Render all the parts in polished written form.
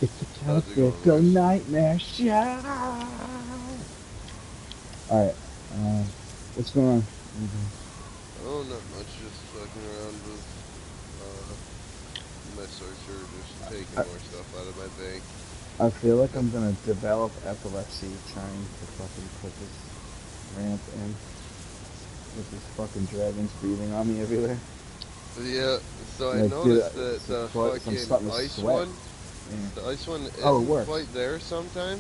It's a How's it going, tactical Wes? nightmare show. Alright, what's going on? Oh, not much. Just fucking around with my sorcerer, just taking I, more stuff out of my bank. I feel like Got, I'm gonna develop epilepsy trying to fucking put this ramp in. With this fucking dragons breathing on me everywhere. yeah, so I Like, dude, noticed that the I'm fucking starting to ice sweat. one, Yeah. the ice one Oh, it isn't works. quite there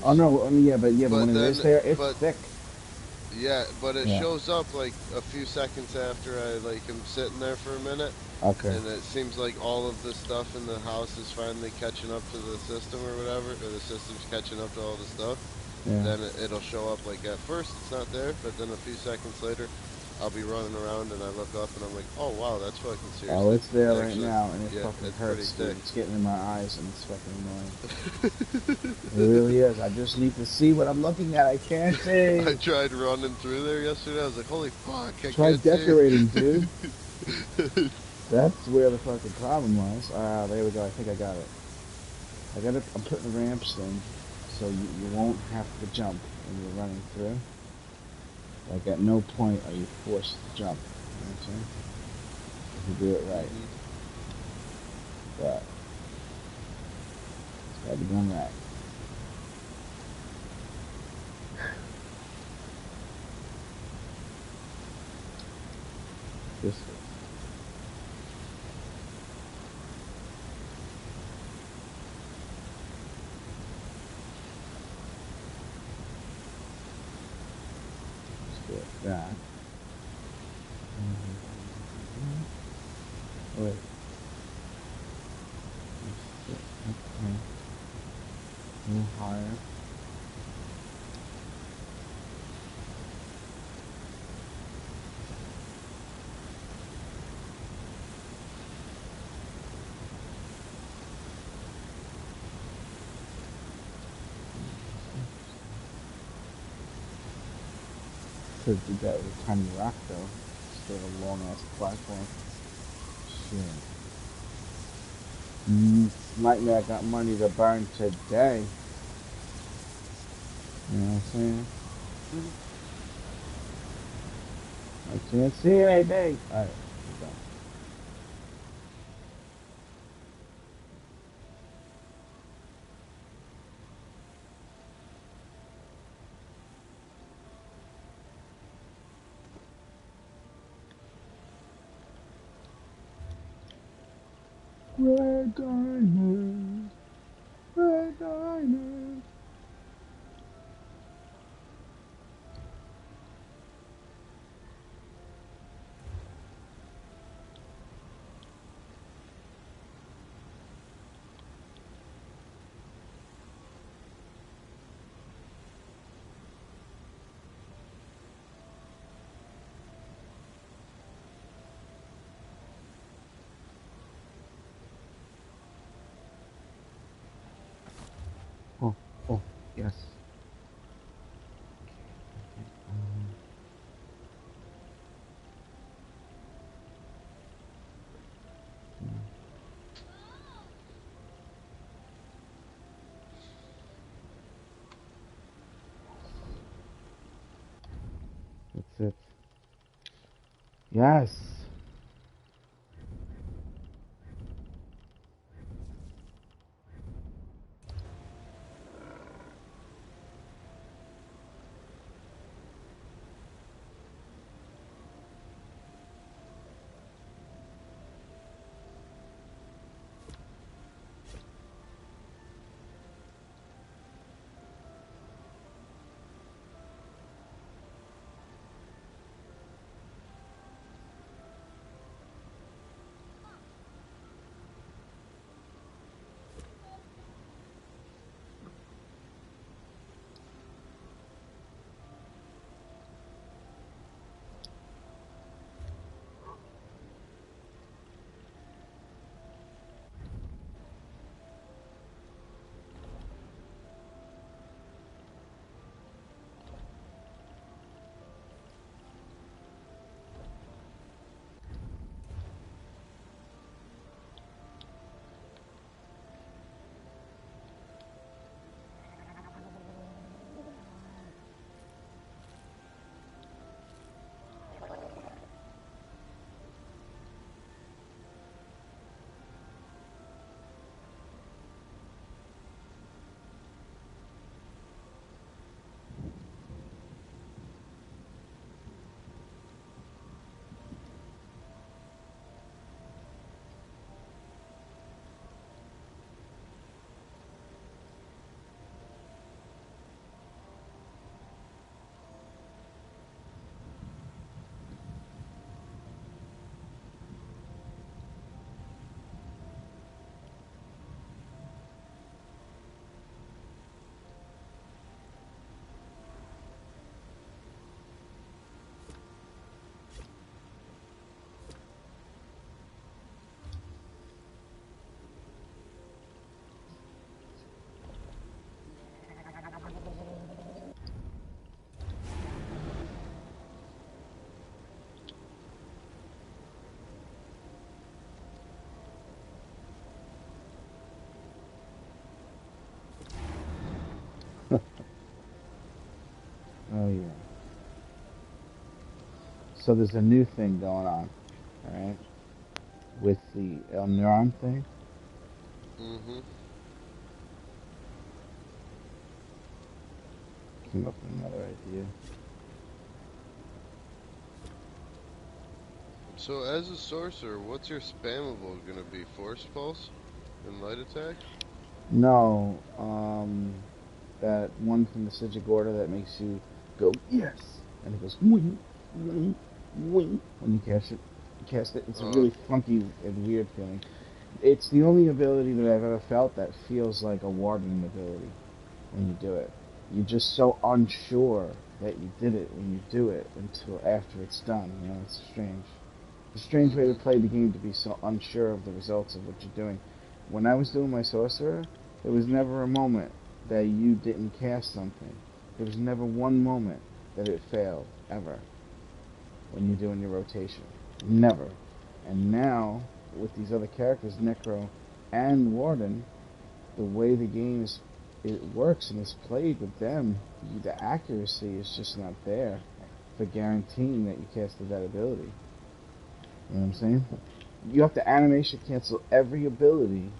Oh sometimes, no, yeah, but when but it is then, there, it's but thick. yeah, but it Yeah. shows up like a few seconds after I like am sitting there for a minute. Okay. And it seems like all of the stuff in the house is finally catching up to the system or whatever, or the system's catching up to all the stuff. Yeah. Then it'll show up like at first it's not there, but then a few seconds later, I'll be running around and I look up and I'm like, oh wow, that's fucking Oh, seriously, it's there right actually, now, and it yeah, fucking it's pretty hurts, dude. thick. It's getting in my eyes, and it's fucking annoying. It really is. I just need to see what I'm looking at. I can't I see. tried running through there yesterday. I was like, holy fuck, I Try can't see. decorating, dude. That's where the fucking problem was. Ah, there we go. I think I got it. I'm putting the ramps in, so you won't have to jump when you're running through. Like, at no point are you forced to jump. You know what I'm saying? If you do it right. hmm But it's gotta be done right. This Let's do it that. Oh, wait. Okay. A little higher. Could have did that with a tiny rock, though. Instead of a long-ass platform. Shit. Nightmare got money to burn today. You know what I'm saying? I can't see anything. Alright, we're done. Red diamond, red diamond. Oh, oh, yes. Um, that's it. Yes. Oh yeah. So there's a new thing going on, all right, with the El Neuron thing. Mm-hmm. Came up with another idea. So as a sorcerer, what's your spammable gonna be? Force pulse and light attack? No, that one from the Sigic Order that makes you go yes, and it goes wing, wing, wing when you cast it. Cast it. It's a Uh, really funky and weird feeling. It's the only ability that I've ever felt that feels like a Warden ability when you do it. You're just so unsure that you did it when you do it until after it's done. You know, it's strange. It's a strange way to mm-hmm. play the game to be so unsure of the results of what you're doing. When I was doing my sorcerer, there was never a moment that you didn't cast something. There was never one moment that it failed, ever, when you're doing your rotation. Never. And now, with these other characters, Necro and Warden, the way the game it works and is played with them, the accuracy is just not there for guaranteeing that you casted that ability. You know what I'm saying? You have to animation cancel every ability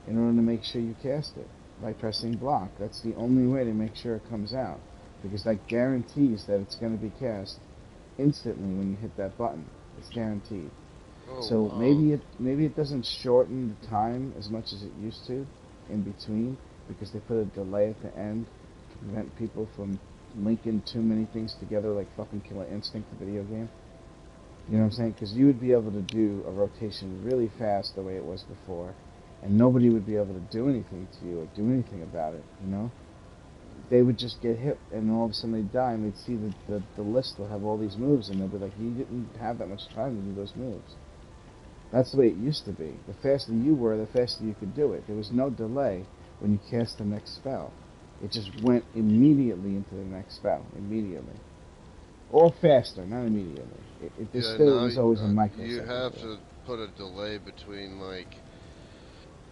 in order to make sure you cast it by pressing block. That's the only way to make sure it comes out, because that guarantees that it's going to be cast instantly when you hit that button. It's guaranteed. Oh So wow. maybe it doesn't shorten the time as much as it used to in between, because they put a delay at the end to prevent people from linking too many things together like fucking Killer Instinct, the video game. You know what I'm saying? Because you would be able to do a rotation really fast the way it was before, and nobody would be able to do anything to you or do anything about it. You know, they would just get hit, and all of a sudden they'd die, and they'd see the list will have all these moves, and they'll be like, "You didn't have that much time to do those moves." That's the way it used to be. The faster you were, the faster you could do it. There was no delay when you cast the next spell. It just went immediately into the next spell, immediately. Or faster, not immediately. There Yeah, still now was always a you microsecond have to it. to put a delay between like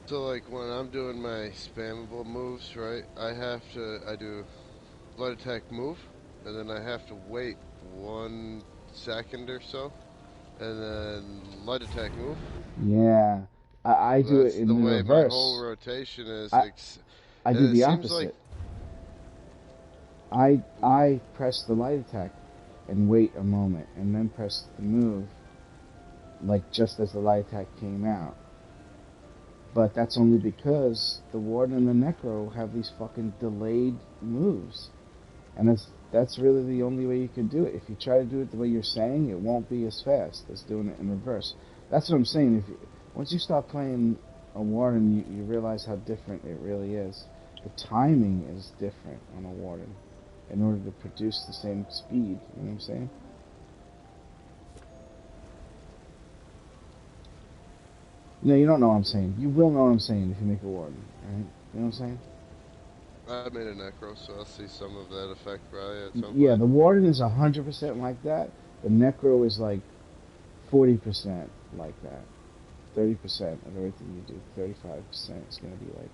so like when I'm doing my spammable moves, right? I do light attack move, and then I have to wait 1 second or so, and then light attack move. Yeah, I do it That's in the the way my whole reverse. rotation is. I I do And it the seems like opposite. I press the light attack and wait a moment, and then press the move, like just as the light attack came out. But that's only because the Warden and the Necro have these fucking delayed moves, and that's really the only way you can do it. If you try to do it the way you're saying, it won't be as fast as doing it in reverse. That's what I'm saying. Once you start playing a Warden, you realize how different it really is. The timing is different on a Warden in order to produce the same speed. You know what I'm saying? No, you don't know what I'm saying. You will know what I'm saying if you make a Warden, right? You know what I'm saying? I made a necro, so I'll see some of that effect probably at some Yeah, point. the Warden is 100% like that. The Necro is like 40% like that. 30% of everything you do, 35% is going to be like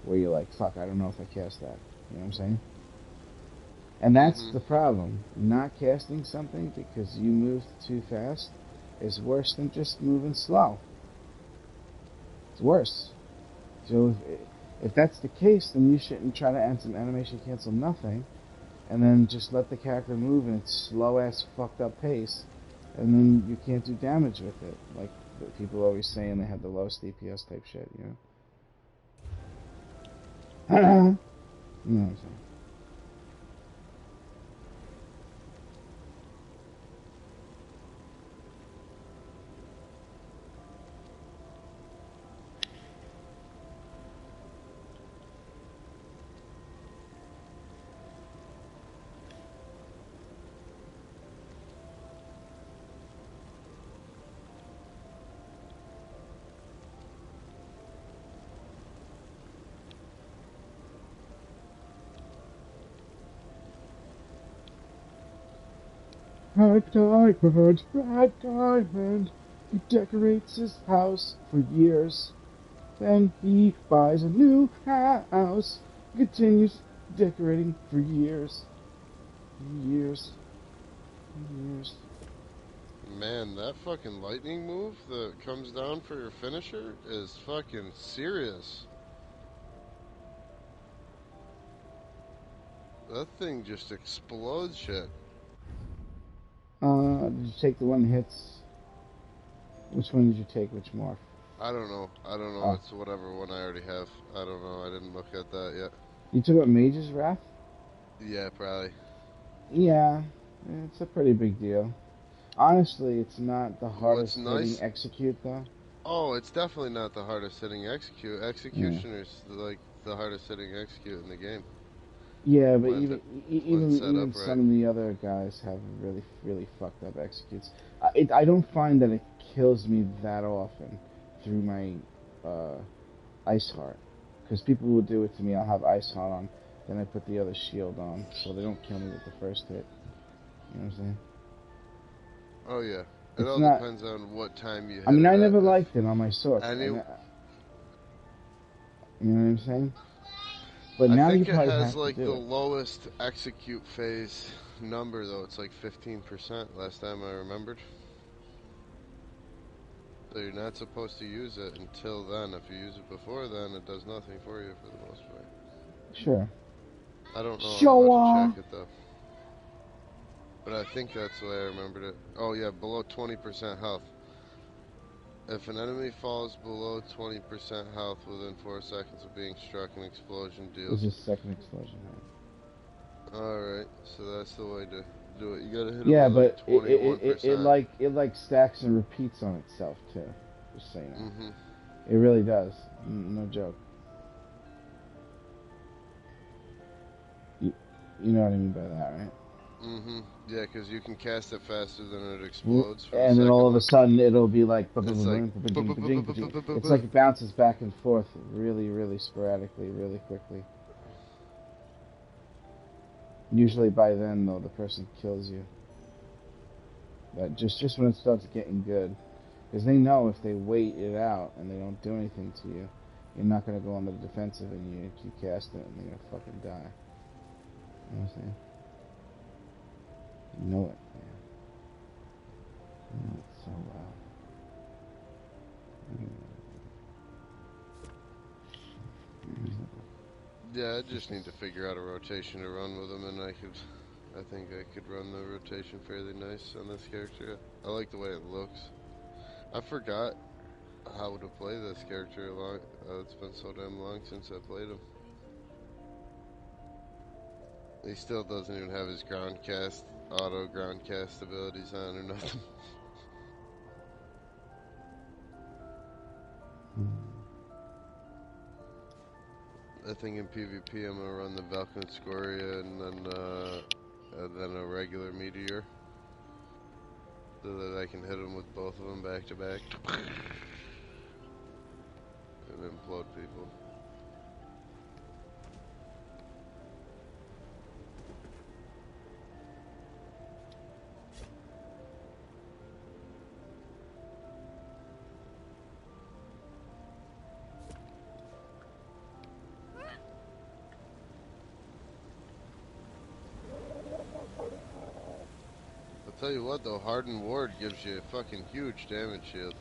where you're like, fuck, I don't know if I cast that. You know what I'm saying? And that's Mm-hmm. the problem. Not casting something because you moved too fast is worse than just moving slow. It's worse. So if that's the case, then you shouldn't try to animation cancel nothing, and then just let the character move in its slow ass fucked up pace, and then you can't do damage with it. Like people always saying they have the lowest DPS type shit, you know? You know what I'm saying? Red diamond. He decorates his house for years. Then he buys a new house. Continues decorating for years. Years. Years. Man, that fucking lightning move that comes down for your finisher is fucking serious. That thing just explodes shit. Did you take the one that hits? Which one did you take? Which morph? I don't know. I don't know. Oh. It's whatever one I already have. I don't know. I didn't look at that yet. You took out Mage's Wrath? Yeah, probably. Yeah, it's a pretty big deal. Honestly, it's not the What's hardest hitting nice? execute, though. Oh, it's definitely not the hardest hitting execute. Yeah. Executioner's like the hardest hitting execute in the game. Yeah, but When when set even up right. some of the other guys have really fucked up executes. I don't find that it kills me that often through my Ice Heart, because people will do it to me. I'll have Ice Heart on, then I put the other shield on, so they don't kill me with the first hit. You know what I'm saying? Oh yeah. It It's all not. depends on what time you I hit mean, it I at. never If liked it on my sword. any, You know what I'm saying? But I now you think it probably has have to like the do it. lowest execute phase number though. It's like 15% last time I remembered. So you're not supposed to use it until then. If you use it before then, it does nothing for you for the most part. Sure. I don't know. I'll have to Sure. check it though. But I think that's the way I remembered it. Oh yeah, below 20% health. If an enemy falls below 20% health within 4 seconds of being struck, an explosion This deals. is second explosion. Right? Alright, so that's the way to do it. You gotta hit it by Yeah, like but .21%. it like stacks and repeats on itself too. Just so you know, Mm-hmm. it really does. No joke. You, you know what I mean by that, right? Mm-hmm. Yeah, because you can cast it faster than it explodes for the And then all second of a one. sudden it'll be like It's like... it's like it bounces back and forth really sporadically, really quickly. Usually by then though the person kills you. That just when it starts getting good, because they know if they wait it out and they don't do anything to you, you're not gonna go on the defensive and you keep casting it and they're gonna fucking die. You know what I'm saying? You know it, man. You know it so well. Yeah, I just need to figure out a rotation to run with him, and I think I could run the rotation fairly nice on this character. I like the way it looks. I forgot how to play this character long. It's been so damn long since I played him. He still doesn't even have his ground cast, auto ground cast abilities on or nothing. I think in PvP I'm gonna run the Valkyrie Scoria and then a regular Meteor. So that I can hit him with both of them back to back. And implode people. I'll tell you what though, Hardened Ward gives you a fucking huge damage shield.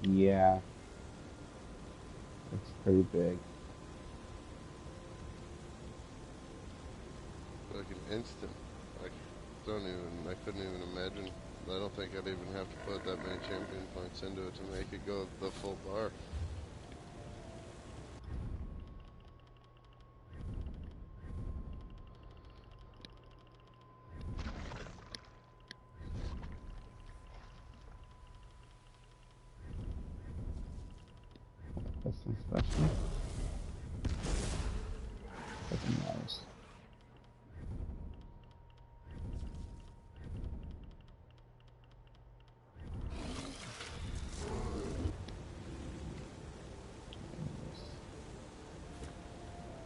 Yeah, it's pretty big. Fucking instant. I couldn't even imagine. I don't think I'd even have to put that many champion points into it to make it go the full bar. That's some special. Fucking nice.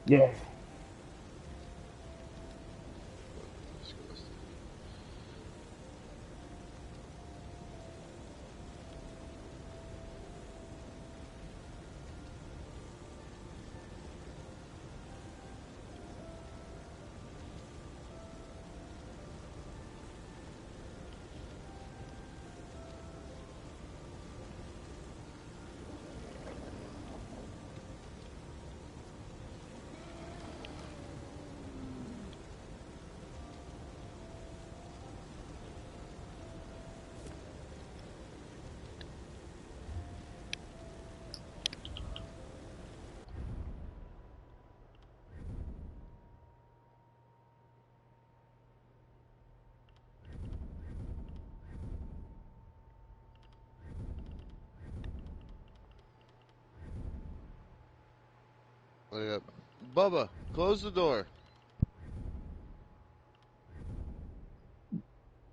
Yeah. What do you got? Bubba, close the door.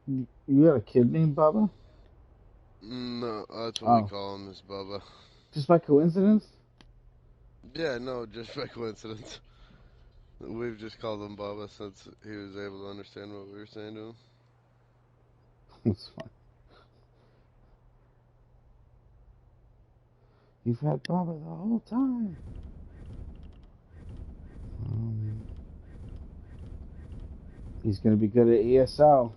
You got a kid named Bubba? No, that's what we Oh, call him, is Bubba. just by coincidence? Yeah, no, just by coincidence. We've just called him Bubba since he was able to understand what we were saying to him. That's fine. You've had Bubba the whole time. He's gonna be good at ESO.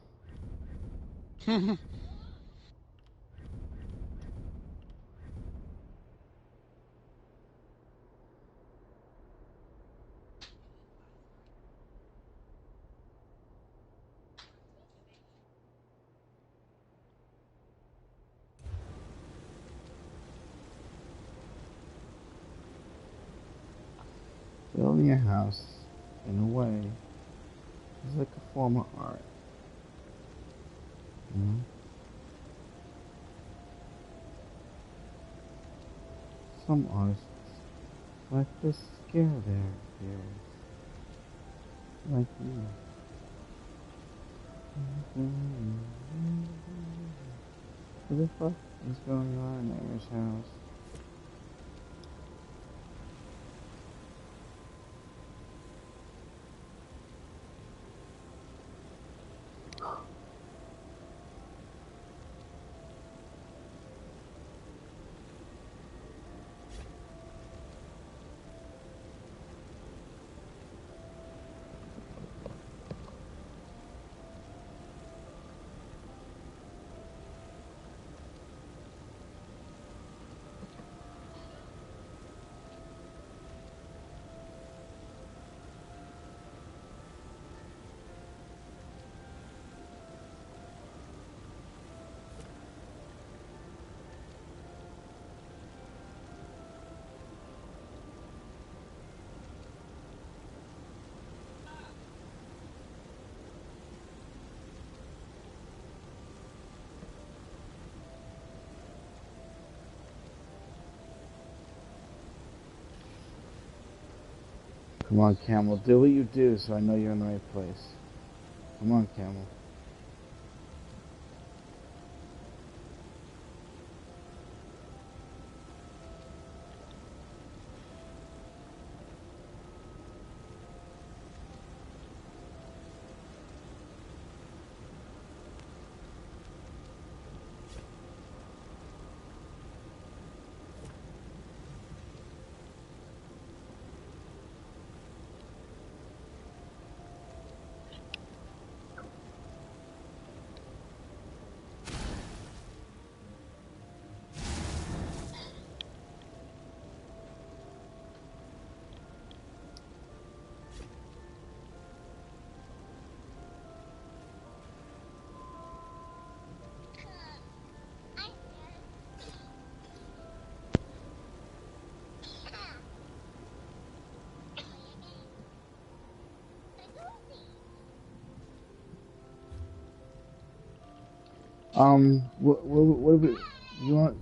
Building a house, in a way, is like a form of art. You know? Some artists like to scare their hearers, like you. What the fuck is going on in Irish house? Come on, Camel, do what you do so I know you're in the right place. Come on, Camel.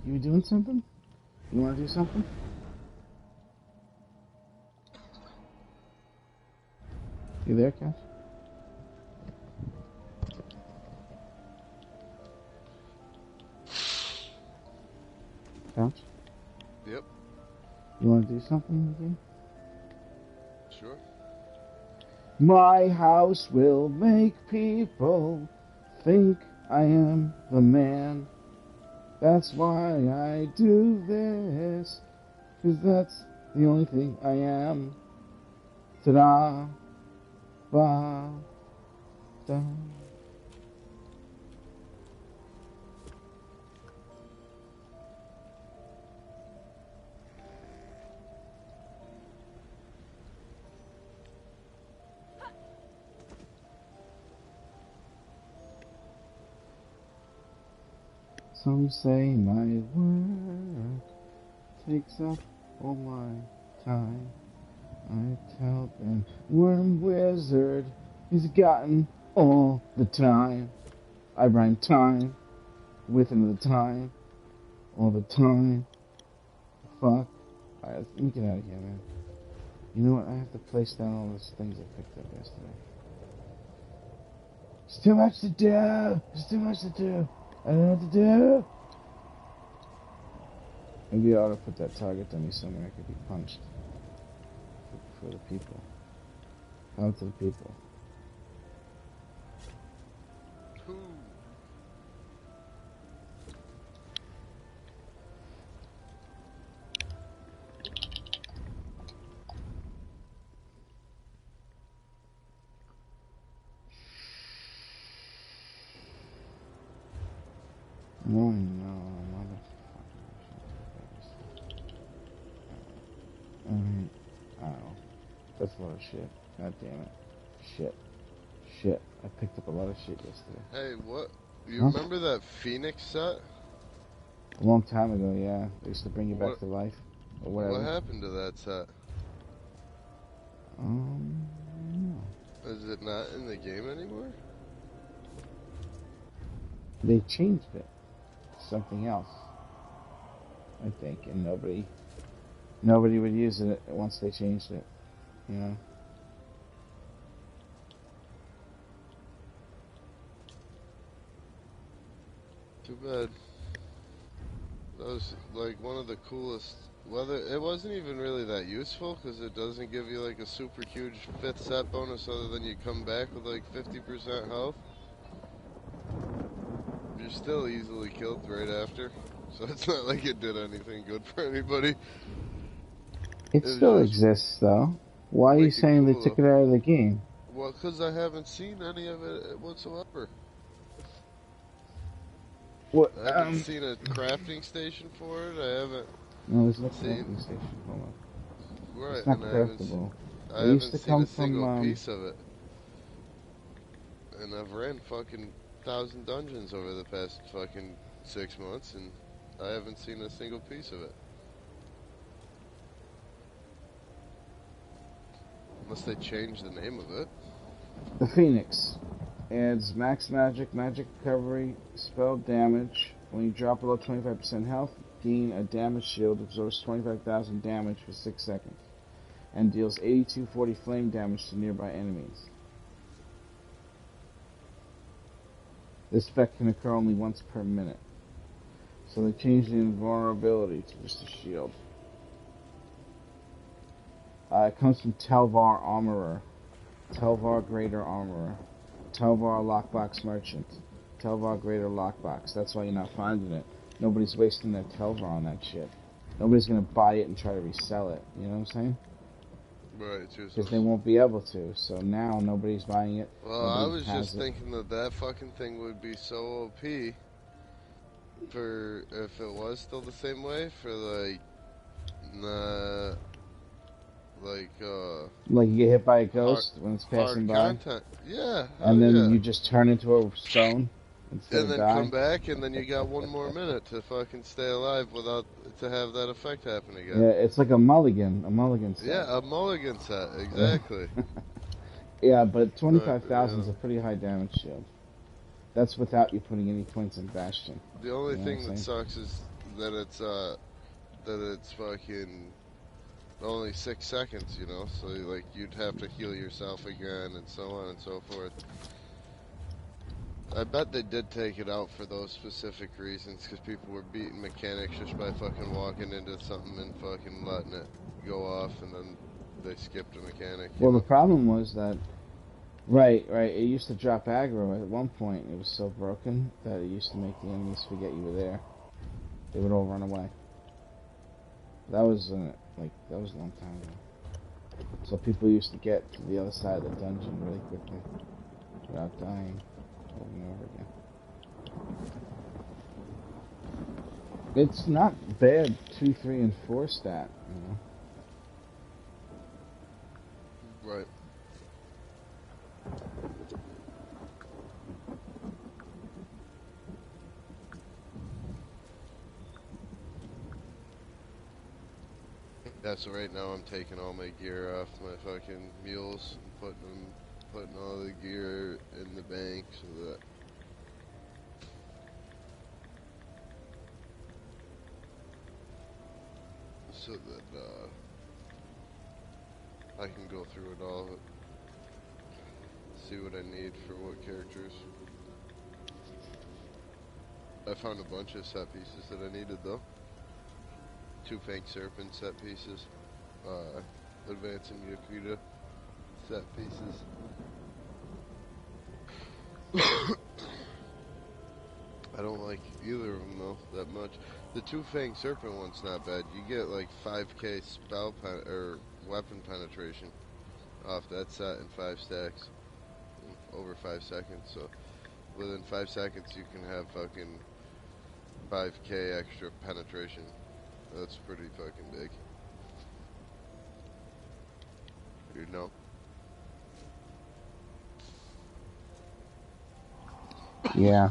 You doing something? You want to do something? You there, Cash? Cash? Yep. You want to do something again? Sure. My house will make people think I am the man. That's why I do this, 'cause that's the only thing I am. Ta-da, ba, da. Some say my work takes up all my time. I tell them Worm Wizard is gotten all the time. I rhyme time with another time, all the time. Fuck. Alright, let me get out of here, man. You know what? I have to place down all those things I picked up yesterday. It's too much to do. It's too much to do. I don't know what to do. Maybe I ought to put that target dummy somewhere I could be punched. For the people. Out to the people. Who? Oh no, motherfucker. Oh. That's a lot of shit. God damn it. Shit. Shit. I picked up a lot of shit yesterday. Hey, what? You Huh? remember that Phoenix set? A long time ago, yeah. They used to bring you back What? to life. Or What whatever. happened to that set? No. Is it not in the game anymore? They changed it. Something else. I think. And nobody would use it once they changed it. You know? Too bad. That was like one of the coolest. Whether it wasn't even really that useful because it doesn't give you like a super huge 5th set bonus other than you come back with like 50% health. You're still easily killed right after, so it's not like it did anything good for anybody. It It still was just exists, though. Why are you wicked saying they cool took though. it out of the game? Well, because I haven't seen any of it whatsoever. What? I haven't seen a crafting station for it. I haven't No, there's no seen crafting station. Hold on. right, It's not and craftable. I It used haven't to seen come a from, single piece of it. And I've ran fucking 1,000 dungeons over the past fucking 6 months, and I haven't seen a single piece of it. Unless they changed the name of it. the Phoenix. Adds max magic, magic recovery, spell damage. When you drop below 25% health, gain a damage shield, absorbs 25,000 damage for 6 seconds, and deals 8240 flame damage to nearby enemies. This effect can occur only once per minute. So they changed the invulnerability to just a shield. It comes from Telvar Armorer, Telvar Greater Armorer, Telvar Lockbox Merchant, Telvar Greater Lockbox. That's why you're not finding it. Nobody's wasting their Telvar on that shit. Nobody's gonna buy it and try to resell it. You know what I'm saying? Right, it's useless. Because they won't be able to. So now nobody's buying it. Well, I Nobody was has just it. thinking that fucking thing would be so OP for if it was still the same way for like like Like you get hit by a hard ghost when it's hard passing by, content. Yeah, hell and then yeah. you just turn into a stone instead And of then come die. back, and then you got one more minute to fucking stay alive without to have that effect happen again. Yeah, it's like a mulligan set. Yeah, a mulligan set, exactly. Yeah, but 25,000 is Yeah. a pretty high damage shield. That's without you putting any points in Bastion. The only You know what I'm thing that saying? sucks is that it's fucking only 6 seconds, you know. So like you'd have to heal yourself again, and so on and so forth. I bet they did take it out for those specific reasons, because people were beating mechanics just by fucking walking into something and fucking letting it go off, and then they skipped a mechanic, you Well, the know? problem was that, right, it used to drop aggro at one point. It was so broken that it used to make the enemies forget you were there. They would all run away. That was, that was a long time ago. So people used to get to the other side of the dungeon really quickly without dying over and over again. It's not bad 2, 3, and 4 stat, you know. Right. Yeah, so right now I'm taking all my gear off my fucking mules and putting all the gear in the bank so that I can go through it all, see what I need for what characters. I found a bunch of set pieces that I needed though. 2 Fanged Serpent set pieces. Advancing Yakuza set pieces. I don't like either of them though that much. The 2 Fanged Serpent one's not bad. You get like 5k spell or weapon penetration off that set in 5 stacks. Over 5 seconds, so within 5 seconds you can have fucking 5k extra penetration. That's pretty fucking big. You know? Yeah.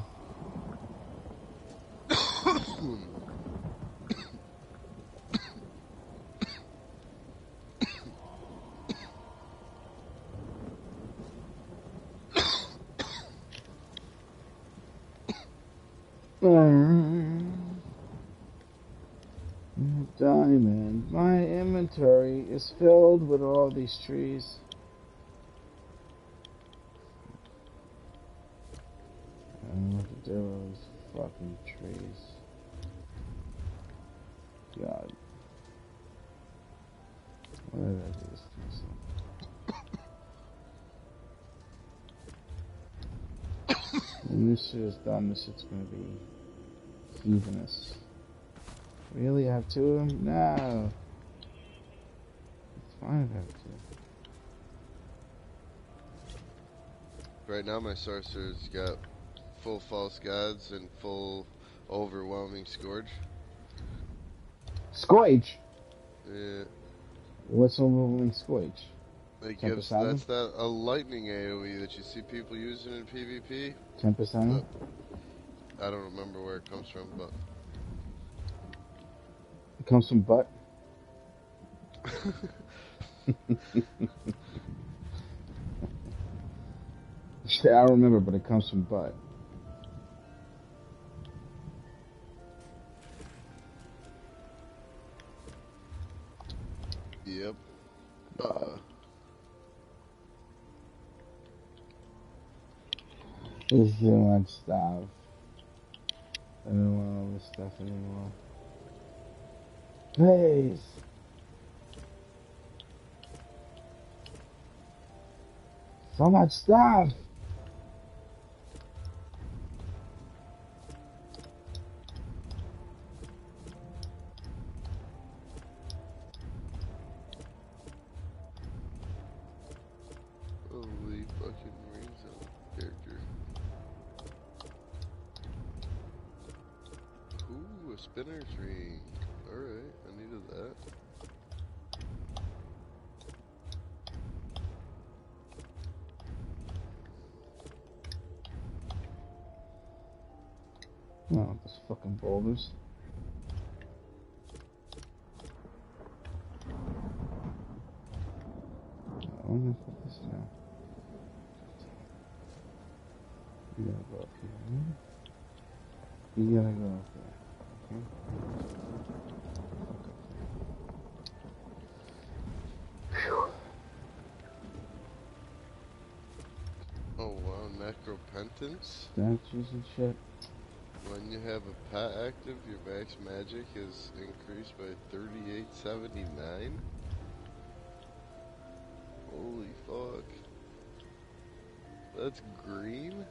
Diamond. My inventory is filled with all these trees. I don't know what to do with these fucking trees. God. What did I do this to myself? When this shit is done, this shit's gonna be heathenous. Really? I have 2 of them? No. It's fine if I have 2. Right now my sorcerer's got full false gods and full overwhelming scourge. Scourge? Yeah. What's overwhelming Scourge? It gives, that's that a lightning AoE that you see people using in PvP. 10%? I don't remember where it comes from, but It comes from butt? I don't remember, but it comes from butt. Yep. There's too much stuff. I don't want all this stuff anymore. Please! So much stuff! Holy fucking rings on the character. Ooh, a spinner's ring. Alright, I needed that. Oh, those fucking boulders. I'm gonna put this down. You gotta go up here. You gotta go up there. Okay? Oh wow, Necropentance? Statues and shit. When you have a pet active, your max magic is increased by 3879. Holy fuck. That's green?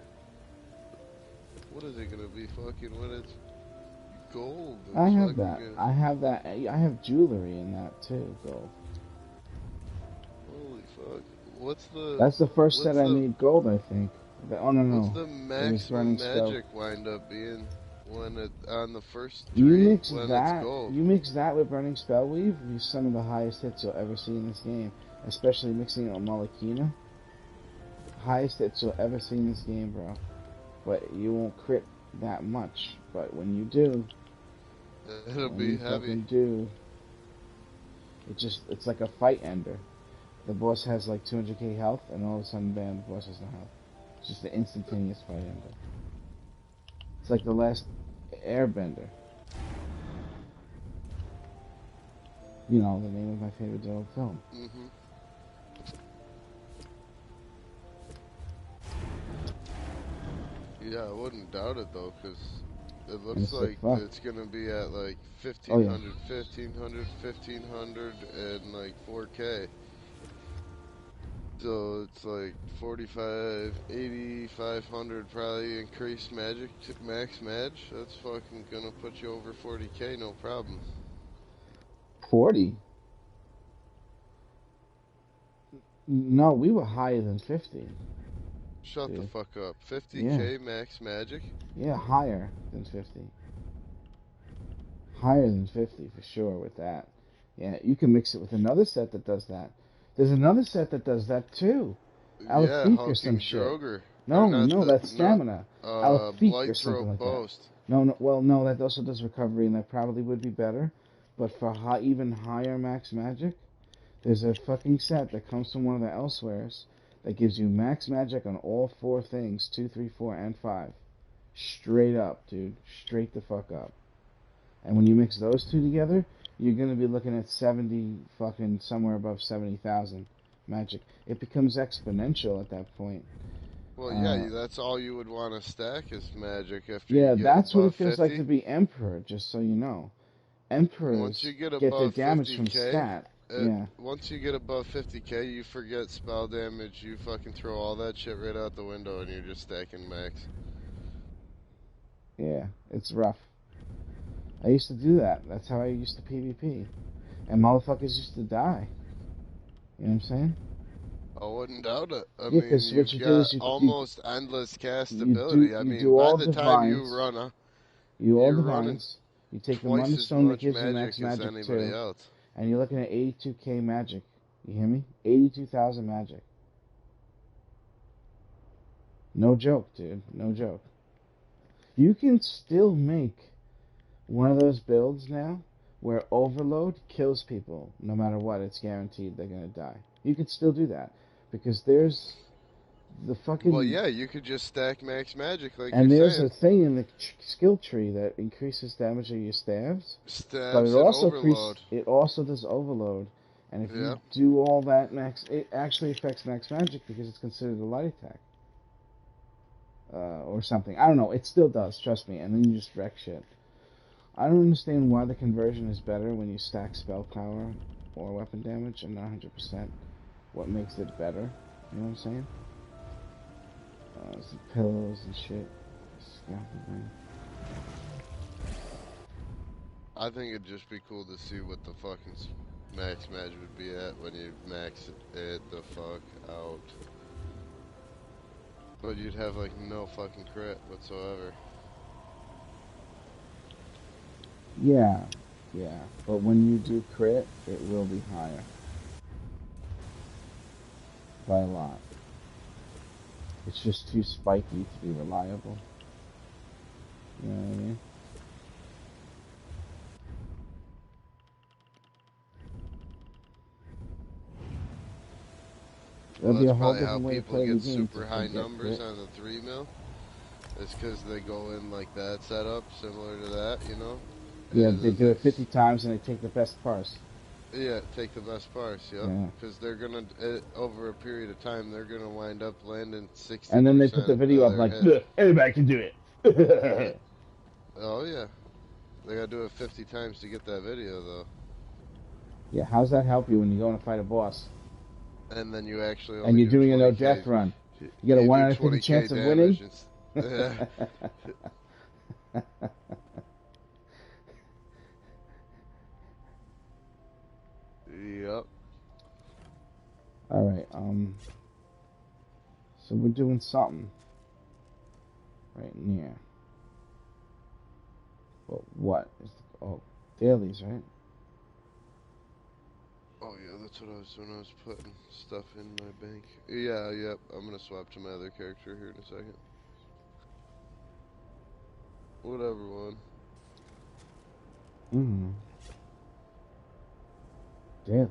What is it gonna be fucking when it's gold? I have that. I have that. I have jewelry in that too, gold. Holy fuck. What's the... That's the first set I made gold, I think. Oh, no. What's the maximum magic wind up being when it on the first tree you mix when that, it's gold? You mix that with Burning Spell Weave, you some of the highest hits you'll ever see in this game. Especially mixing it with Malakina. Highest hits you'll ever see in this game, bro. But you won't crit that much. But when you do, it'll be heavy. It's like a fight ender. The boss has like 200k health, and all of a sudden, bam, the boss has no health. It's just an instantaneous fight ender. It's like the last Airbender. You know, the name of my favorite old film. Mm-hmm. Yeah, I wouldn't doubt it though, because it And looks it's like, like fuck. it's gonna be at like Oh yeah. 1500, 1500, 1500, and like 4K. So it's like 45, 80, 500 probably increased magic to max match. That's fucking gonna put you over 40K, no problem. 40. No, we were higher than 50, Shut the dude. fuck up. Yeah. 50K max magic? Yeah, higher than 50. Higher than 50 for sure with that. Yeah, you can mix it with another set that does that. There's another set that does that too. Yeah, Alefique or some Hulking shit. Droger. Or No, not no, the, that's no, stamina. Alefique or something Blighthroat like that. Boast. No, no, well, no, that also does recovery, and that probably would be better. But for even higher max magic, there's a fucking set that comes from one of the elsewheres that gives you max magic on all four things, 2, 3, 4, and 5. Straight up, dude. Straight the fuck up. And when you mix those two together, you're going to be looking at 70, fucking somewhere above 70,000 magic. It becomes exponential at that point. Well, Uh, yeah, that's all you would want to stack is magic after you yeah, get that's what it above feels like 50. to be Emperor, just so you know. Once Emperors you get get their above damage from 50K, stat. Yeah, once you get above 50K, you forget spell damage. You fucking throw all that shit right out the window, and you're just stacking max. yeah, it's rough. I used to do that. That's how I used to PvP. And motherfuckers used to die. You know what I'm saying? I wouldn't doubt it. I Yeah, mean, because what you've you do got is almost endless cast ability. I you mean, do by all the time you divines. run, You do all you're running divines. You take the twice Munda as Stone that much gives you max magic as magic anybody too, else. and you're looking at 82k magic. You hear me? 82,000 magic. No joke, dude. No joke. You can still make one of those builds now where overload kills people no matter what. It's guaranteed they're gonna die. You can still do that because there's the Well, fucking yeah, you could just stack max magic like you're and there's a saying. thing in the skill tree that increases damage of your staves, but Stabs and overload. it also does overload. And if you Yeah. do all that max, it actually affects max magic because it's considered a light attack or something. I don't know. It still does. Trust me. And then you just wreck shit. I don't understand why the conversion is better when you stack spell power or weapon damage. I'm not 100% what makes it better. You know what I'm saying? Some pillows and shit. Scaffolding. I think it'd just be cool to see what the fucking max magic would be at when you max it the fuck out. But you'd have like no fucking crit whatsoever. Yeah, yeah. But when you do crit, it will be higher by a lot. It's just too spiky to be reliable. You know what I mean? Well, There'll be that's a whole probably how different way to people play the get game super to high get numbers crit. on the 3 mil. It's because they go in like that setup, similar to that, you know? Yeah, And they then do it 50 times and they take the best parse. yeah, take the best parts, yep. Yeah. Because they're gonna, over a period of time, they're gonna wind up landing And then they put 60% the video of up their like, hits. everybody can do it. Oh yeah, they gotta do it 50 times to get that video though. Yeah, how's that help you when you go and fight a boss? And then you actually And only you're do doing a no 20k. death run. You get a You 1 do out of 50 20k chance of winning? damage. Yeah. Yep. Alright, so we're doing something right near. Well, what? Oh, dailies, right? Oh yeah, that's what I was doing. I was putting stuff in my bank. Yeah, yep. I'm gonna swap to my other character here in a second. Whatever one. Mm-hmm. Dailies.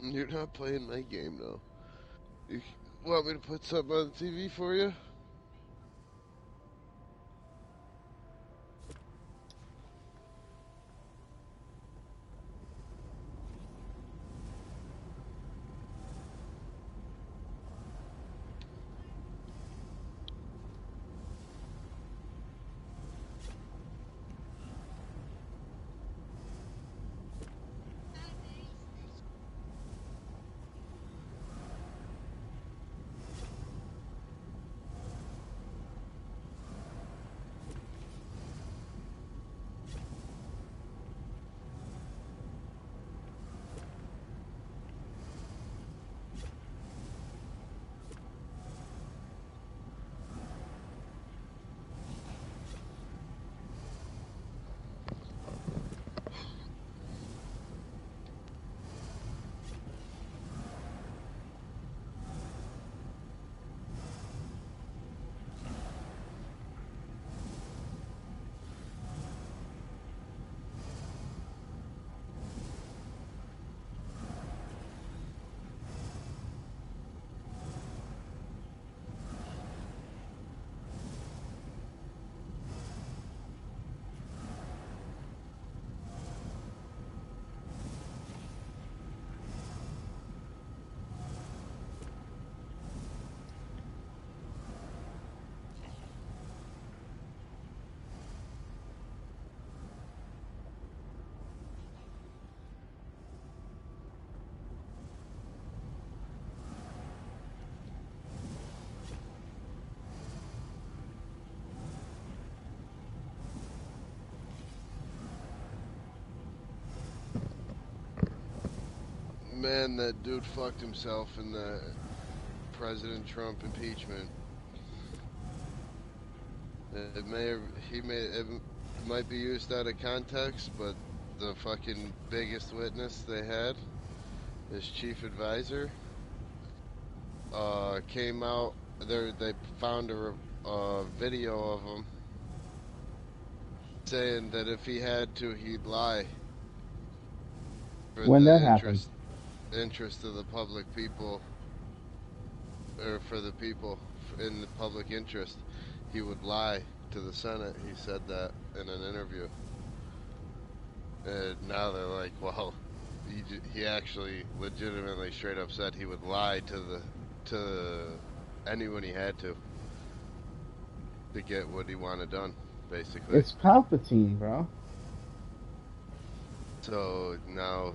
You're not playing my game, though. You want me to put something on the TV for you? Man, that dude fucked himself in the President Trump impeachment. It may he may it might be used out of context, but the fucking biggest witness they had, his chief advisor, came out. They found a video of him saying that if he had to, he'd lie for When that the happened? interest of the public people, or for the people in the public interest. He would lie to the Senate. He said that in an interview. And now they're like, well, he actually legitimately straight up said he would lie to anyone he had to get what he wanted done, basically. It's Palpatine, bro. So now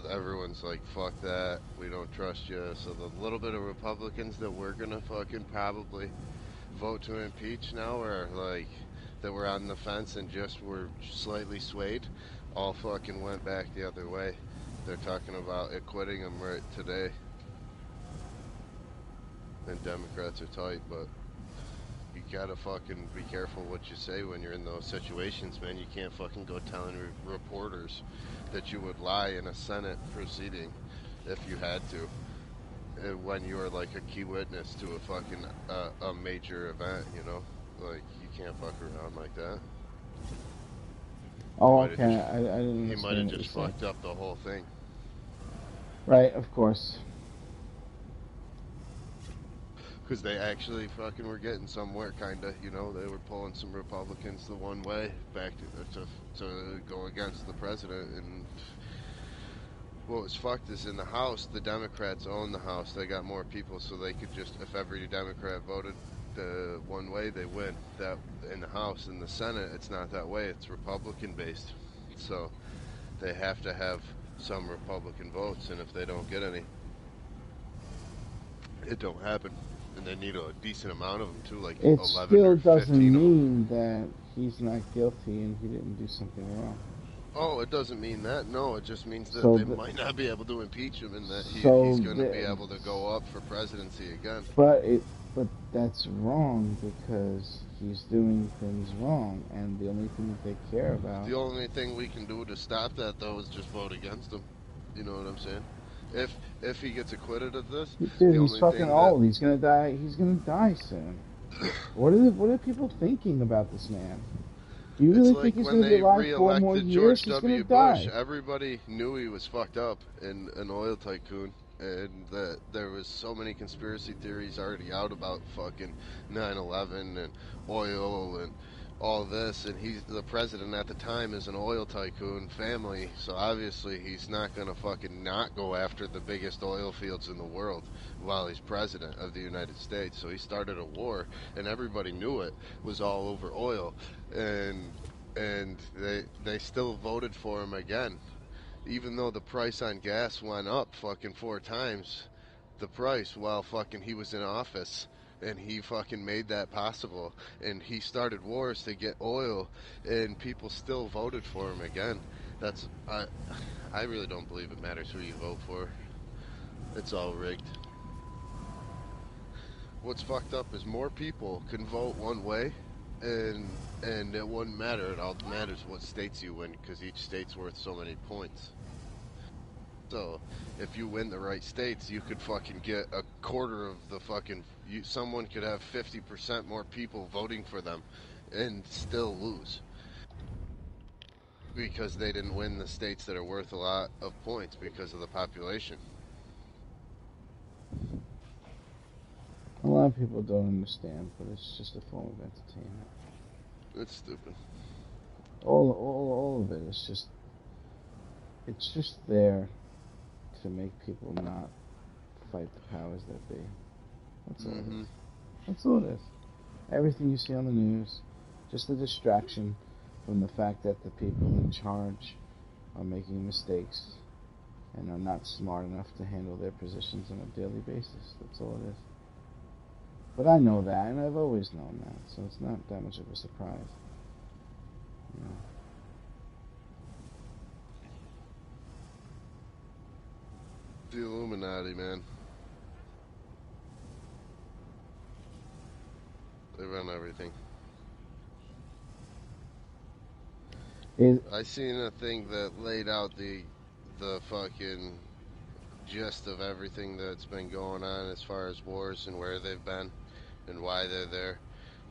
everyone's like, fuck that, we don't trust you. So the little bit of Republicans that we're gonna fucking probably vote to impeach now, or like that were on the fence and just were slightly swayed, all fucking went back the other way. They're talking about acquitting him right today. And Democrats are tight, but you gotta fucking be careful what you say when you're in those situations, man. You can't fucking go telling reporters that you would lie in a Senate proceeding if you had to, when you're like a key witness to a fucking a major event, you know? Like, you can't fuck around like that. Oh, okay. I didn't He might have understand what you just said. fucked up the whole thing. Right, of course. Because they actually fucking were getting somewhere, kinda, you know? They were pulling some Republicans the one way back to go against the president. And what was fucked is in the House, the Democrats own the House. They got more people, so they could just, if every Democrat voted the one way, they win. That in the House. In the Senate, it's not that way. It's Republican based. So they have to have some Republican votes, and if they don't get any, it don't happen. And they need a decent amount of them too, like It 11 still or doesn't 15 of them. mean that he's not guilty and he didn't do something wrong. Oh, it doesn't mean that. No, it just means that So, they might not be able to impeach him, and that he's so going to be able to go up for presidency again. but that's wrong because he's doing things wrong, and the only thing that they care about. The only thing we can do to stop that, though, is just vote against him. You know what I'm saying? If he gets acquitted of this, Dude, the he's only fucking thing that old. He's gonna die. He's gonna die soon. What are people thinking about this man? Do you It's really think like he's when going to be they alive 4 more re-elected years? George He's going W. to Bush, die. everybody knew he was fucked up and an oil tycoon, and that there was so many conspiracy theories already out about fucking 9/11 and oil and all this, and he's the president at the time is an oil tycoon family, so obviously he's not gonna fucking not go after the biggest oil fields in the world while he's president of the United States. So he started a war, and everybody knew it was all over oil, and they still voted for him again, even though the price on gas went up fucking 4 times the price while fucking he was in office, and he fucking made that possible, and he started wars to get oil, and people still voted for him again. That's I really don't believe it matters who you vote for. It's all rigged. What's fucked up is more people can vote one way, and it wouldn't matter. It all matters what states you win, because each state's worth so many points. So, if you win the right states, you could fucking get a quarter of the fucking. Someone could have 50% more people voting for them, and still lose because they didn't win the states that are worth a lot of points because of the population. A lot of people don't understand, but it's just a form of entertainment. It's stupid. All of it is just. It's just there to make people not fight the powers that be. That's all it is. That's all it is. Everything you see on the news, just a distraction from the fact that the people in charge are making mistakes and are not smart enough to handle their positions on a daily basis. That's all it is. But I know that, and I've always known that, so it's not that much of a surprise. You know. The Illuminati, man. They run everything. I seen a thing that laid out the fucking gist of everything that's been going on as far as wars and where they've been and why they're there,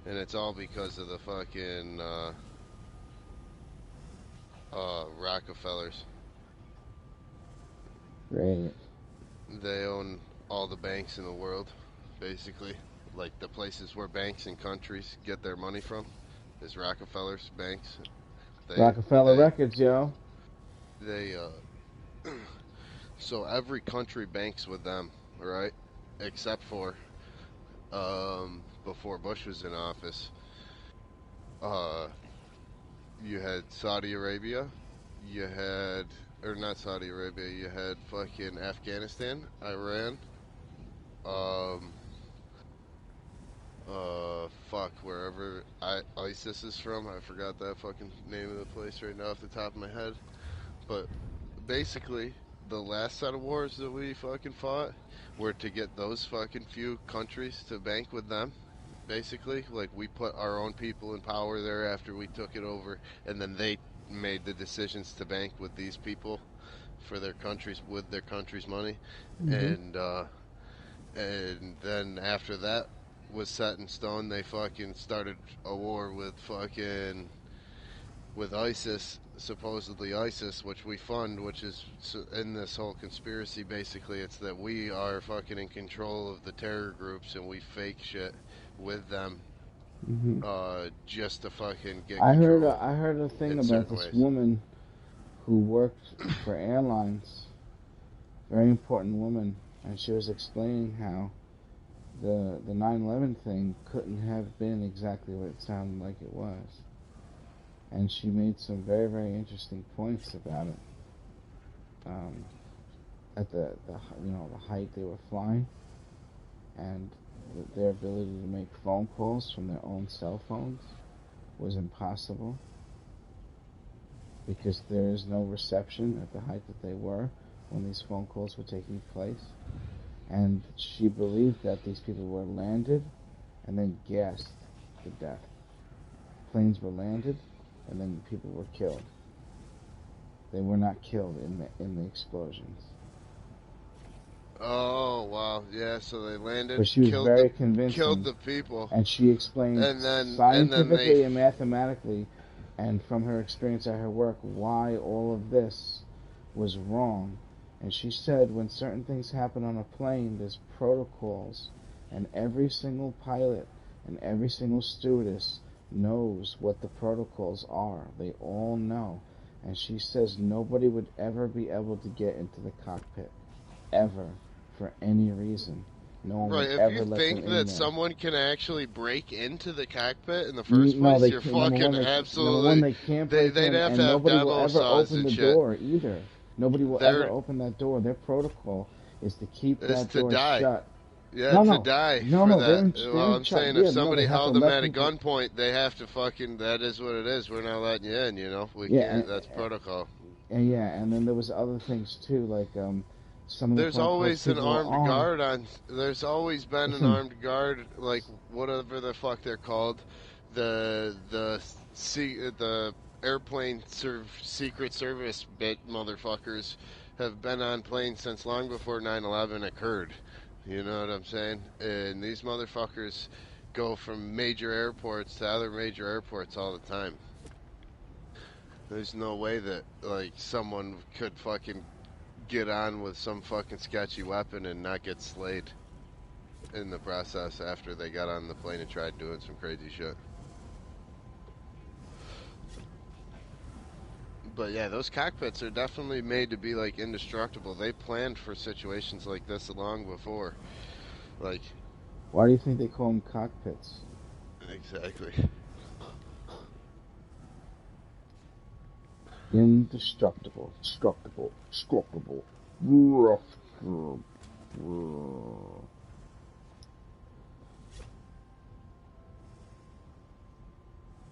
and it's all because of the fucking Rockefellers. Right. They own all the banks in the world, basically. Like the places where banks and countries get their money from is Rockefellers banks. Rockefeller Records, yo. They so every country banks with them, right? Except for before Bush was in office. You had Saudi Arabia, you had, or not Saudi Arabia, you had fucking Afghanistan, Iran, wherever ISIS is from. I forgot that fucking name of the place right now off the top of my head. But basically, the last set of wars that we fucking fought were to get those fucking few countries to bank with them. Basically, like, we put our own people in power there after we took it over, and then they made the decisions to bank with these people for their countries, with their country's money. And then after that was set in stone, they fucking started a war with ISIS, supposedly ISIS, which we fund, which is in this whole conspiracy. Basically, it's that we are fucking in control of the terror groups, and we fake shit with them, just to fucking get control. I heard a thing about this woman who worked for airlines, very important woman, and she was explaining how the 9/11 thing couldn't have been exactly what it sounded like it was. And she made some very, very interesting points about it. At the height they were flying, and their ability to make phone calls from their own cell phones was impossible because there is no reception at the height that they were when these phone calls were taking place. And she believed that these people were landed and then gassed to death. Planes were landed and then people were killed. They were not killed in the explosions. Oh wow, yeah. So they landed, but she was very convincing, killed the people, and she explained scientifically and mathematically and from her experience at her work, why all of this was wrong. And she said when certain things happen on a plane, there's protocols, and every single pilot and every single stewardess knows what the protocols are. They all know. And she says nobody would ever be able to get into the cockpit, ever, for any reason. No one Right, would if you ever let them think in that there. someone can actually break into the cockpit in the first No, place, they you're can't. Number fucking one, number one, absolutely. they can't break They'd in, have to and have nobody will demo ever saws open and the shit. door either. Nobody will ever They're open that door. Their protocol is to keep is that to door die. shut. Yeah, No, to no, die no, for no. that. They're Well, in I'm charge. saying if Yeah, no, they somebody have to held them let at a people. gunpoint, they have to fucking. That is what it is. We're not letting you in. You know, we Yeah, can't. That's protocol. and yeah, and then there was other things too, like some of the There's protocols always an people were armed on. guard on. There's always been an Listen, armed guard, like whatever the fuck they're called, the airplane secret service bit motherfuckers have been on planes since long before 9/11 occurred. You know what I'm saying? And these motherfuckers go from major airports to other major airports all the time. There's no way that like someone could fucking get on with some fucking sketchy weapon and not get slayed in the process after they got on the plane and tried doing some crazy shit. But yeah, those cockpits are definitely made to be like indestructible. They planned for situations like this long before. Like, why do you think they call them cockpits? exactly. Indestructible, destructible, destructible.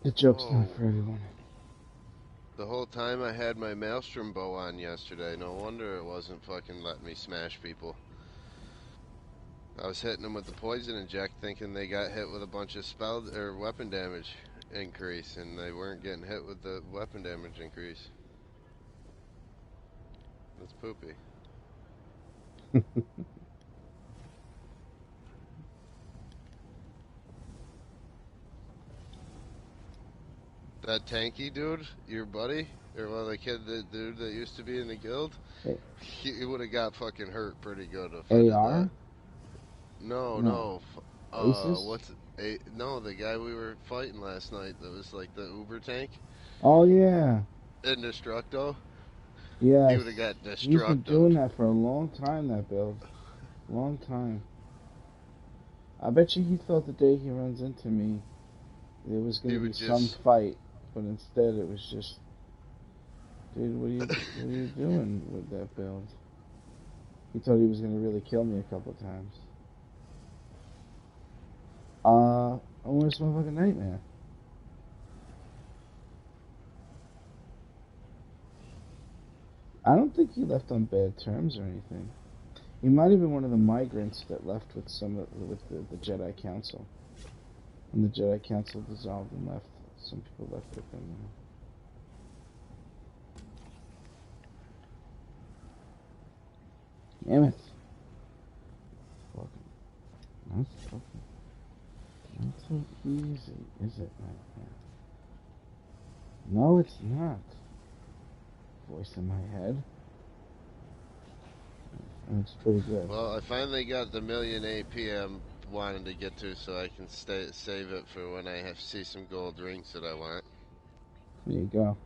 The joke's Whoa. not for everyone. The whole time I had my Maelstrom bow on yesterday. No wonder it wasn't fucking letting me smash people. I was hitting them with the poison inject, thinking they got hit with a bunch of spell or weapon damage increase, and they weren't getting hit with the weapon damage increase. That's poopy. That tanky dude, your buddy, or well, the dude that used to be in the guild, Hey, he would have got fucking hurt pretty good if I did AR? that. No, No. no. Aces? No, the guy we were fighting last night that was like the Uber tank, Oh, yeah. Indestructo. He Yes. would have got He's been doing destructoed. that for a long time, that build. Long time. I bet you he thought the day he runs into me, there was He going to be would some just, fight, but instead it was just, dude, what are you doing with that build? He thought he was going to really kill me a couple of times. Where's my fucking nightmare? I don't think he left on bad terms or anything. He might have been one of the migrants that left with the Jedi Council. When the Jedi Council dissolved and left, some people left with him. Damn it! Fucking, not so easy, is it, right now? No, it's not. Voice in my head. That's pretty good. well, I finally got the million AP I'm wanting to get to, so I can save it for when I see some gold rings that I want. There you go.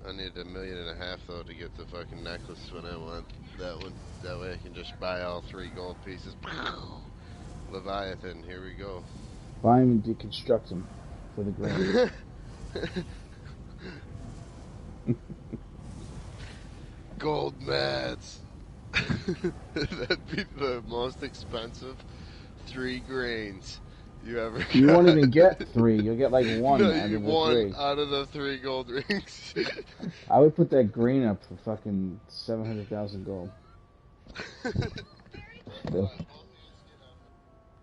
I need 1.5 million though to get the fucking necklace when I want that one. That way I can just buy all 3 gold pieces. Leviathan, here we go. Buy him and deconstruct him for the grand. Gold mats. That'd be the most expensive 3 grains you ever got. You won't even get 3. You'll get like 1 No, out of the one 3. out of the 3 gold rings. I would put that green up for fucking 700,000 gold.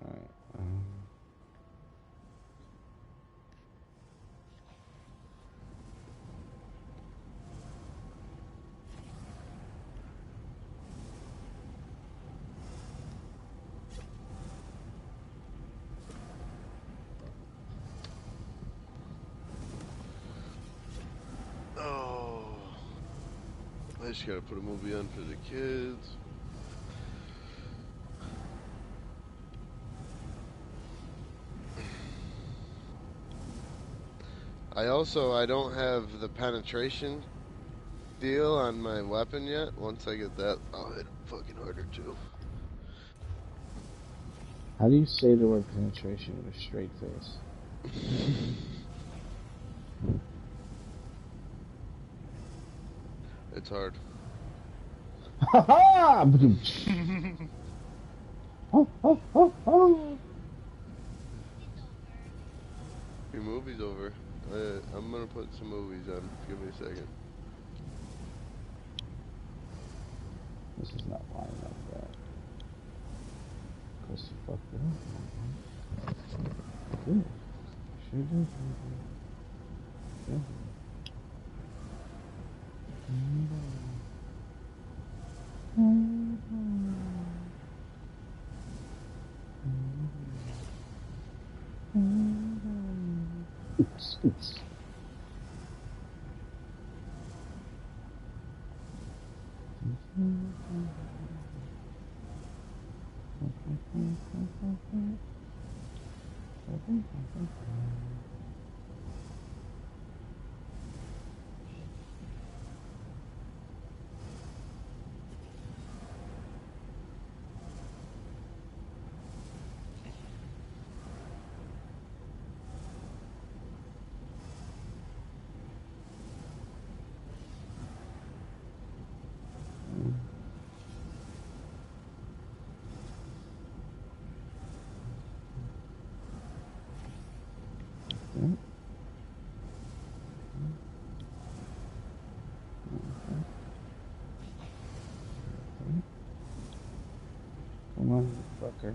Alright. just gotta put a movie on for the kids. I don't have the penetration deal on my weapon yet. Once I get that, I'll hit him fucking harder too. How do you say the word penetration with a straight face? It's hard. Ha ha! Oh, oh, oh, oh. Your movie's over. I'm gonna put some movies on. Give me a second. This is not lining up right. Of course you fucked it up. Good. Should do. Yeah. Oops, oops. Come on, fucker.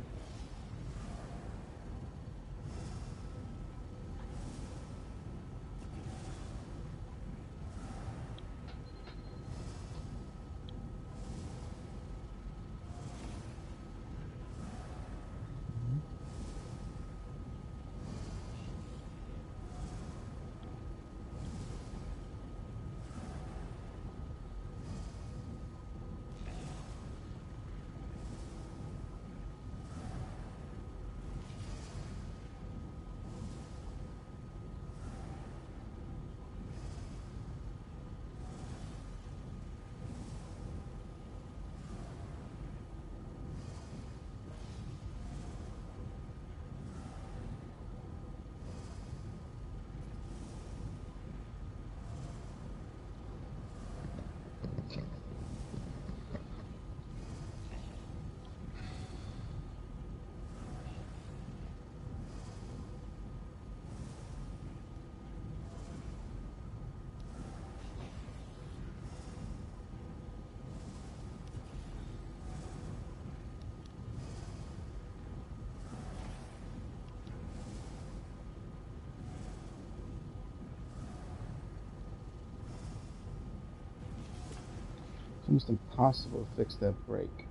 It's almost impossible to fix that brake.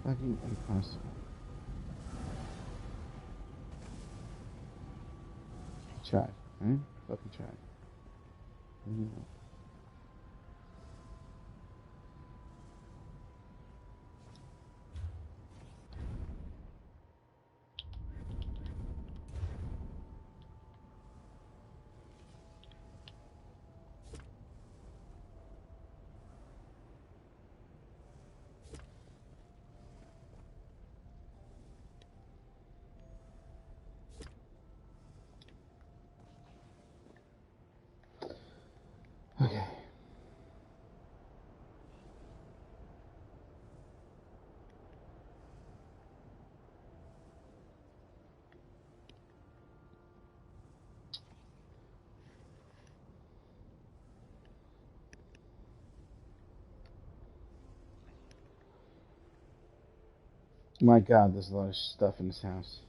Fucking impossible. Tried, right? Fucking tried. Okay. My God, there's a lot of stuff in this house.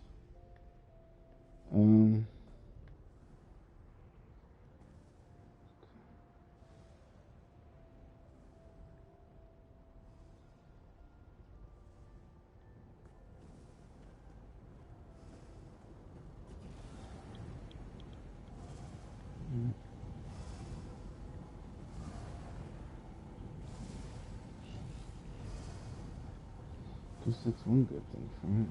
least that's one good thing for him.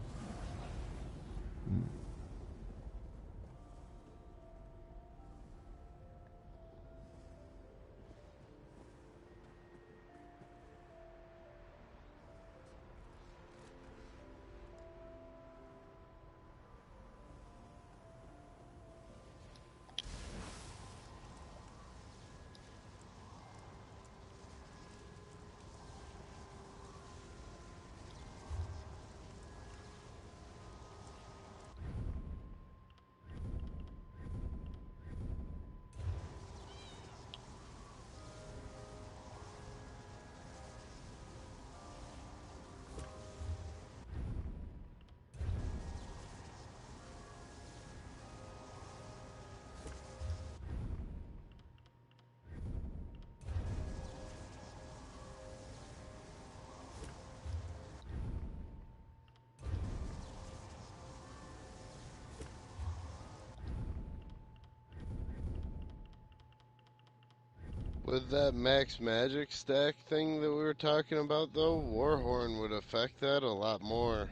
With that max magic stack thing that we were talking about, though, Warhorn would affect that a lot more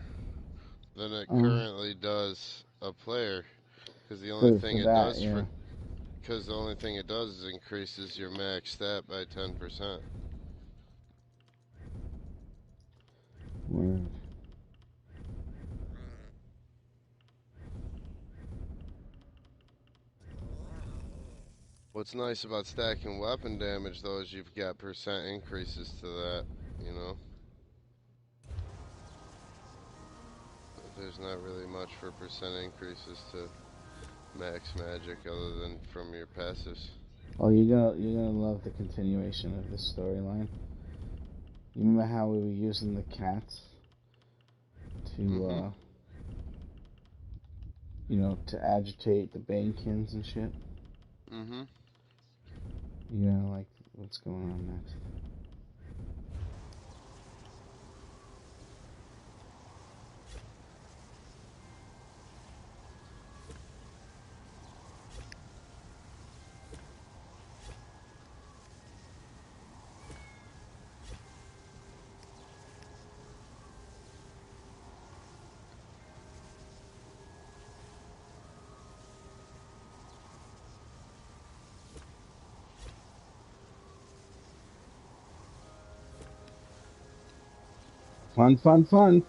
than it currently does a player. Because the only thing For it that, does yeah. because the only thing it does is increases your max stat by 10%. Word. What's nice about stacking weapon damage, though, is you've got percent increases to that, you know? There's not really much for percent increases to max magic other than from your passives. Oh, you're gonna love the continuation of this storyline. You remember how we were using the cats to, to agitate the Banekins and shit? Mm-hmm. You're gonna like what's going on next. Fun, fun, fun.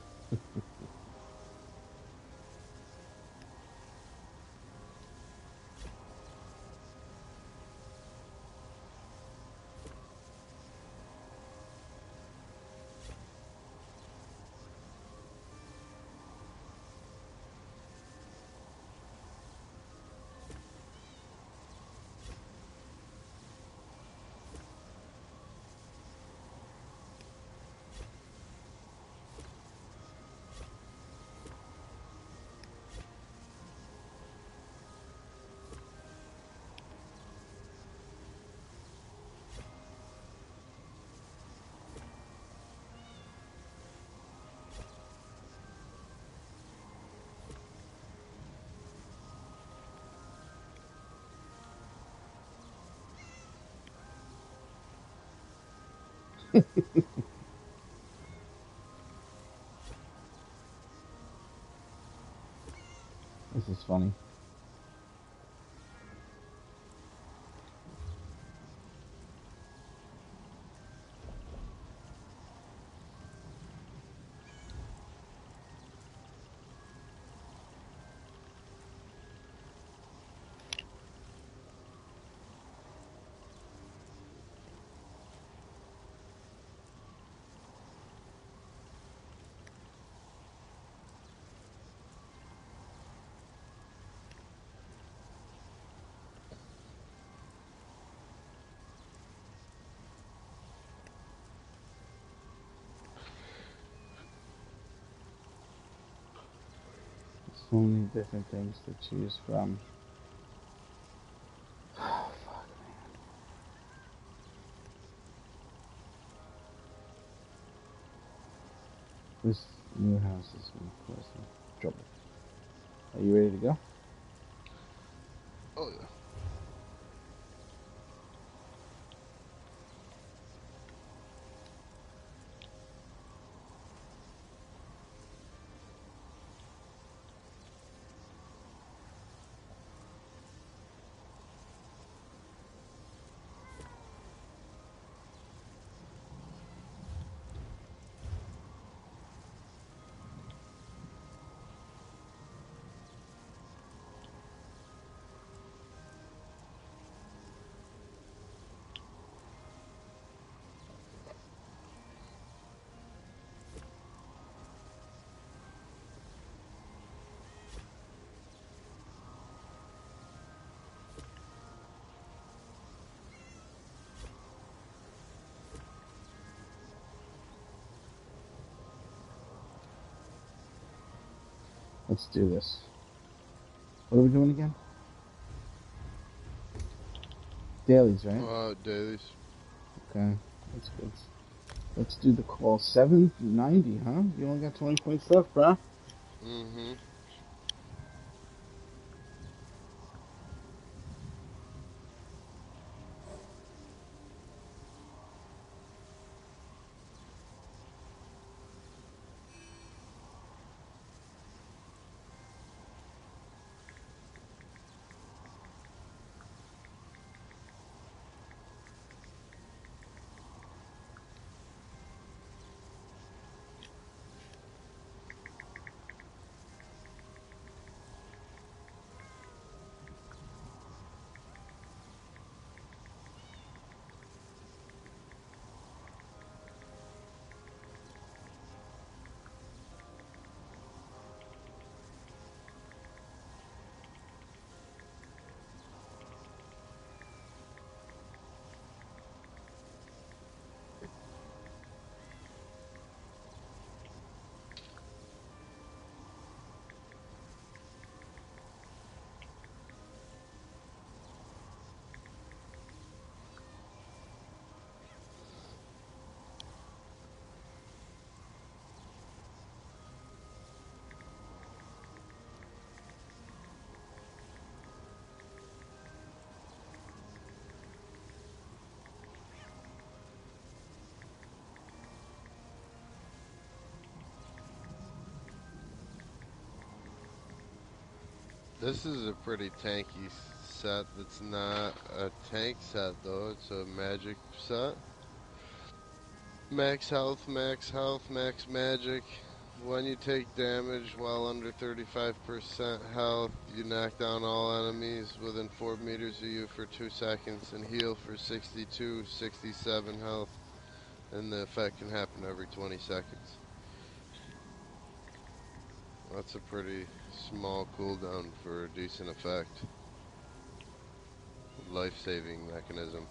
This is funny. So many different things to choose from. Oh, fuck, man. This new house is going to cause some trouble. Are you ready to go? Oh, yeah. Let's do this. What are we doing again? Dailies, right? Dailies. Okay. Let's go. Let's do the call. 790, huh? You only got 20 points left, bruh. Mm-hmm. This is a pretty tanky set. That's not a tank set though. It's a magic set. Max health, max magic. When you take damage while under 35% health, you knock down all enemies within 4 meters of you for 2 seconds and heal for 62, 67 health. And the effect can happen every 20 seconds. That's a pretty small cooldown for a decent effect. Life-saving mechanism.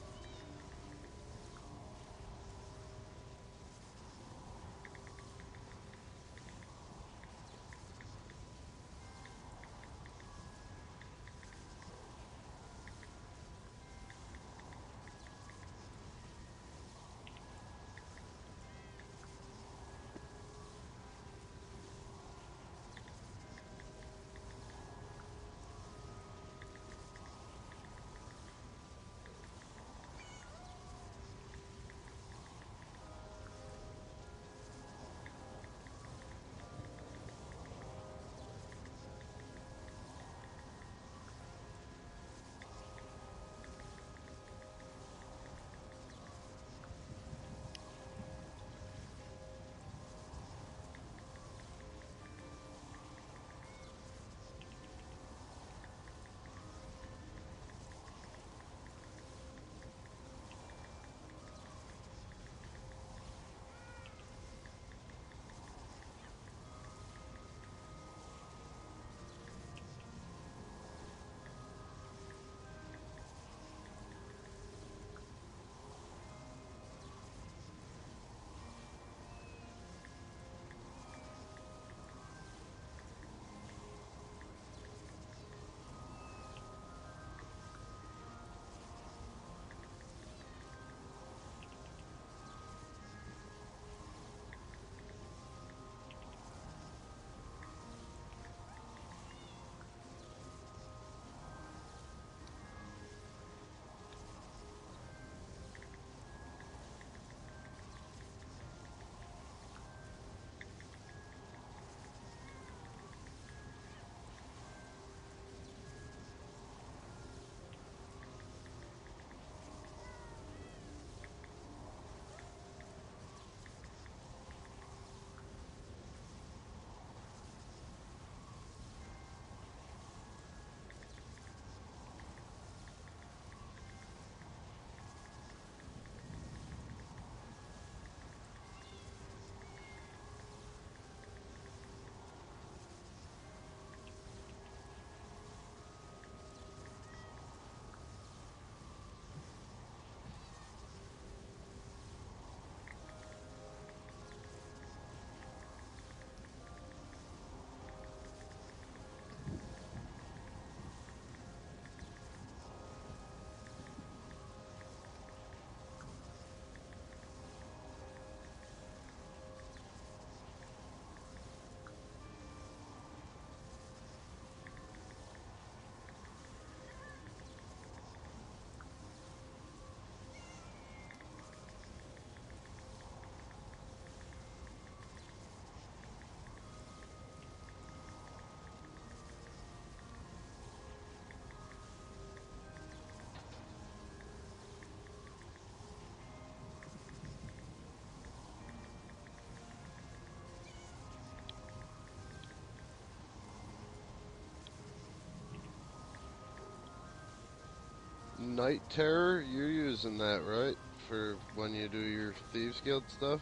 Night Terror, you're using that, right? For when you do your Thieves Guild stuff?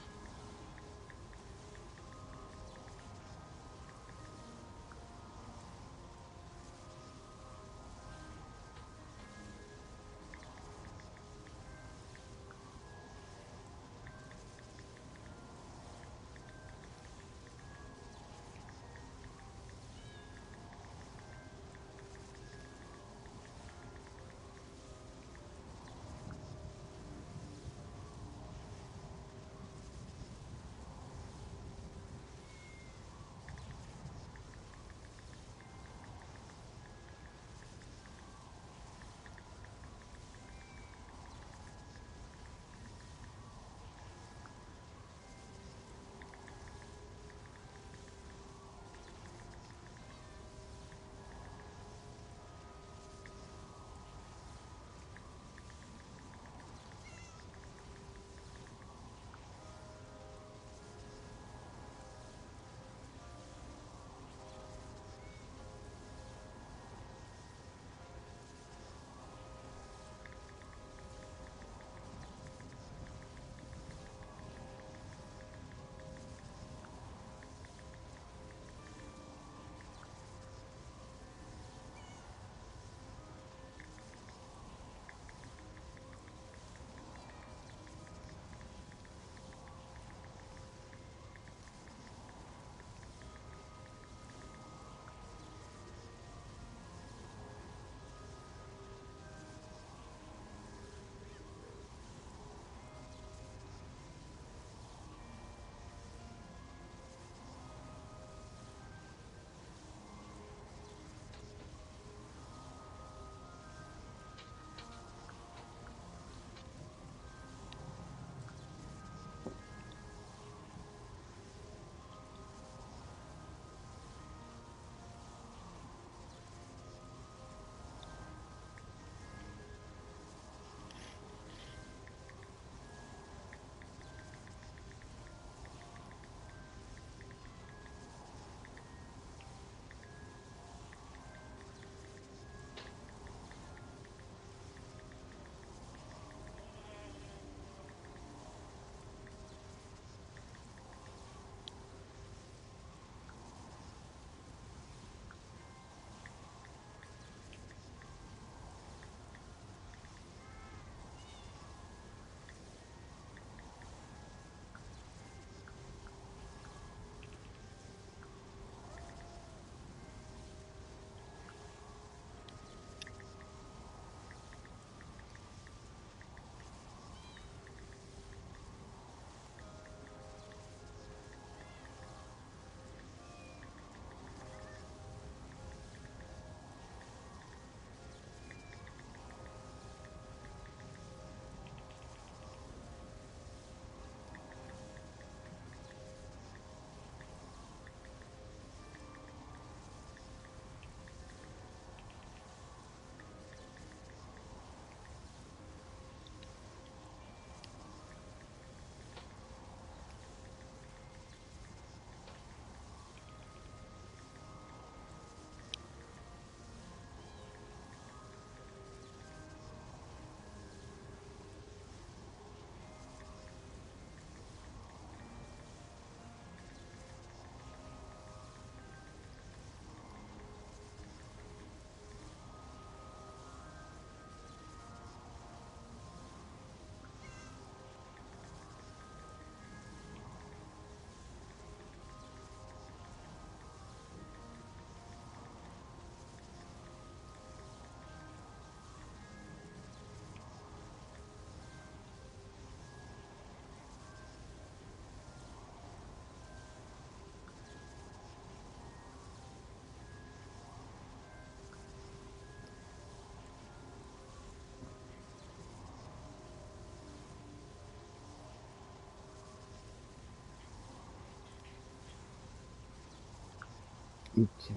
Okay.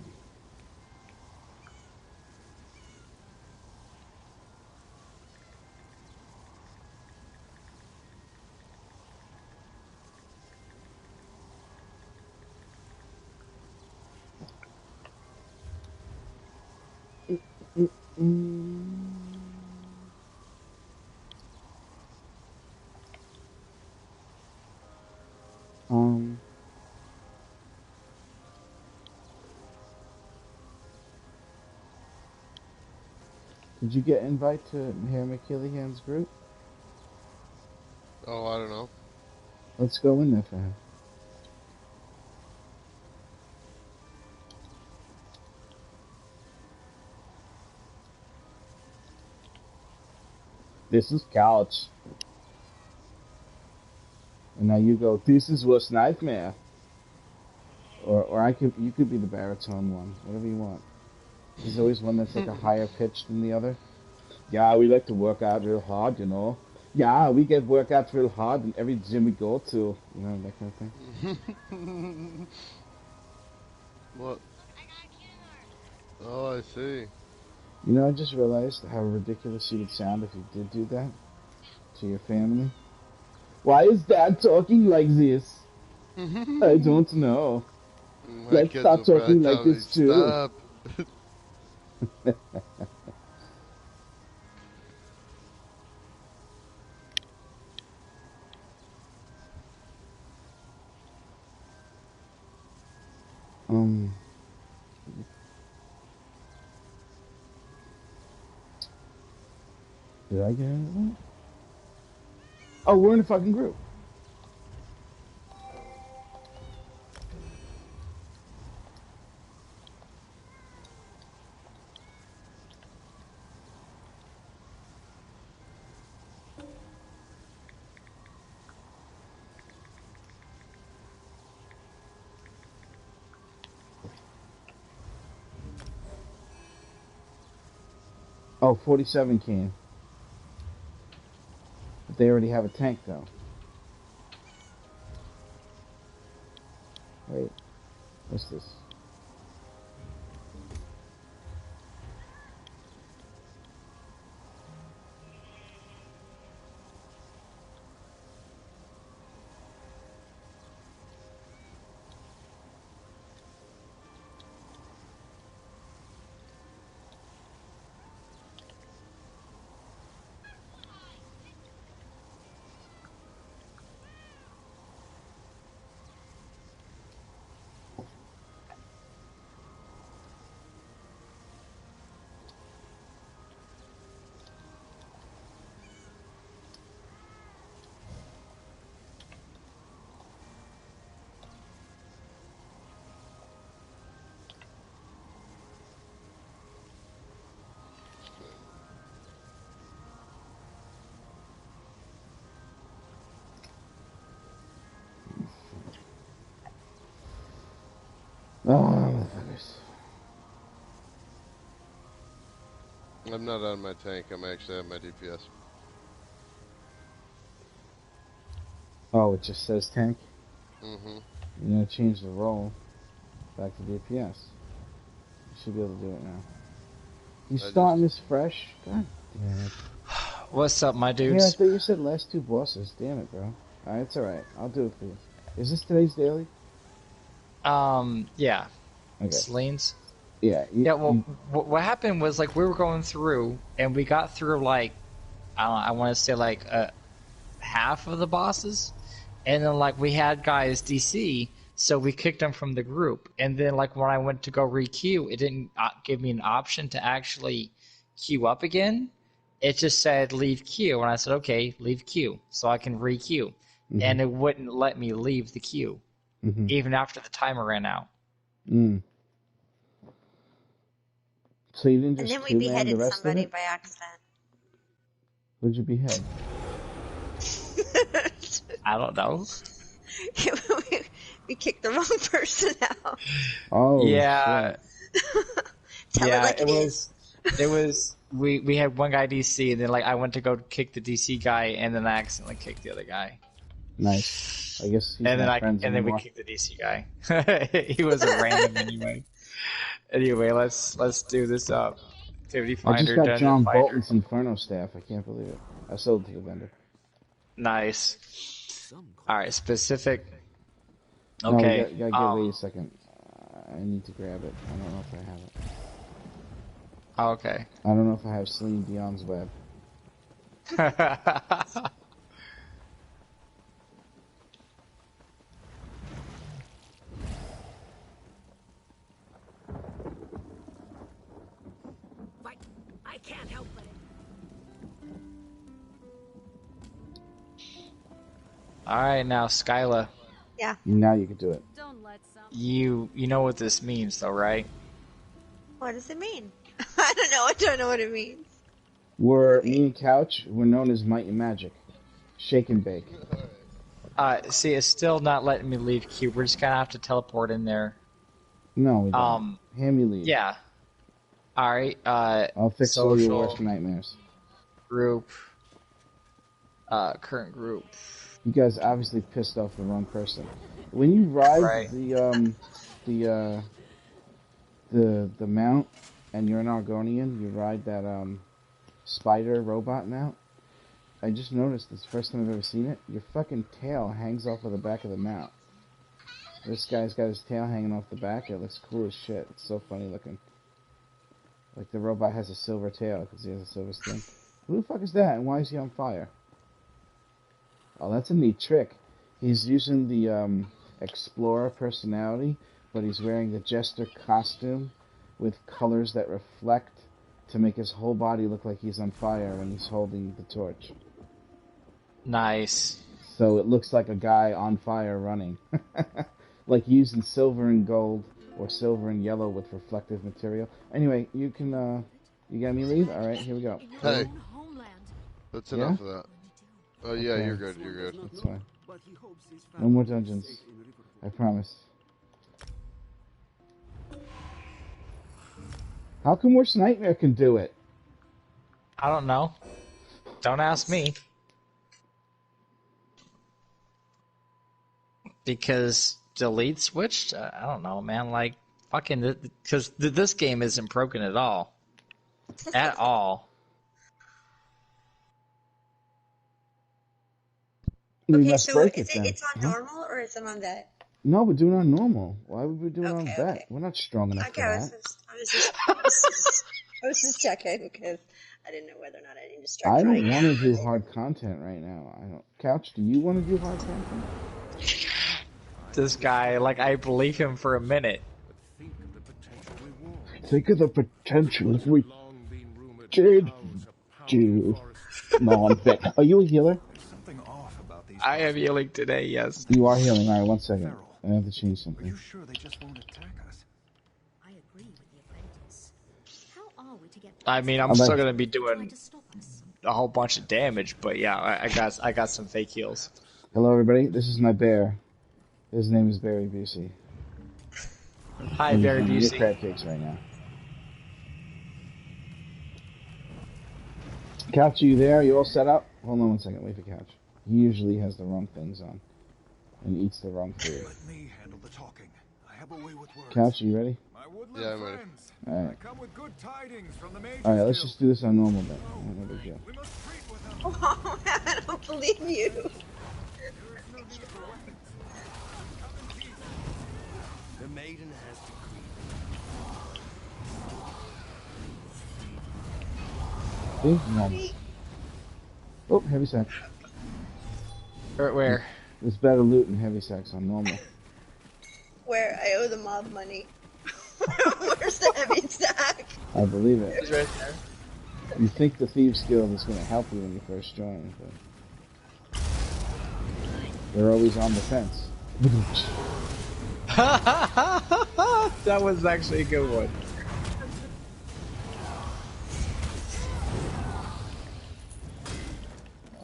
Mm. Did you get invite to Harry McKillihan's group? Oh, I don't know. Let's go in there for him. This is couch. And now you go, this is worst nightmare. Or you could be the baritone one, whatever you want. There's always one that's like a higher pitch than the other. Yeah, we like to work out real hard, you know. Yeah, we get workouts real hard in every gym we go to, you know, that kind of thing. What? Oh, I see. You know, I just realized how ridiculous you would sound if you did do that to your family. Why is Dad talking like this? I don't know. My Let's kids start will probably talking like tell me, this too. stop. Um, did I get anything? Oh, we're in a fucking group. Oh, 47 came. But they already have a tank, though. Wait, what's this? Oh, motherfuckers. I'm not on my tank. I'm actually on my DPS. Oh, it just says tank? Mm-hmm. You're gonna change the role back to DPS. You should be able to do it now. You starting this fresh? God damn it. What's up, my Yeah, I dudes? thought you said last two bosses. Damn it, bro. Alright, it's alright. I'll do it for you. Is this today's daily? Yeah. Okay. Selene's. Yeah. Yeah, well, what happened was, like, we were going through, and we got through, like, I want to say, like, half of the bosses, and then, like, we had guys DC, so we kicked them from the group, and then, like, when I went to go re-queue, it didn't give me an option to actually queue up again. It just said leave queue, and I said, okay, leave queue, so I can re-queue, and it wouldn't let me leave the queue, even after the timer ran out. So you didn't And just then we two-man the beheaded rest of somebody it? by accident. Who'd you behead? I don't know. We kicked the wrong person out. Oh, Yeah, shit. Tell it like it is. We had one guy DC, and then, like, I went to go kick the DC guy, and then I accidentally kicked the other guy. Nice. I guess he's And not friends then we anymore. kicked the DC guy. He was a random anyway. Anyway, let's do this up. Activity I just Finder, got Dungeon John Finder. Bolton's Inferno staff. I can't believe it. I sold it to the vendor. Nice. All right, specific. No, we Okay. gotta wait a second. I need to grab it. I don't know if I have it. Okay. I don't know if I have Celine Dion's web. I can't help Alright, now, Skyla. Yeah. Now you can do it. You know what this means, though, right? What does it mean? I don't know. I don't know what it means. Me and Couch, we're known as Might and Magic. Shake and bake. See, it's still not letting me leave Cube. We're just gonna have to teleport in there. No, we don't. Hand me leave. Yeah. Alright, I'll fix all your worst nightmares. Group. Current group. You guys obviously pissed off the wrong person. When you ride the mount and you're an Argonian, you ride that spider robot mount. I just noticed this first time I've ever seen it. Your fucking tail hangs off of the back of the mount. This guy's got his tail hanging off the back. It looks cool as shit. It's so funny looking. Like the robot has a silver tail because he has a silver skin. Who the fuck is that? And why is he on fire? Oh, that's a neat trick. He's using the Explorer personality, but he's wearing the Jester costume with colors that reflect to make his whole body look like he's on fire when he's holding the torch. Nice. So it looks like a guy on fire running. Like using silver and gold or silver and yellow with reflective material. Anyway, you can, you got me leave? Alright, here we go. Hey. That's enough of that. Oh yeah, okay. You're good, you're good. That's fine. No more dungeons. I promise. How come Worst Nightmare can do it? I don't know. Don't ask me. Because delete switched? I don't know, man. Like, fucking... Because this game isn't broken at all. At all. Okay, so it's on normal or is it on that? No, we're doing it on normal. Why would we do it on that? Okay. We're not strong enough for that. I was just checking because I didn't know whether or not I need to start. I don't want to do hard content right now. I don't. Couch, do you want to do hard content? This guy, like, I believe him for a minute. Think of the potential if we did do non-fit. Are you a healer? I am healing today, yes. You are healing. Alright, 1 second. I have to change something. Are you sure they just won't attack us? I agree with the apprentice. How are we to get I mean, I'm still gonna be doing a whole bunch of damage, but yeah, I got some fake heals. Hello, everybody. This is my bear. His name is Barry Busey. Hi, Barry Busey. He's crab cakes right now. Couch, are you there? Are you all set up? Hold on 1 second. Wait for Couch. He usually has the wrong things on and eats the wrong food. Let me handle the talking. I have a way with words. Couch, are you ready? Yeah, I'm ready. Alright. I come with good tidings from the major. Alright, let's just do this on normal then. No big deal. We must treat with them. Oh, I don't believe you. The maiden has See? Normal. Oh, heavy sex. Where? It's better loot than heavy sex on normal. Where? I owe the mob money. Where's the heavy sack? I believe it. It's right there. You think the Thieves Guild is going to help you when you first join, but they're always on the fence. That was actually a good one.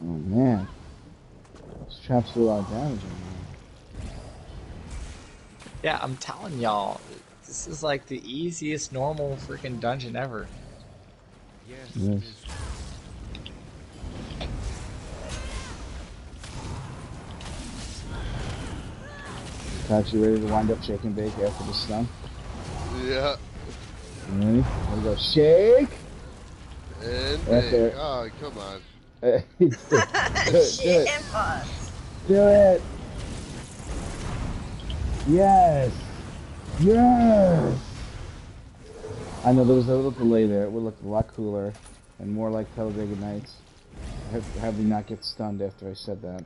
Oh man. Those traps do a lot of damage on me. Yeah, I'm telling y'all, this is like the easiest normal freaking dungeon ever. Yes. Couch, you ready to wind up shake and bake after the stun? Yeah. You ready? Here we go. Shake! And right bake. there. Oh, come on. do it. Do it. Yes. Yes. I know there was a little delay there. It would look a lot cooler and more like Talladega Nights. Have me not get stunned after I said that.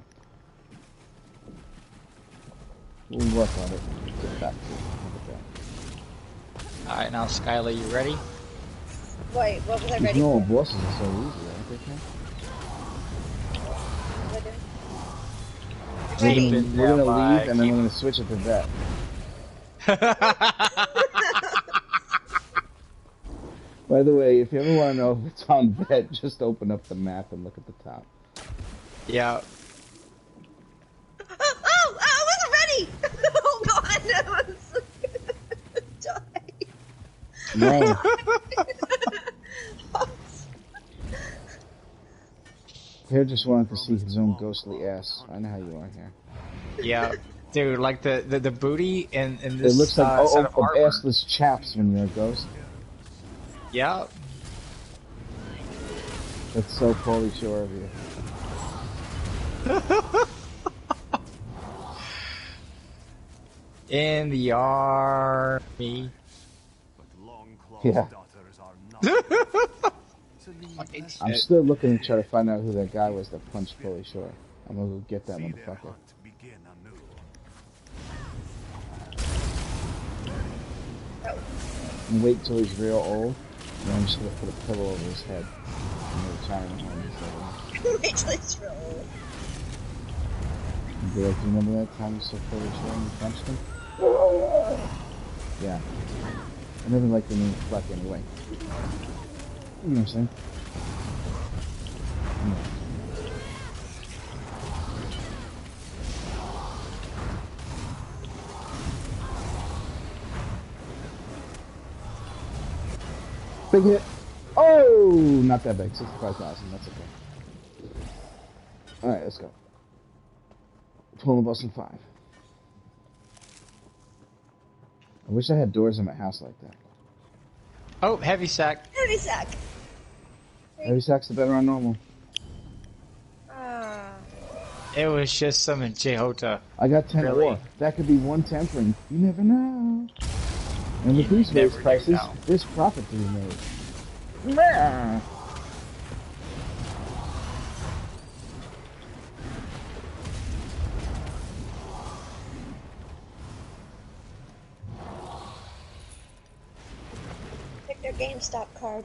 We'll work on it. Get back to it. Alright, now Skyla, you ready? Wait, what was I These ready normal for? bosses are so easy, aren't they? ready. We're gonna leave, and then keep- we're gonna switch it to vet. By the way, if you ever want to know if it's on vet, just open up the map and look at the top. Yeah. Oh, I wasn't ready. Oh god, I was die. No. Hare just wanted to see his own ghostly ass. I know how you are here. Yeah. Dude, like the booty in this It looks like set of armor. assless chaps when you're a ghost. Yeah. That's so Pauly Shore of you. In the army. But Longclaw's Yeah. daughters are not. I'm still looking to try to find out who that guy was that punched Pauly Shore. I'm gonna go get that See their motherfucker. hunt begin anew. And wait till he's real old, and I'm just gonna put a pillow over his head. And the retirement home and stuff. Wait till it's real old. And be like, you remember that time you saw Pauly Shore and you punched him? Yeah. I never liked the name Fleck anyway. You know what I'm saying? Yeah. Big hit. Oh, not that big. 65,000. That's okay. All right, let's go. 12 of us and 5. I wish I had doors in my house like that. Oh, heavy sack. Heavy sack. Heavy sack's the better on normal. It was just some Jehota. I got 10 Really? ore. That could be one tempering. You never know. And with these never raised do prices, know. there's profit to be made. Meh. Pick their GameStop card.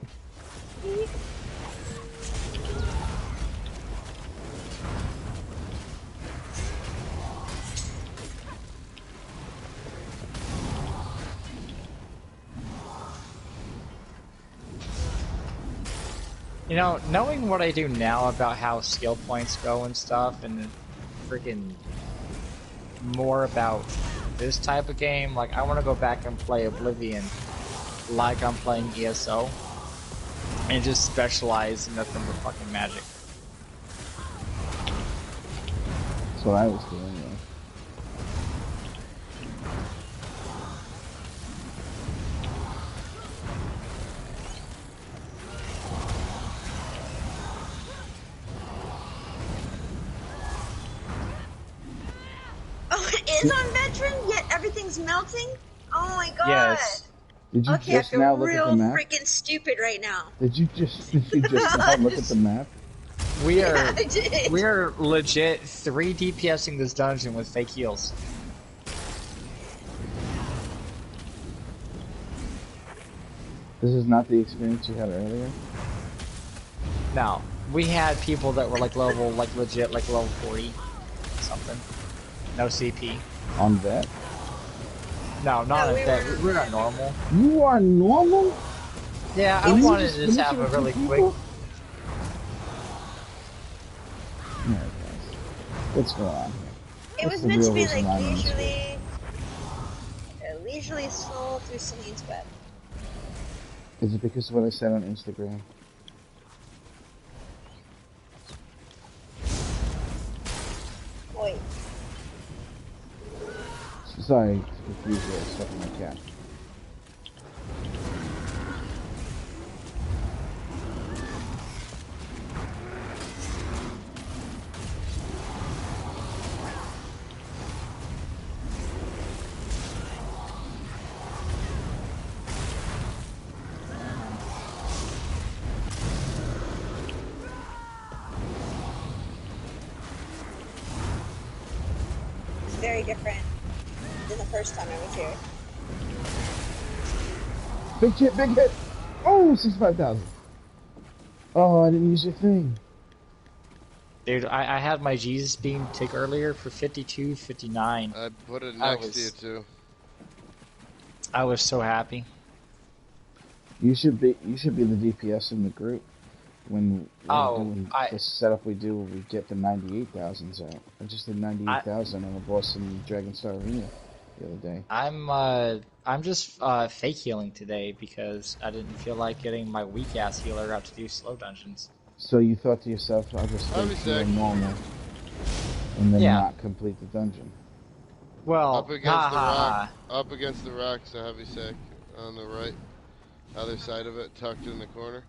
You know, knowing what I do now about how skill points go and stuff, and freaking more about this type of game, like I want to go back and play Oblivion like I'm playing ESO, and just specialize in nothing but fucking magic. That's what I was doing, anyway. Oh, it is on veteran, yet everything's melting? Oh my god. Yes. Did you Okay, I just feel now look at real the map? freaking stupid right now. Did you just now look at the map? We are Yeah, I did. we are legit 3 DPSing this dungeon with fake heals. This is not the experience you had earlier? No, we had people that were like level, like legit, like level 40 something. No CP. On that? No, not No, at we that. were- We're not normal. You are normal? Yeah, I And you wanted to just have a with really two quick. people? Alright, guys. What's going on here? It What's was the meant to real be reason like I'm in this leisurely stroll through Celine's bed. Is it because of what I said on Instagram? Wait. Sorry to confuse you, I was stuck in my cat. It's very different than the first time I was here. Big hit, big hit! Oh, 65,000. Oh, I didn't use your thing. Dude, I had my Jesus beam tick earlier for 52, 59. I put it I next to you was- too. I was so happy. You should be the DPS in the group when Oh, we're doing I- the setup we do when we get the 98,000s out. I just did 98,000 on the boss in Dragon Star Arena the other day. I'm just fake healing today because I didn't feel like getting my weak ass healer out to do slow dungeons. So you thought to yourself, I'll just I'll be fake heal sick. normal and then Yeah. not complete the dungeon. Well, Up against ha the ha rock. ha. Up against the rocks, a heavy sack on the right. Other side of it, tucked in the corner.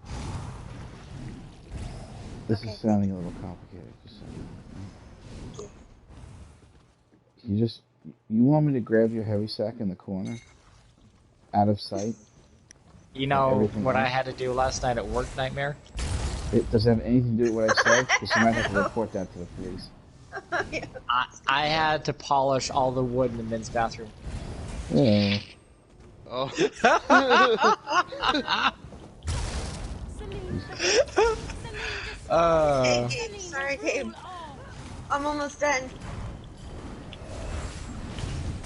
This Okay. is sounding a little complicated. You want me to grab your heavy sack in the corner? Out of sight? You know Everything what I else? had to do last night at work, Nightmare? It doesn't have anything to do with what I said, because you might have to report that to the police. Yeah. I had to polish all the wood in the men's bathroom. Yeah. Oh. Hey, Gabe. Sorry, Gabe. I'm almost done.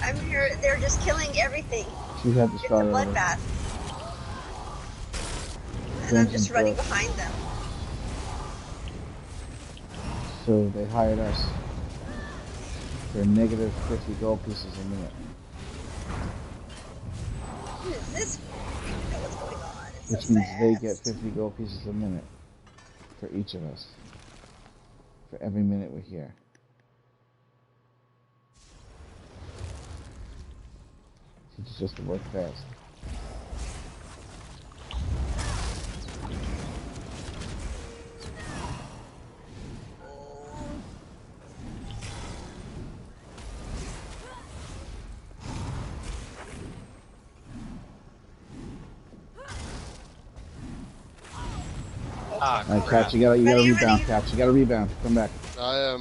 I'm here. They're just killing everything. She had to It's a start over. bloodbath. And I'm just Dungeon running Pro. behind them. So they hired us for negative 50 gold pieces a minute, Who is this? I don't know what's going on. It's which so means they fast. get 50 gold pieces a minute for each of us, for every minute we're here. It's just to work fast. Ah, Alright, crap. Cat, you gotta Ready, rebound, ready? Cat. You gotta rebound. Come back. I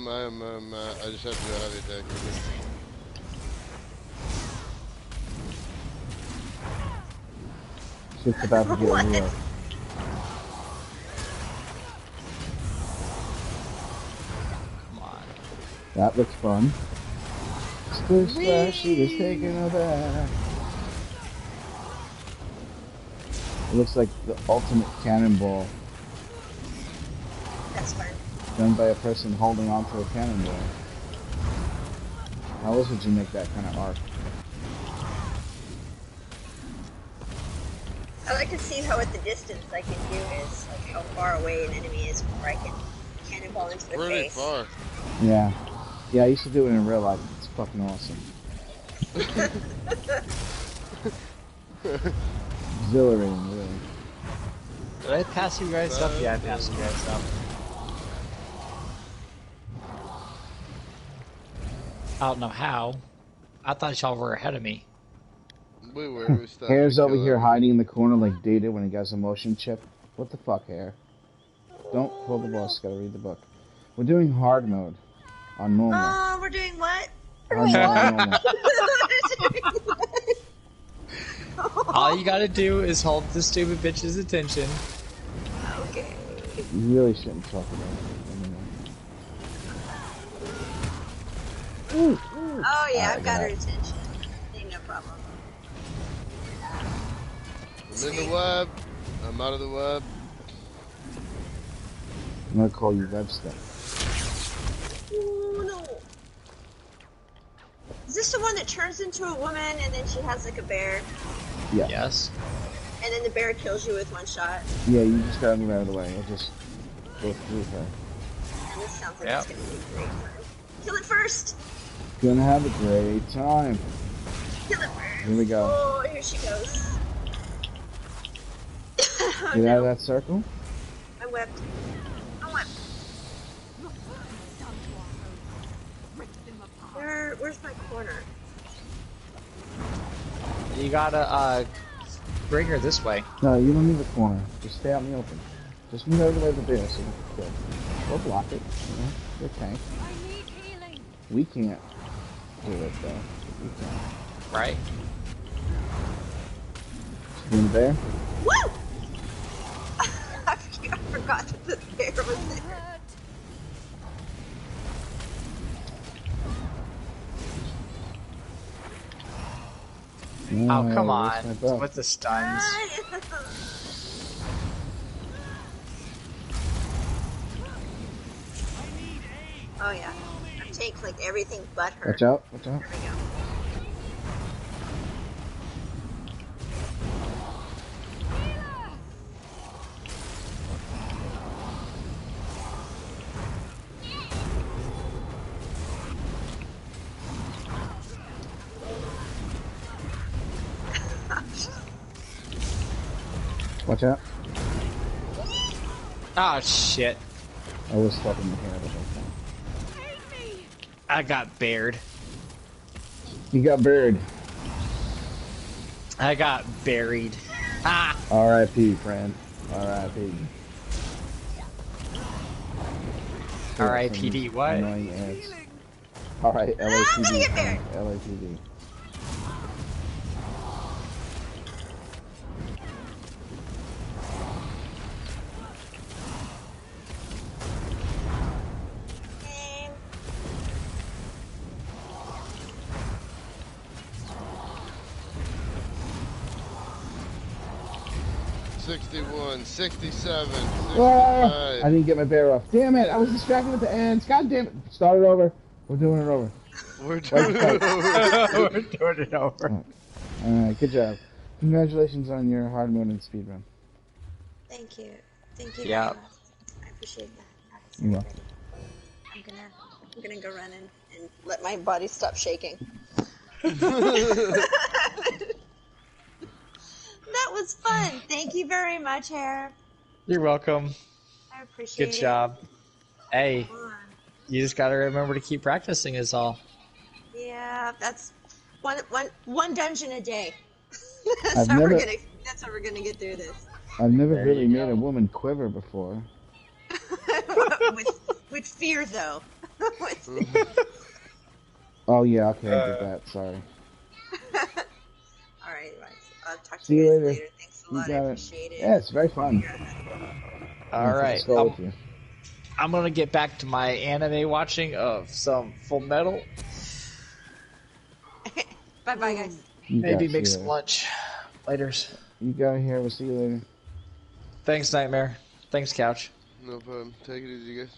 just have to do a heavy attack. Shit's about to get What? real. Come on. That looks fun. Splish Splash, she was taking a bath. It looks like the ultimate cannonball That's fun. done by a person holding onto a cannonball. How else would you make that kind of arc? I like to see how at the distance I can do is, like how far away an enemy is before I can cannonball into the Pretty face. far. Yeah. Yeah, I used to do it in real life. It's fucking awesome. Exhilarating, really. Did I pass you guys up? Yeah, I passed you guys up. I don't know how. I thought y'all were ahead of me. We stopped. Hair's to over kill here him. hiding in the corner like Data when he got his emotion chip. What the fuck, Hair? Don't pull the boss, gotta read the book. We're doing hard mode on normal. Oh, we're doing what? Hard mode on normal. All you gotta do is hold the stupid bitch's attention. Okay. You really shouldn't talk about it anyway. Oh yeah, I've got her Alright, attention. Ain't no problem. I'm in the web. I'm out of the web. I'm gonna call you Webster. Ooh, no. Is this the one that turns into a woman and then she has like a bear? Yeah. Yes. And then the bear kills you with one shot? Yeah, you just gotta move out of the way. I'll just go through her. And this sounds like Yep. it's gonna be great fun. Kill it first! Gonna have a great time. Kill it first! Here we go. Oh, here she goes. Oh, Get out of no. that circle. I'm webbed. I'm webbed. Where's my corner? You gotta bring her this way. No, you don't need the corner. Just stay out in the open. Just move out of the way of the bear so you can kill. Or block it. You know, you're tank. I need healing. We can't do it though. We can. Right? You in the bear? Woo! I forgot that the bear was there. Hurt. Oh, come No, on. where's my buff? With the stuns. Oh yeah. Her tank's like everything but her. Watch out, watch out. There we go. Watch out. Oh, shit. I was stuck in the hair the whole time. I got bared. You got buried. I got buried. Ah! R.I.P. friend. R.I.P. R.I.P.D. what? Annoying ads. Alright, I'm gonna LAPD. get buried. LAPD. Game. 61, 67, Ah, 65. I didn't get my bear off. Damn it! I was distracted with the ends. God damn it! Start it over. We're doing it over. We're doing Fight, it over. We're doing it over. Alright, good job. Congratulations on your hard mode and speed run. Thank you. Thank you Yeah. very much. I appreciate that. You're welcome. I'm gonna go run and let my body stop shaking. That was fun. Thank you very much, Hair. You're welcome. I appreciate Good it. job. Hey, Fun. you just gotta remember to keep practicing is all. Yeah, that's one dungeon a day. I've never- That's how we're gonna get through this. I've never There really you made go. a woman quiver before. with fear, though. With- Oh yeah, okay, I did that. Sorry. All right, I'll talk to See you you guys later. later. Thanks a You lot. I got it. appreciate it. Yeah, it's very fun. All right. Let's go with you. I'm gonna get back to my anime watching of some Full Metal. Bye, bye, guys. You Maybe got make it. some lunch. Laters. You got it here. We'll see you later. Thanks, Nightmare. Thanks, Couch. No problem. Take it easy, guys.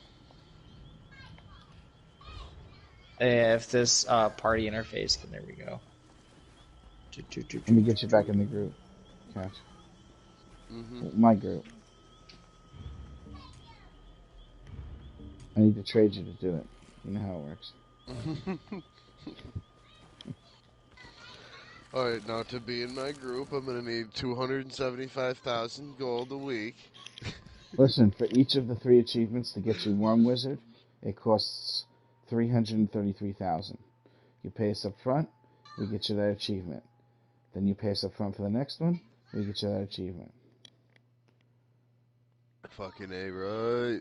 If this party interface can, there we go. Let me get you back in the group. Catch. My group. I need to trade you to do it. You know how it works. Alright, now to be in my group, I'm gonna need 275,000 gold a week. Listen, for each of the 3 achievements to get you Worm Wizard, it costs 333,000. You pay us up front, we get you that achievement. Then you pay us up front for the next one, we get you that achievement. Fucking A, right?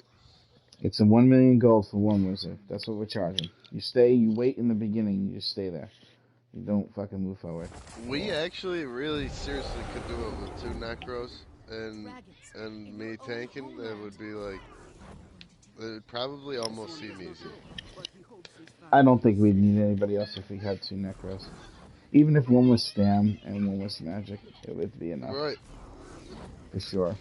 It's a 1 million gold for Worm Wizard. That's what we're charging. You wait in the beginning, you just stay there. You don't fucking move forward. We actually really seriously could do it with 2 Necros and me tanking. That would be like, it would probably almost seem easy. I don't think we'd need anybody else if we had 2 Necros. Even if one was Stam and one was Magic, it would be enough. Right, For sure.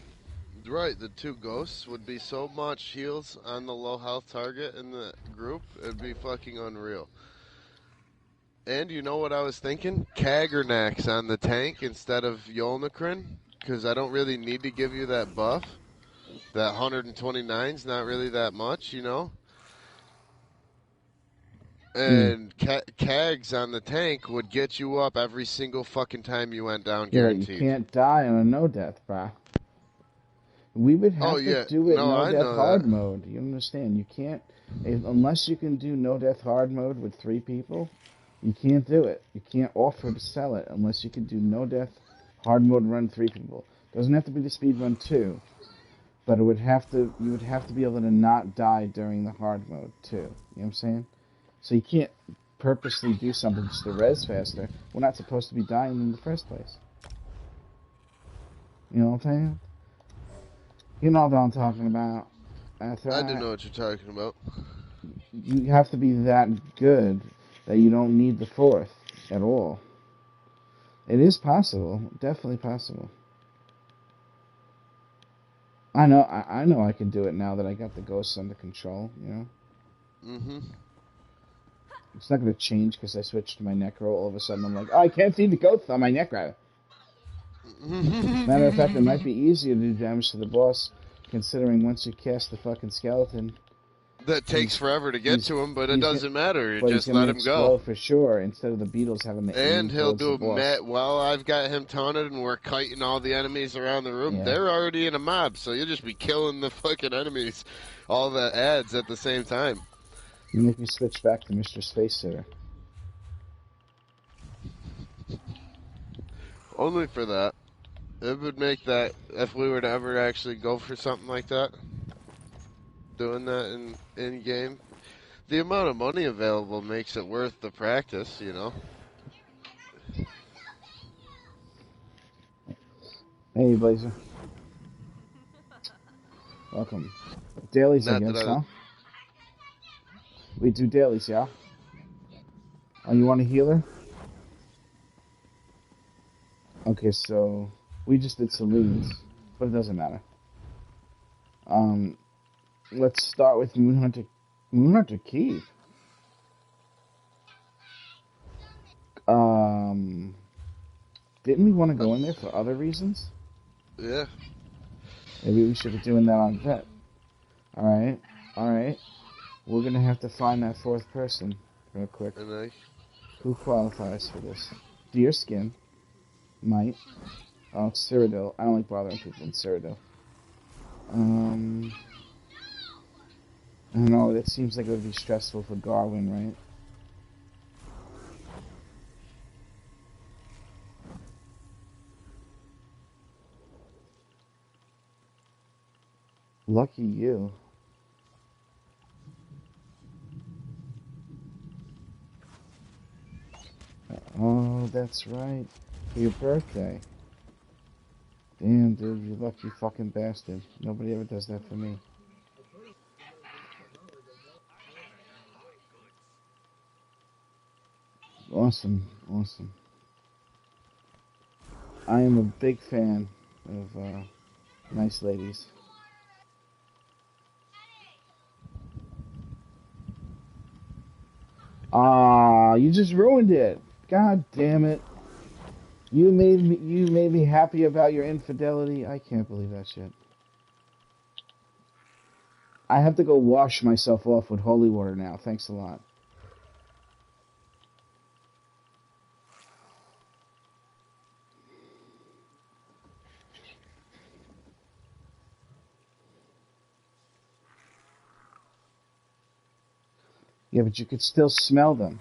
right. The 2 Ghosts would be so much heals on the low health target in the group, it'd be fucking unreal. And you know what I was thinking? Kaggernax on the tank instead of Yolnakrin, because I don't really need to give you that buff. That 129's not really that much, you know? And Kags on the tank would get you up every single fucking time you went down, Yeah, guaranteed. you can't die on a no death, bruh. We would have to do it no death hard mode. You understand? You can't, unless you can do no death hard mode with 3 people, you can't do it. You can't offer to sell it unless you can do no death hard mode run 3 people. Doesn't have to be the speed run 2, but you would have to be able to not die during the hard mode too. You know what I'm saying? So you can't purposely do something just to res faster. We're not supposed to be dying in the first place. You know what I'm saying? You know what I'm talking about. That's right. I do know what you're talking about. You have to be that good that you don't need the 4th at all. It is possible. Definitely possible. I know. I know I can do it now that I got the ghosts under control. You know. Mm-hmm. It's not going to change because I switched to my Necro. All of a sudden, I'm like, oh, I can't see the ghosts on my Necro. Matter of fact, it might be easier to do damage to the boss, considering once you cast the fucking skeleton, That takes forever to get to him, but it doesn't matter. You but he's just going let to him go. explode for sure, instead of the beetles having to aim And he'll towards the do boss. while I've got him taunted and we're kiting all the enemies around the room. Yeah. They're already in a mob, so you'll just be killing the fucking enemies, all the ads at the same time. You make me switch back to Mr. Space Sitter. Only for that. It would make that, if we were to ever actually go for something like that, doing that in game, the amount of money available makes it worth the practice, you know. Hey, Blazer. Welcome. Dailies, I Not that guess, I- huh? We do dailies, yeah? Oh, you want a healer? Okay, so we just did Celine's, but it doesn't matter. Let's start with Moonhunter. Moonhunter Keep. Didn't we want to go in there for other reasons? Yeah. Maybe we should be doing that on Vet. Alright, alright. We're gonna have to find that fourth person real quick. And Who qualifies for this? Deerskin. Might. Oh, Cyrodiil. I don't like bothering people in Cyrodiil. I don't know, that seems like it would be stressful for Garwin, right? Lucky you. Oh, that's right. For your birthday. Damn, dude, you lucky fucking bastard. Nobody ever does that for me. Awesome, awesome. I am a big fan of nice ladies. Ah, you just ruined it. God damn it. You made me happy about your infidelity. I can't believe that shit. I have to go wash myself off with holy water now. Thanks a lot. Yeah, but you could still smell them.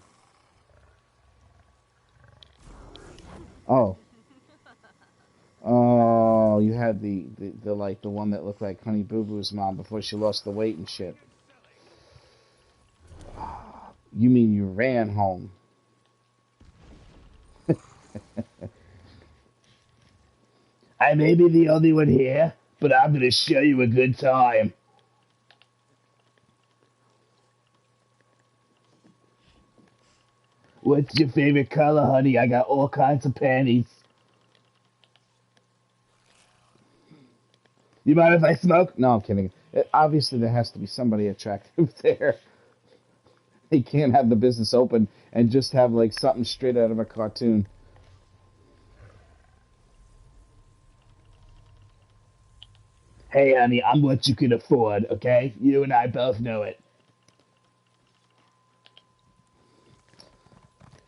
Oh. Oh, you had the like the one that looked like Honey Boo Boo's mom before she lost the weight and shit. You mean you ran home? I may be the only one here, but I'm gonna show you a good time. What's your favorite color, honey? I got all kinds of panties. You mind if I smoke? No, I'm kidding. Obviously, there has to be somebody attractive there. They can't have the business open and just have like something straight out of a cartoon. Hey, honey, I'm what you can afford, okay? You and I both know it.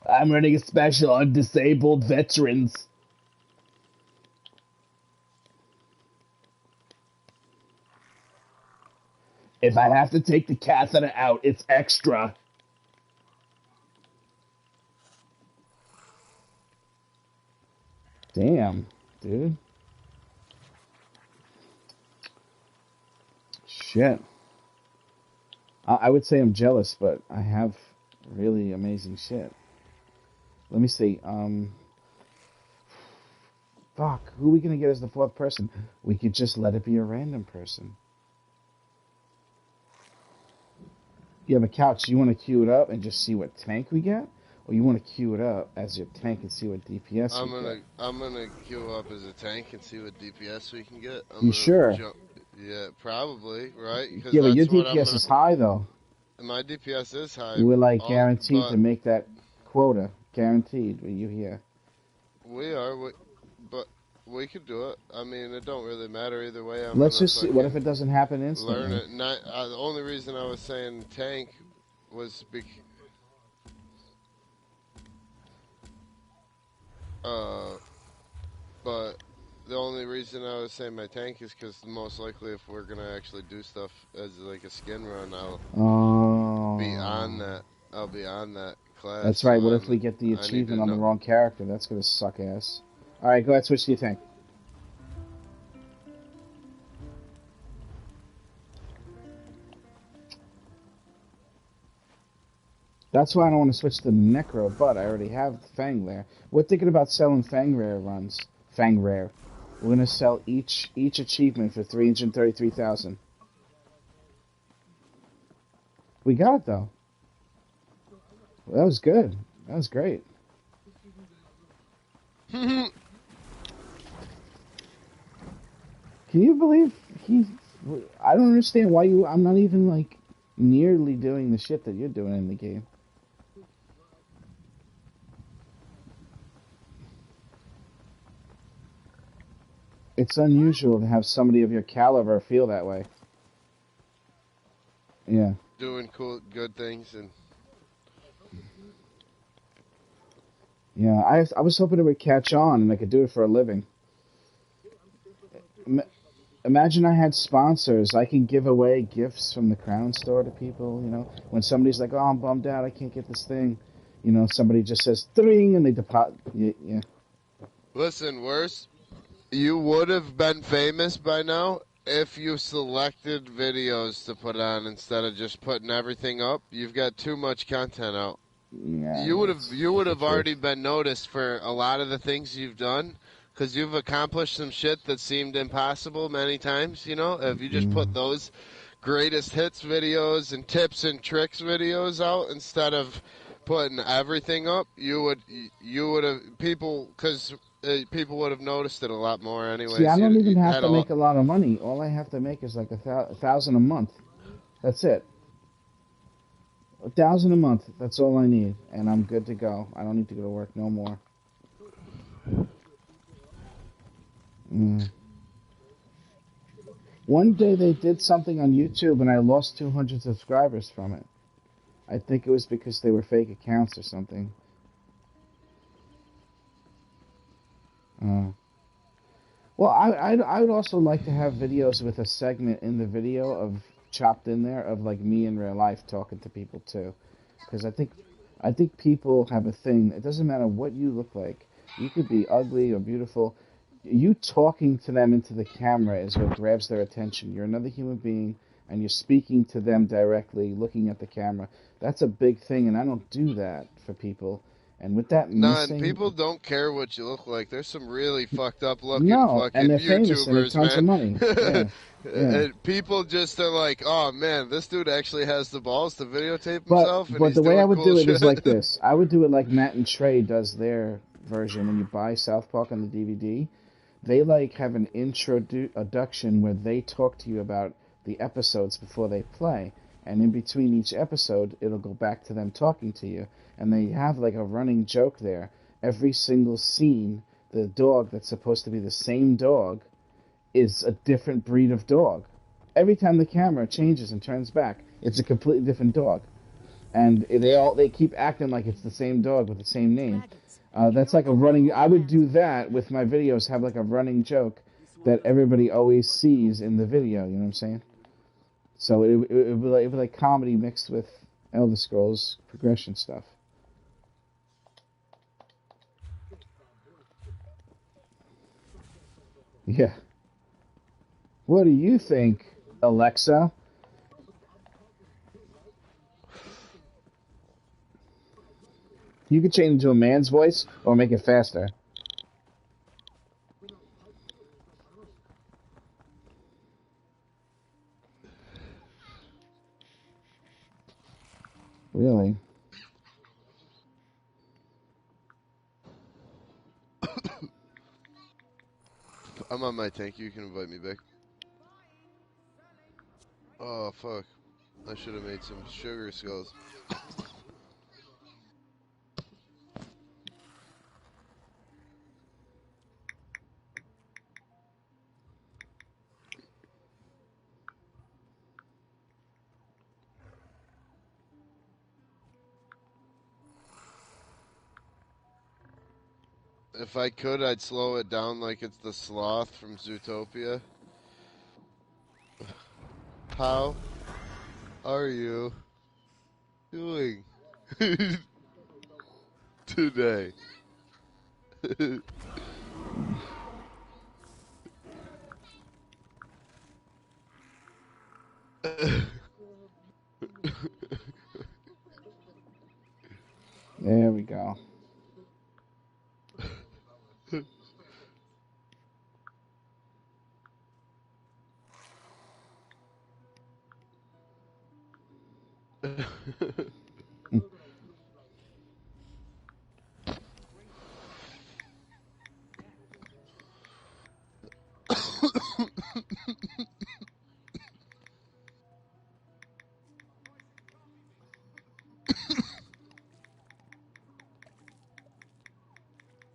I'm running a special on disabled veterans. If I have to take the catheter out, it's extra. Damn, dude. Shit. I would say I'm jealous, but I have really amazing shit. Let me see. Fuck. Who are we gonna get as the fourth person? We could just let it be a random person. You have a couch. You want to queue it up and just see what tank we get, Or you want to queue it up as your tank and see what DPS I'm you get. gonna queue up as a tank and see what DPS we can get. I'm You gonna sure? jump. Yeah, probably right because Yeah, but your that's what I'm DPS gonna. is high though. My DPS is high. We're like All, guaranteed but to make that quota. Guaranteed. Are you here? we are. But we could do it. I mean, it don't really matter either way. I'm Let's gonna just see. What if it fucking doesn't happen learn instantly? it. Not the only reason I was saying tank was uh, but the only reason I was saying my tank is because most likely if we're gonna actually do stuff as like a skin run, I'll be on Oh. that. I'll be on that class. That's right. So What if we get the I need to achievement on the know. wrong character? That's gonna suck ass. All right, go ahead. Switch to your tank. That's why I don't want to switch to the Necro, but I already have Fang there. We're thinking about selling Fang Rare runs. Fang Rare. We're gonna sell each achievement for 333,000. We got it though. That was good. That was great. Can you believe he? I don't understand why you. I'm not even like nearly doing the shit that you're doing in the game. It's unusual to have somebody of your caliber feel that way. Yeah. Doing cool, good things, and Yeah, I was hoping it would catch on and I could do it for a living. Imagine I had sponsors. I can give away gifts from the Crown Store to people, you know. When somebody's like, oh, I'm bummed out, I can't get this thing. You know, somebody just says, "Thring," and they deposit. Yeah. listen, worse, you would have been famous by now if you selected videos to put on instead of just putting everything up. You've got too much content out. Yeah. You would that's have the truth. already been noticed for a lot of the things you've done because you've accomplished some shit that seemed impossible many times. You know, if you just put those greatest hits videos and tips and tricks videos out instead of putting everything up, you would have people because people would have noticed it a lot more. See, Anyways, I don't you even have had to a lot. make a lot of money. All I have to make is like a thousand a month. That's it. 1,000 a month. That's all I need, and I'm good to go. I don't need to go to work no more. One day they did something on YouTube, and I lost 200 subscribers from it. I think it was because they were fake accounts or something. Well, I would also like to have videos with a segment in the video of chopped in there of like me in real life talking to people too, because I think people have a thing. It doesn't matter what you look like. You could be ugly or beautiful. You talking to them into the camera is what grabs their attention. You're another human being, and you're speaking to them directly, looking at the camera. That's a big thing, and I don't do that for people. And with that Nah, and missing, people don't care what you look like. There's some really fucked up looking no, and fucking they're famous and make YouTubers, tons of man. money. Yeah, yeah. And people just are like, oh man, this dude actually has the balls to videotape But himself and but he's the way I doing would cool do it shit. is like this. I would do it like Matt and Trey does their version when you buy South Park on the DVD. They like have an introduction where they talk to you about the episodes before they play, and in between each episode, it'll go back to them talking to you, and they have like a running joke there. Every single scene, the dog that's supposed to be the same dog is a different breed of dog. Every time the camera changes and turns back, it's a completely different dog, and they keep acting like it's the same dog with the same name. That's like a running. I would do that with my videos. Have like a running joke that everybody always sees in the video. You know what I'm saying? So it would be like comedy mixed with Elder Scrolls progression stuff. Yeah. What do you think, Alexa? You could change it to a man's voice or make it faster. Really? I'm on my tank. You can invite me back. Oh, fuck. I should have made some sugar skulls. If I could, I'd slow it down like it's the sloth from Zootopia. How are you doing today? There we go.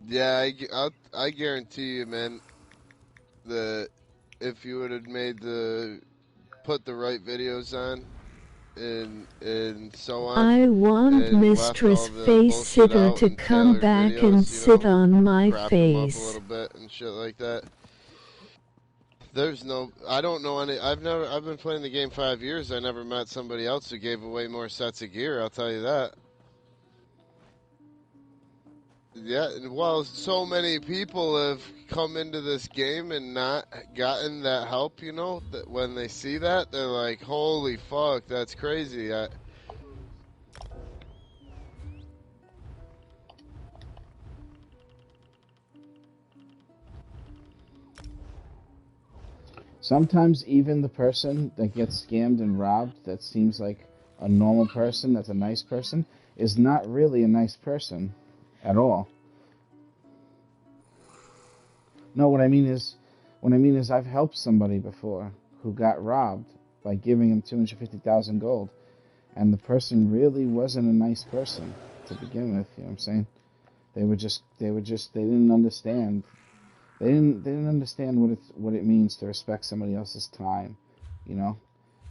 Yeah, I guarantee you, man, that if you would have put the right videos on and so on, I want and Mistress left all the Face bullshit Sitter out to and come tailored back videos, and you sit know, on my cropped them up a face. little bit and shit like that. There's no, I don't know any. I've been playing the game 5 years. I never met somebody else who gave away more sets of gear. I'll tell you that. Yeah, well, so many people have come into this game and not gotten that help, you know, that when they see that, they're like, holy fuck, that's crazy. Sometimes even the person that gets scammed and robbed, that seems like a normal person, that's a nice person, is not really a nice person at all. No, what I mean is I've helped somebody before who got robbed by giving him 250,000 gold, and the person really wasn't a nice person to begin with. You know what I'm saying? They didn't understand. They didn't understand what it means to respect somebody else's time. You know,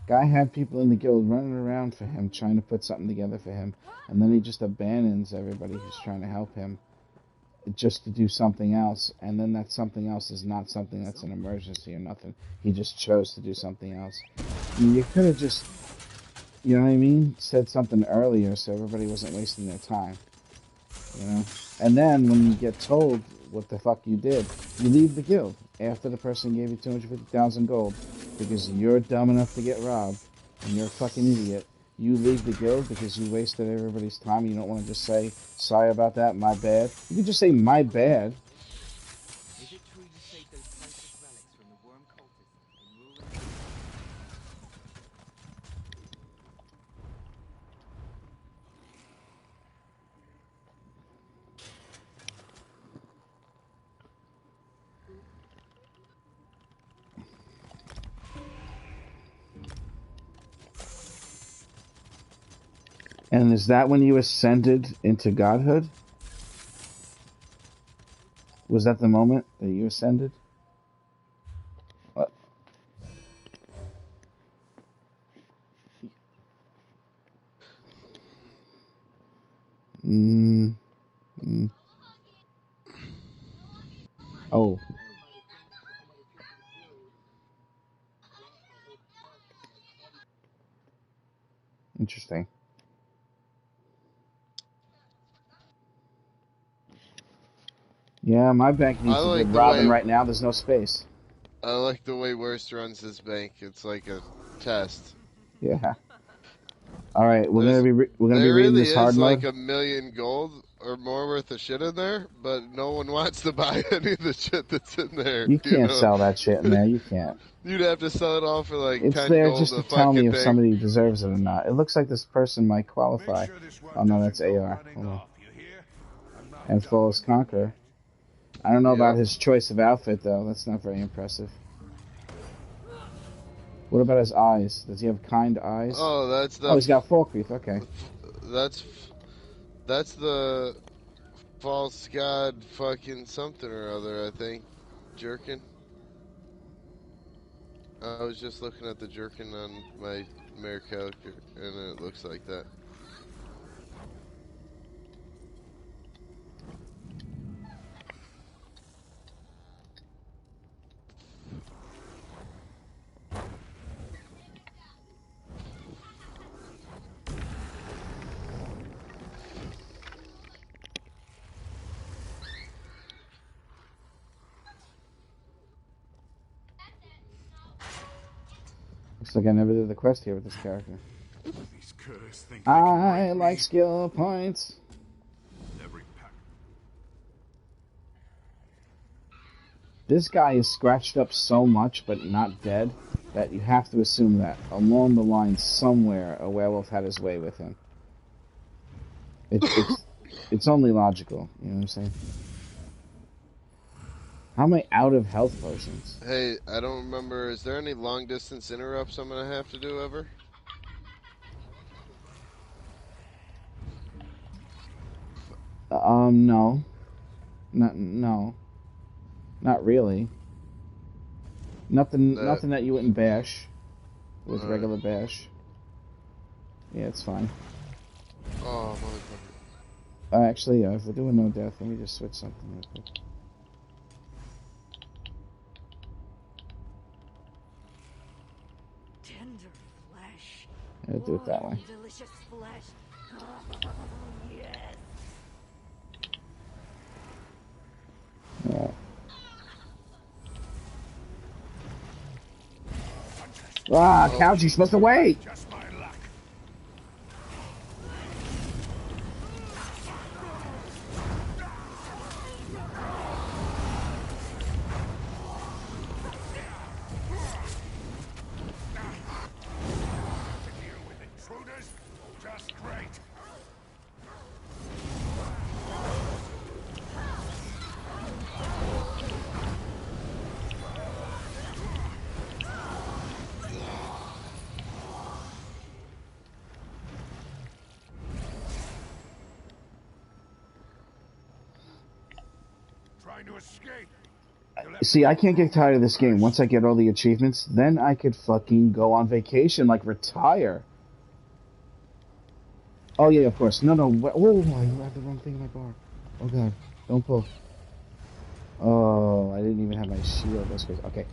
guy had people in the guild running around for him, trying to put something together for him, and then he just abandons everybody who's trying to help him just to do something else, and then that something else is not something that's an emergency or nothing. He just chose to do something else. I mean, you could have just, you know what I mean, said something earlier so everybody wasn't wasting their time. You know? And then when you get told what the fuck you did, you leave the guild after the person gave you 250,000 gold because you're dumb enough to get robbed and you're a fucking idiot. You leave the guild because you wasted everybody's time. You don't want to just say, sorry about that, my bad. You can just say, my bad. Is it true you saved those precious relics from the worm cultists in rural? And is that when you ascended into godhood? Was that the moment that you ascended? What? Mm, mm. Oh. Interesting. Yeah, my bank I needs a like good the robbing way right now. There's no space. Worst runs his bank. It's like a test. Yeah. All right, we're There's, gonna be there reading really this hard is like mode. 1,000,000 gold or more worth of shit in there, but no one wants to buy any of the shit that's in there. You You can't know, sell that shit in there. You can't. you'd have to sell it all for like It's 10 there gold just a to tell me fucking if thing. somebody deserves it or not. It looks like this person might qualify. Oh no, that's AR. Hold on. And Flawless Conqueror. I don't know about Yep. his choice of outfit though. That's not very impressive. What about his eyes? Does he have kind eyes? Oh, that's Oh, he's got Falkreath. Okay. that's that's the false god fucking something or other. I think Jerkin. I was just looking at the Jerkin on my mayor character, and it looks like that. Looks like I never did the quest here with this character. These curs think they can I break like me. skill points. Every pack. This guy is scratched up so much, but not dead, that you have to assume that along the line somewhere a werewolf had his way with him. It's only logical. You know what I'm saying? How many out of health potions? Hey, I don't remember. Is there any long distance interrupts I'm gonna have to do ever? No. No. Not really. Nothing that you wouldn't bash with Alright. regular bash. Yeah, it's fine. Oh, motherfucker. Actually, if we're doing no death, let me just switch something real quick. Tender flesh. I'll do it that way. Delicious flesh. Oh, yes. Yeah. Ah, couch, you're supposed to wait! Just my luck. To deal with intruders? Just great. Trying to escape. See, I can't get tired of this game. Once I get all the achievements, then I could fucking go on vacation, like retire. Oh yeah, of course. No, whoa, I have the wrong thing in my bar. Oh god, don't pull. Oh, I didn't even have my shield. That's crazy. Okay.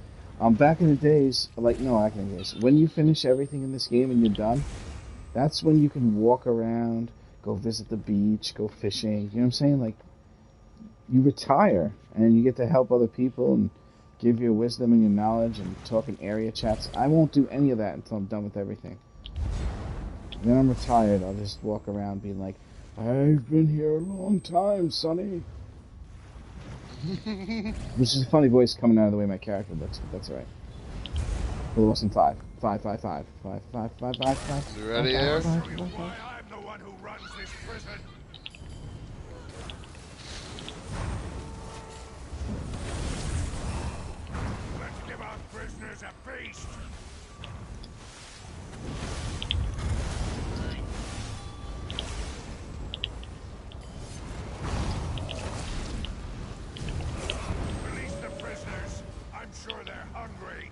Back in the days, like, no, back in the days, when you finish everything in this game and you're done, that's when you can walk around, go visit the beach, go fishing. You know what I'm saying? Like, you retire and you get to help other people and give your wisdom and your knowledge and talk in area chats. I won't do any of that until I'm done with everything. Then I'm retired. I'll just walk around being like, I've been here a long time, Sonny. Which is a funny voice coming out of the way my character looks, but that's alright. Well, it wasn't 5. 5, 5, 5. 5, 5, 5, 5, 5. You ready, Eric? Show you why I'm the one who runs this prison. Let's give our prisoners a feast. Release the prisoners. I'm sure they're hungry.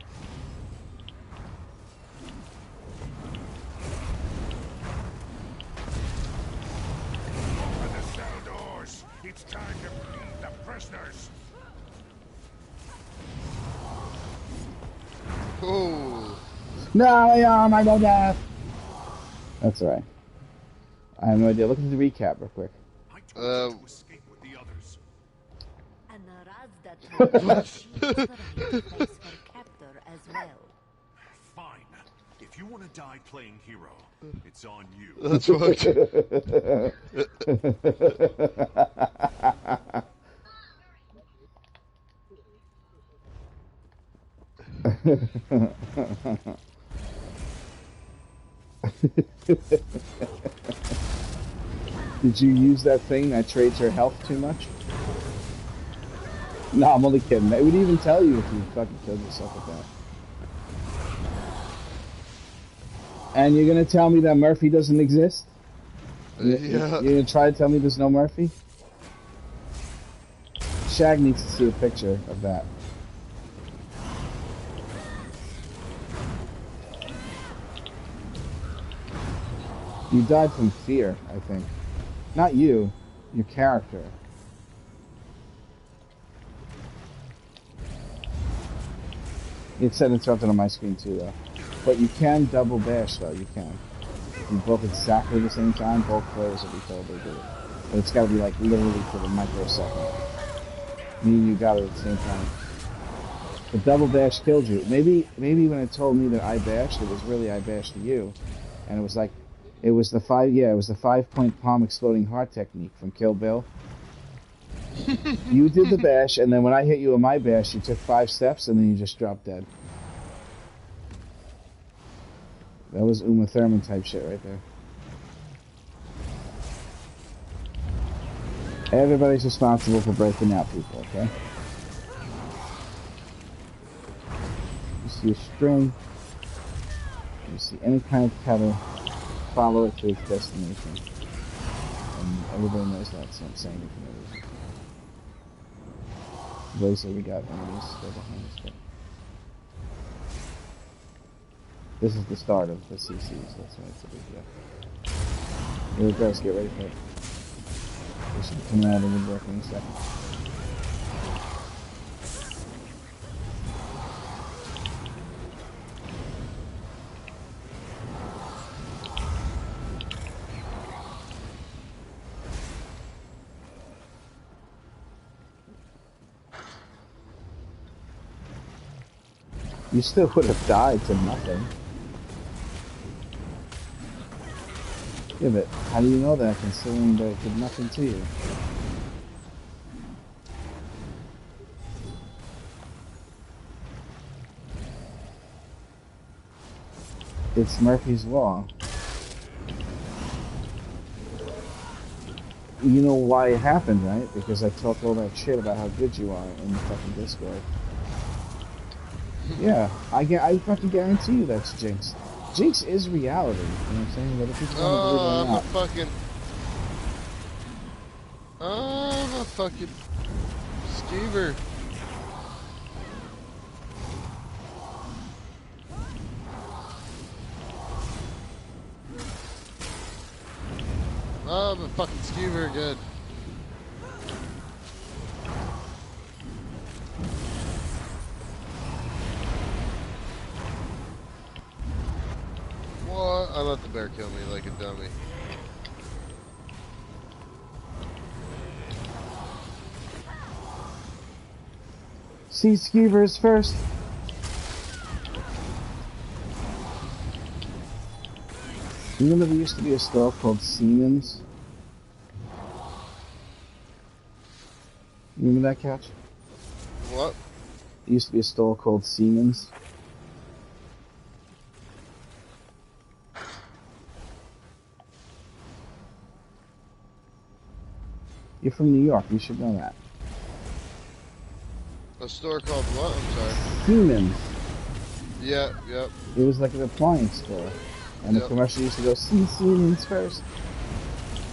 Open the cell doors. It's time to feed the prisoners. Oh, No, I know that. That's alright. I have no idea. Look at the recap real quick. I told you to escape with the others. And Razda she is the right place for captor as well. Fine. If you want to die playing hero, it's on you. that's fucked. Did you use that thing that trades your health too much? No, I'm only kidding. It would even tell you if you fucking killed yourself with that. And you're gonna tell me that Murphy doesn't exist? Yeah. You're gonna try to tell me there's no Murphy? Shag needs to see a picture of that. You died from fear, I think. Not you, your character. It said interrupted on my screen too, though. But you can double bash, though. You can. You both exactly the same time. Both players will be told they do it. But it's got to be like literally for the microsecond. Me and you got it at the same time. The double bash killed you. Maybe when it told me that I bashed, it was really I bashed you, and it was like, it was the 5-point palm exploding heart technique from Kill Bill. You did the bash, and then when I hit you in my bash, you took 5 steps, and then you just dropped dead. That was Uma Thurman type shit right there. Everybody's responsible for breaking out people, okay? You see a string, you see any kind of tether, follow it to its destination. And everybody knows that, so I'm saying it for no reason. Blazer, we got enemies still behind us, but this is the start of the CCs, that's why it's a big deal. Here it goes, get ready for it. They should be coming out of the woodwork in a second. You still would have died to nothing. Yeah, but how do you know that considering that it did nothing to you? It's Murphy's Law. You know why it happened, right? Because I talked all that shit about how good you are in the fucking Discord. Yeah, I fucking guarantee you that's Jinx. Jinx is reality, you know what I'm saying? Whether people want to believe it or I'm not. a fucking skeever. I'm a fucking skeever again. What? I let the bear kill me like a dummy. See Skeevers first. You remember there used to be a store called Siemens? You remember that, Catch? What? There used to be a store called Siemens. You're from New York, you should know that. A store called what? I'm sorry. Siemens. Yeah, yep. It was like an appliance store. And the commercial used to go, see Siemens first.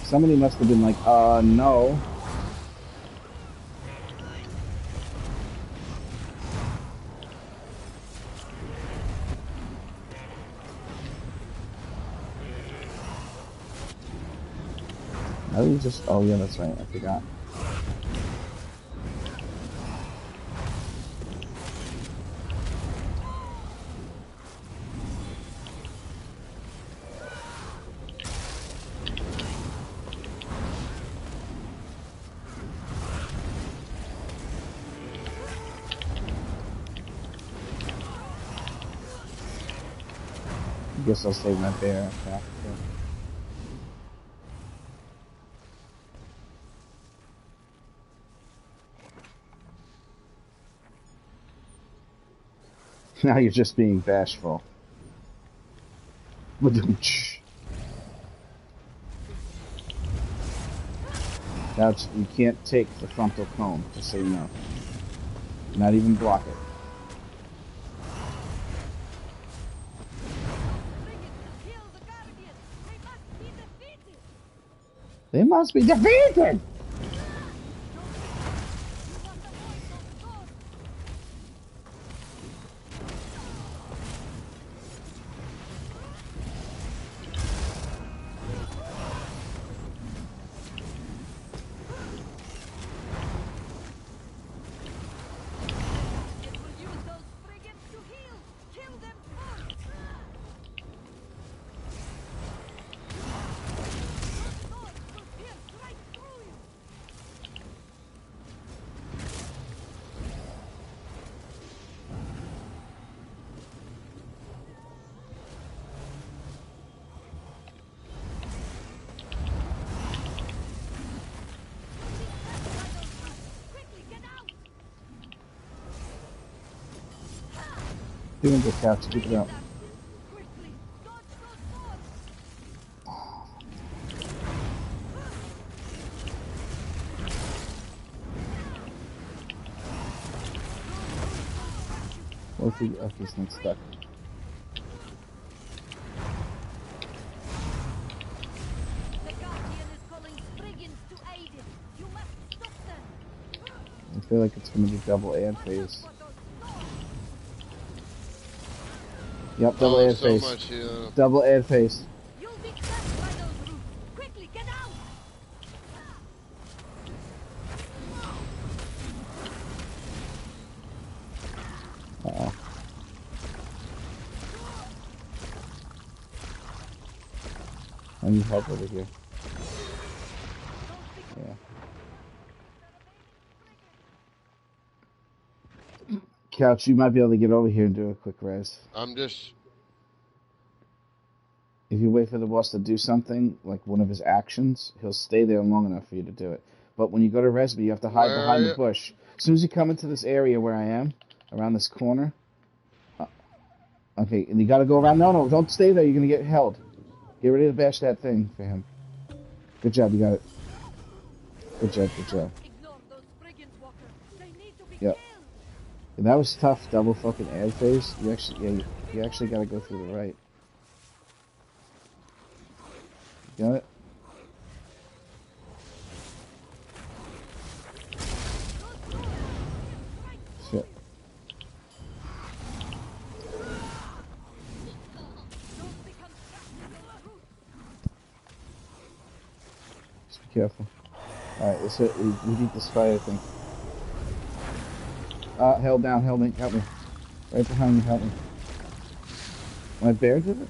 Somebody must have been like, no. I was just, oh yeah, that's right, I forgot. I guess I'll save my bear after. Now you're just being bashful. That's, you can't take the frontal cone, just so you know. Not even block it. They must be defeated! Doing this, Couch. Keep it up. What's the... Okay, this thing's stuck. I feel like it's gonna be double ad phase. Yep, double ad so phase. much, yeah. Double ad phase. You'll be crushed by those roots. Quickly, get out! Uh-oh. I need help over here. Yeah. Couch, you might be able to get over here and do a quick res. I'm just... If you wait for the boss to do something, like one of his actions, he'll stay there long enough for you to do it. But when you go to res me, you have to hide Where behind are the you? bush. As soon as you come into this area where I am, around this corner... okay, and you gotta go around... No, don't stay there, you're gonna get held. Get ready to bash that thing for him. Good job, you got it. Good job, good job. Ignore those brigands, Walker. They need to be Yep. killed. And that was tough, double fucking ad phase. You actually gotta go through the right. Got it? Shit. Just be careful. Alright, let's hit, we need this fire thing. Held down, help me. Right behind you, help me. My bear did it?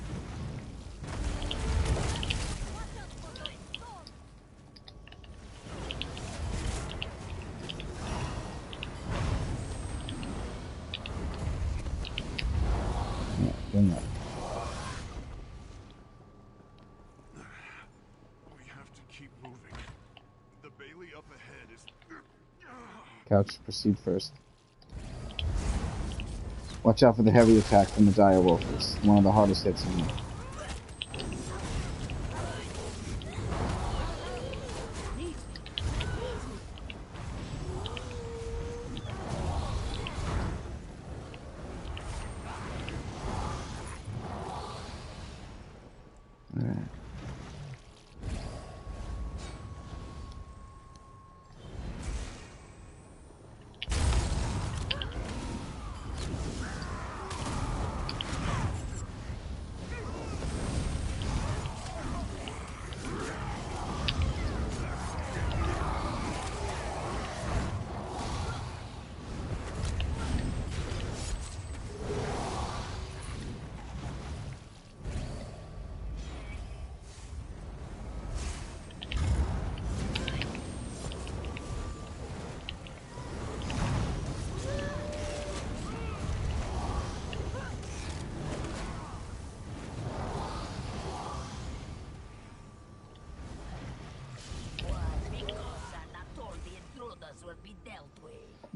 Yeah, good enough. We have to keep moving. The Bailey up ahead is... Couch, proceed first. Watch out for the heavy attack from the dire wolf. It's one of the hardest hits in here. Alright.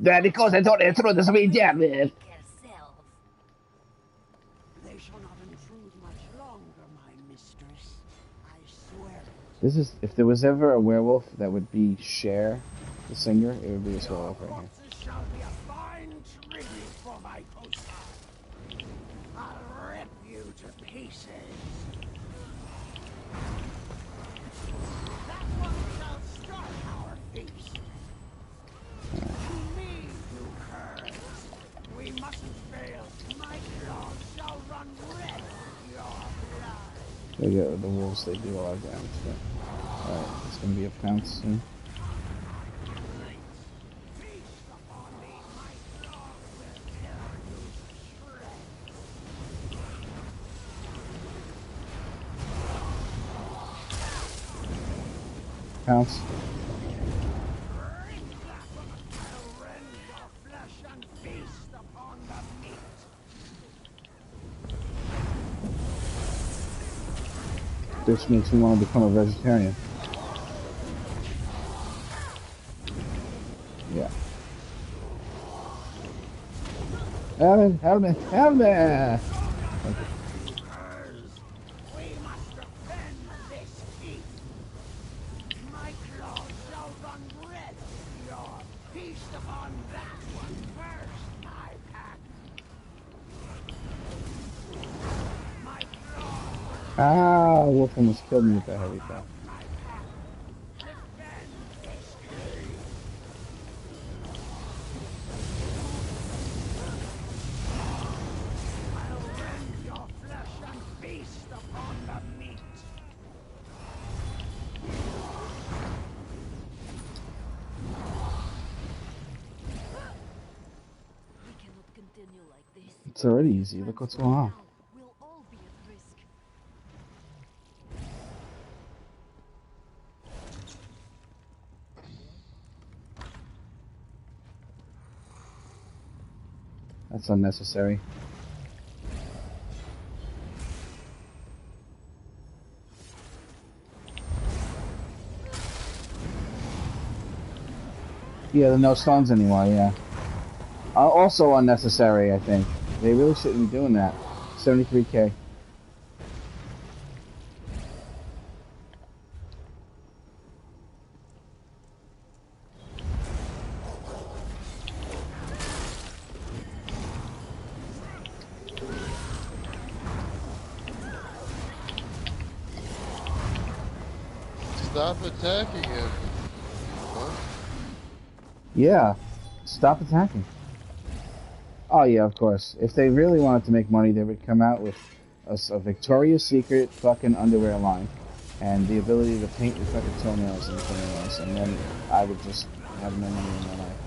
That because I thought I threw this way down there. They shall not intrude much longer, my mistress. I swear. This is, if there was ever a werewolf that would be Cher, the singer, it would be this werewolf right here. Corpses shall be a fine pieces. That one shall strike our feast. To me, you curs. We mustn't fail. My claws shall run red with your blood. They get the wolves, they do a lot of damage. Alright, it's gonna be a pounce soon. Feast upon me. My claws will tear you to shreds. Pounce. I'll rend your flesh and feast upon the meat. This makes me want to become a vegetarian. Yeah. Help me! Help me! We must defend this heat. My claws shall run red with your feast upon that one first, my pack. My claws Ah, wolf almost killed me with that heavy attack. defend this heat. I'll rend your flesh and feast upon the meat. We cannot continue like this. It's already easy. Look what's going on. Now, we'll all be at risk. That's unnecessary. Yeah, no stones anymore, yeah. Also unnecessary, I think. They really shouldn't be doing that. 73k. Stop attacking him. Huh? Yeah. Stop attacking. Oh yeah, of course. If they really wanted to make money, they would come out with a Victoria's Secret fucking underwear line. And the ability to paint your fucking toenails and fingernails. And then I would just have no money in my life.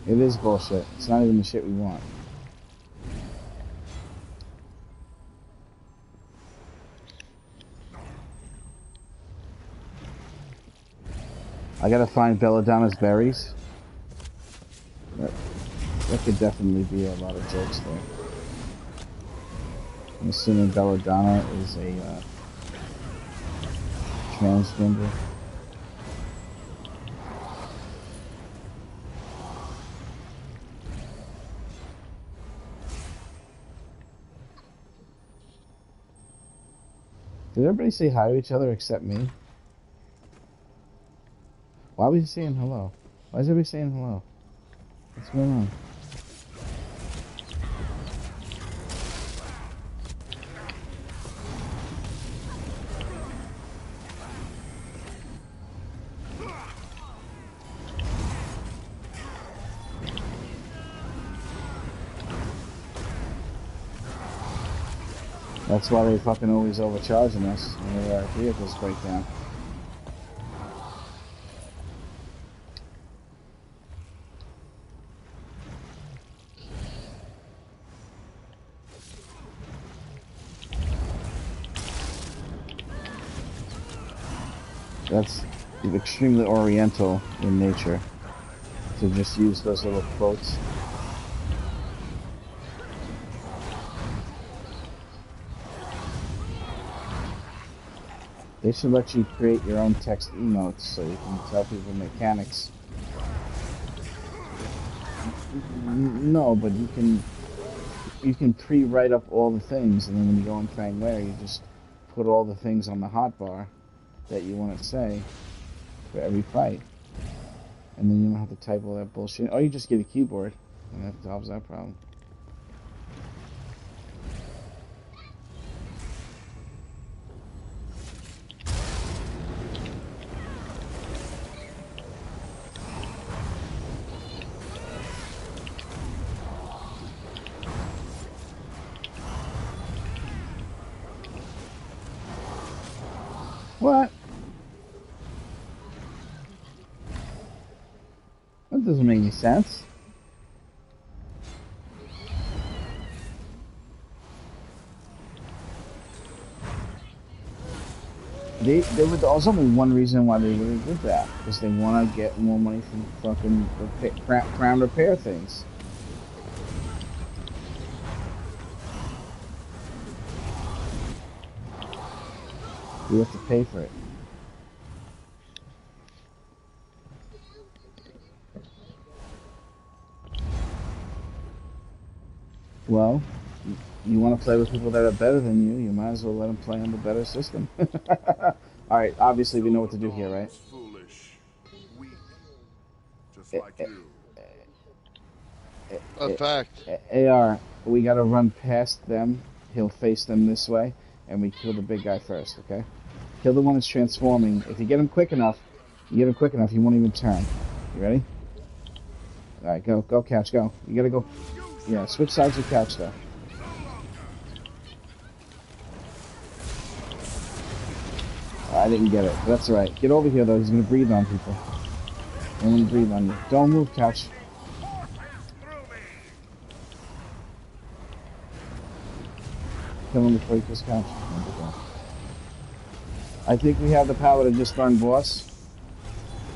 It is bullshit. It's not even the shit we want. I gotta find Belladonna's berries. That could definitely be a lot of jokes there. I'm assuming Belladonna is a transgender. Did everybody say hi to each other except me? Why was he saying hello? Why is everybody saying hello? What's going on? That's why they fucking always overcharging us when our vehicles break down. That's extremely oriental in nature to just use those little quotes. They should let you create your own text emotes so you can tell people mechanics. No, but you can pre-write up all the things, and then when you go in Fang Lair, you just put all the things on the hotbar that you want to say for every fight, And then you don't have to type all that bullshit. Or you just get a keyboard, and that solves that problem. What? That doesn't make any sense. There was also one reason why they really did that, because they want to get more money from fucking crown repair things. You have to pay for it. Well, you want to play with people that are better than you, you might as well let them play on the better system. Alright, obviously we know what to do here, right? Foolish, weak, just like you. A fact. AR, we gotta run past them, he'll face them this way, and we kill the big guy first, okay? Kill the one that's transforming. If you get him quick enough, he won't even turn. You ready? Alright, go, Couch, go. You gotta go. Yeah, switch sides with Couch, though. I didn't get it, but that's alright. Get over here, though. He's gonna breathe on people. I'm gonna breathe on you. Don't move, Couch. Kill him before he kills Couch. I think we have the power to just burn boss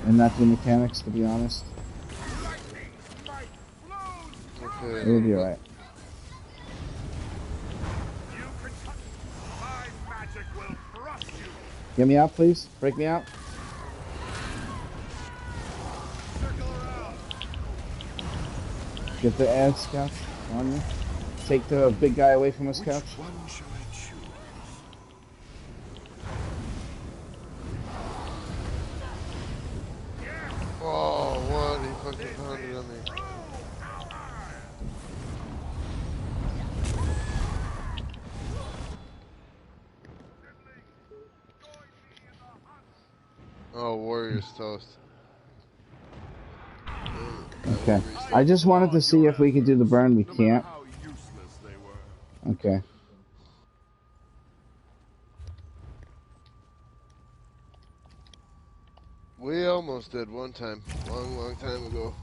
and not do mechanics, to be honest. Okay. It'll be alright. Get me out, please. Break me out. Get the ads, Couch, on you. Take the big guy away from us, Couch. Oh, what? He fucking pounded on me. Oh, Warrior's toast. Okay. I just wanted to see if we could do the burn. We can't. Okay. We almost did one time. Long time ago.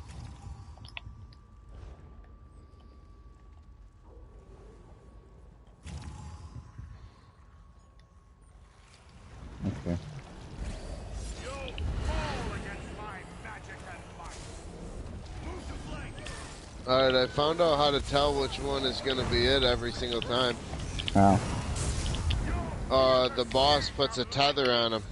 Okay. Alright, I found out how to tell which one is gonna be it every single time. How? The boss puts a tether on him.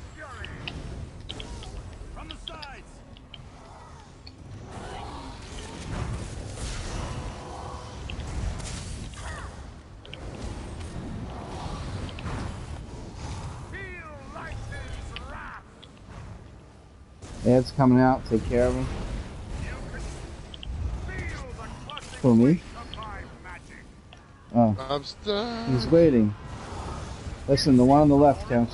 Ed's coming out. Take care of him. For me? Oh. I'm stuck. He's waiting. Listen, the one on the left, Couch.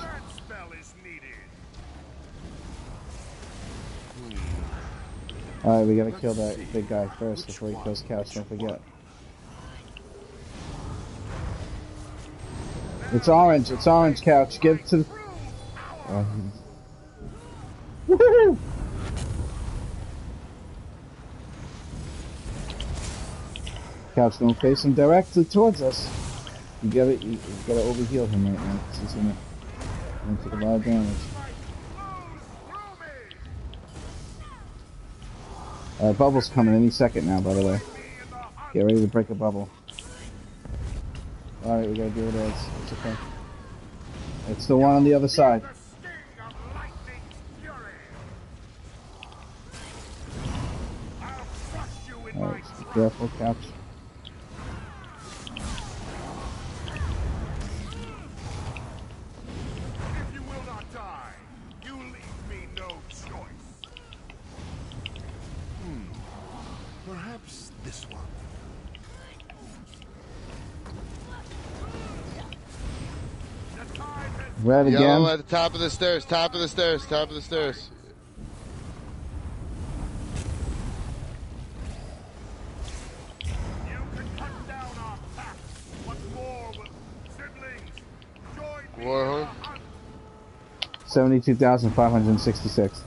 Alright, we gotta kill that big guy first before he kills Couch, don't forget. It's orange, Couch. Get to the... Oh, woohoo! Couch, don't face him directly towards us. You gotta overheal him right now. He's gonna take a lot of damage. Bubble's coming any second now, by the way. Get ready to break a bubble. Alright, we gotta deal with it. It's okay. It's the one on the other side. Alright, be careful, Couch. Red again. Yellow at the top of the stairs, top of the stairs, top of the stairs. You can cut down our pack. What more will siblings join me in Warhorn. our hunt? 72,566.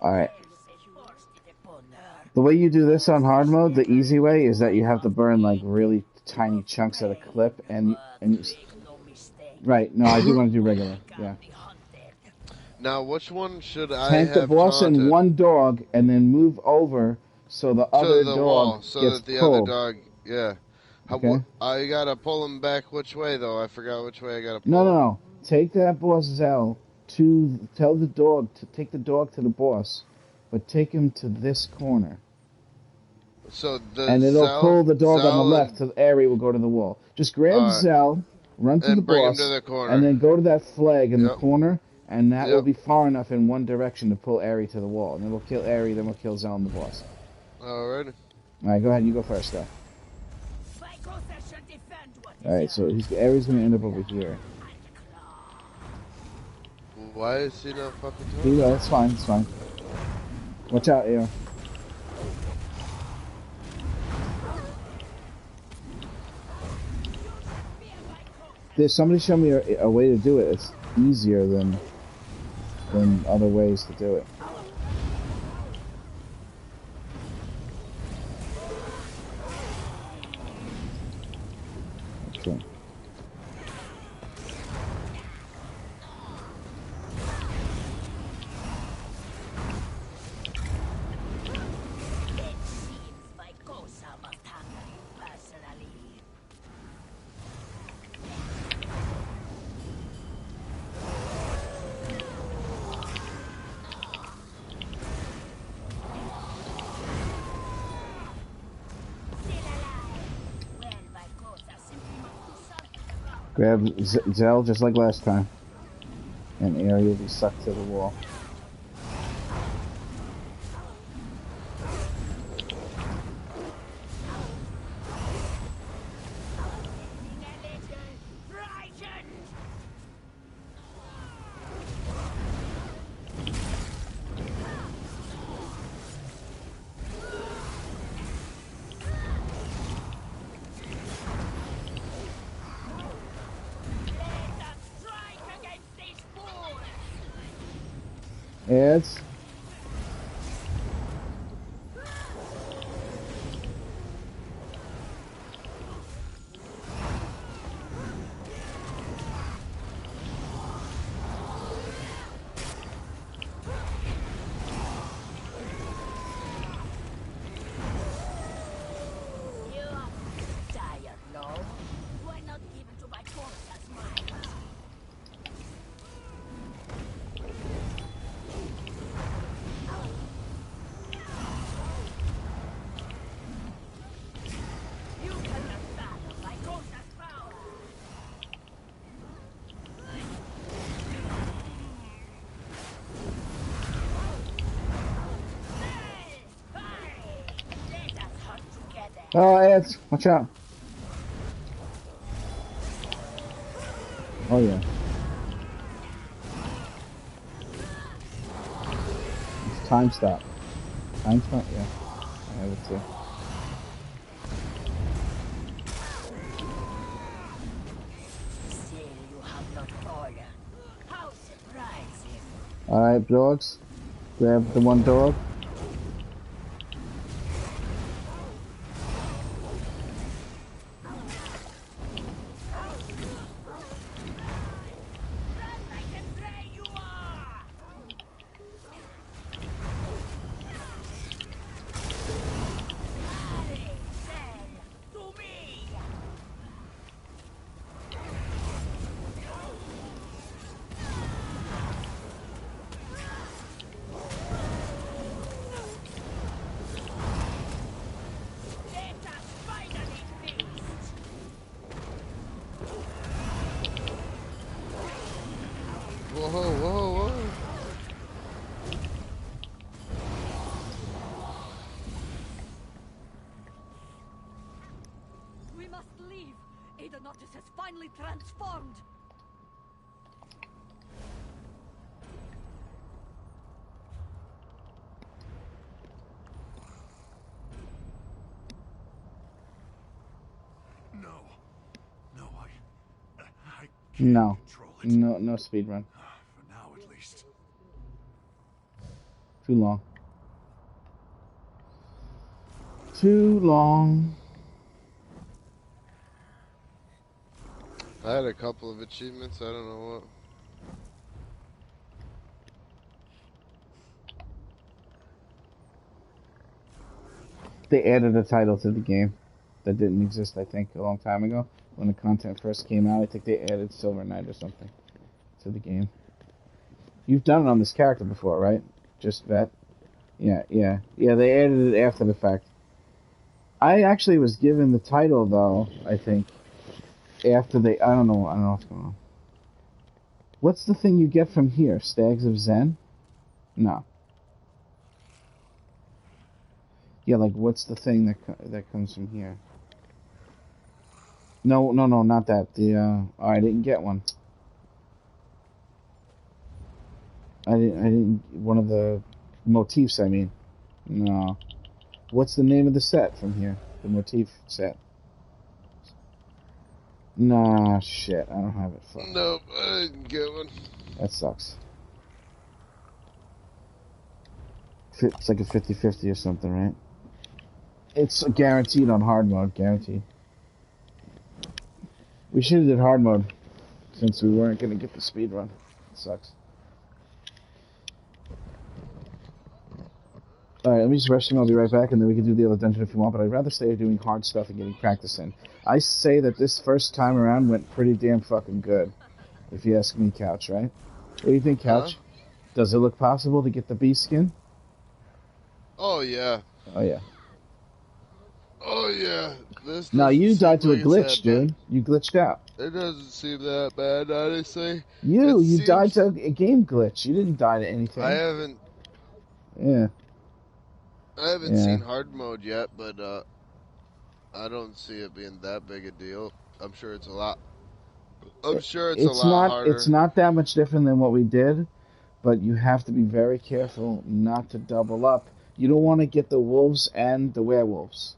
Alright. The way you do this on hard mode, the easy way, is that you have to burn like really tiny chunks at a clip and right, no, I do want to do regular, yeah. Now, which one should I Tank the have boss taunted? and one dog and then move over so the other the dog wall, so gets that the pulled. other dog, yeah. Okay. I gotta pull him back which way, though? I forgot which way I gotta pull No. Take that boss Zell to tell the dog to take the dog to the boss, but take him to this corner. So the And it'll Zell- pull the dog on Zell the and- left, so the area will go to the wall. Just grab Alright. Zell, run to And the bring him boss, to the corner. and then go to that flag in the Yep. corner, and that will Yep. be far enough in one direction to pull Ari to the wall. And then we'll kill Ari, then we'll kill Zell and the boss. Alright. Alright, go ahead, you go first, though. Alright, so Ari's gonna end up over here. Why is he not fucking Here talking? you go, it's fine, it's fine. Watch out, Air. There's somebody show me a way to do it. It's easier than other ways to do it. Okay. Grab Zell just like last time. And Ari will be sucked to the wall. Ads. Oh, ads. Watch out. Oh, yeah. It's time stop. Time stop, yeah. I have it too. Alright, dogs. Grab the one dog. Notus has finally transformed. No. No, I can't No. control it. No speed run. For now, at least. Too long. Too long. I had a couple of achievements. I don't know what. They added a title to the game that didn't exist, I think, a long time ago. When the content first came out, I think they added Silver Knight or something to the game. You've done it on this character before, right? Just Vet? Yeah, they added it after the fact. I actually was given the title, though, I think, after they... I don't know what's going on. What's the thing you get from here? Stags of Zen? No. Yeah, like, what's the thing that comes from here? No, not that. Oh, I didn't get one. I didn't, one of the motifs, I mean. No. What's the name of the set from here? The motif set. Nah, shit, I don't have it. Fuck. Nope, I didn't get one. That sucks. It's like a 50-50 or something, right? It's guaranteed on hard mode, guaranteed. We should have did hard mode, since we weren't going to get the speed run. It sucks. Alright, let me just rush in, I'll be right back, and then we can do the other dungeon if you want, but I'd rather stay doing hard stuff and getting practice in. I say that this first time around went pretty damn fucking good, if you ask me, Couch, right? What do you think, Couch? Huh? Does it look possible to get the beast skin? Oh, yeah. Oh, yeah. Oh, yeah. This No, you doesn't died to seem a like it's glitch, that bad. dude. You glitched out. It doesn't seem that bad, honestly. You It died seems- to a game glitch. You didn't die to anything. I haven't Yeah. seen hard mode yet, but I don't see it being that big a deal. I'm sure it's a lot. I'm sure it's a lot harder. It's not that much different than what we did, but you have to be very careful not to double up. You don't want to get the wolves and the werewolves,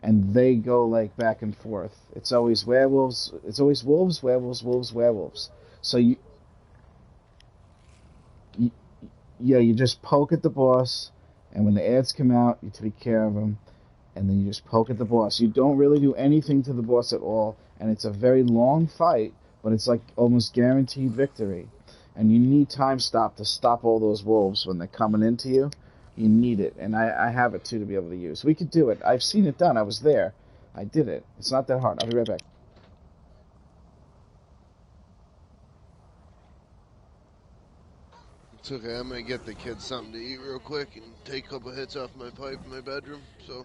and they go like back and forth. It's always werewolves. It's always wolves, werewolves, wolves, werewolves. So you just poke at the boss, and when the ads come out, you take care of them, and then you just poke at the boss. You don't really do anything to the boss at all, and it's a very long fight, but it's like almost guaranteed victory. And you need time stop to stop all those wolves when they're coming into you. You need it, and I have it too to be able to use. We could do it. I've seen it done. I was there. I did it. It's not that hard. I'll be right back. It's okay, I'm gonna get the kids something to eat real quick and take a couple hits off my pipe in my bedroom, so.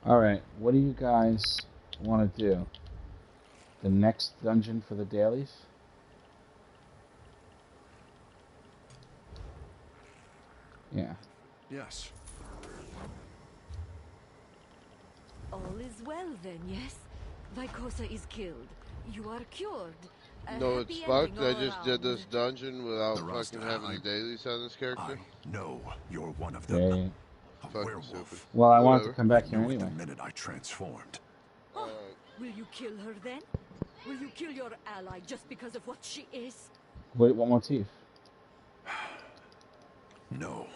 Alright, what do you guys want to do? The next dungeon for the dailies? Yeah. Yes. All is well then, yes? Vykosa is killed. You are cured. A No, it's happy fucked. ending I all just did this around. dungeon without Narasta, fucking having the dailies on this character. I know you're one of them. Okay. A Fucking werewolf. stupid. Well, I wanted to Whatever. come back I here knew it anyway. the minute I transformed. Alright. Will you kill her then? Will you kill your ally just because of what she is? Wait, what motif? No.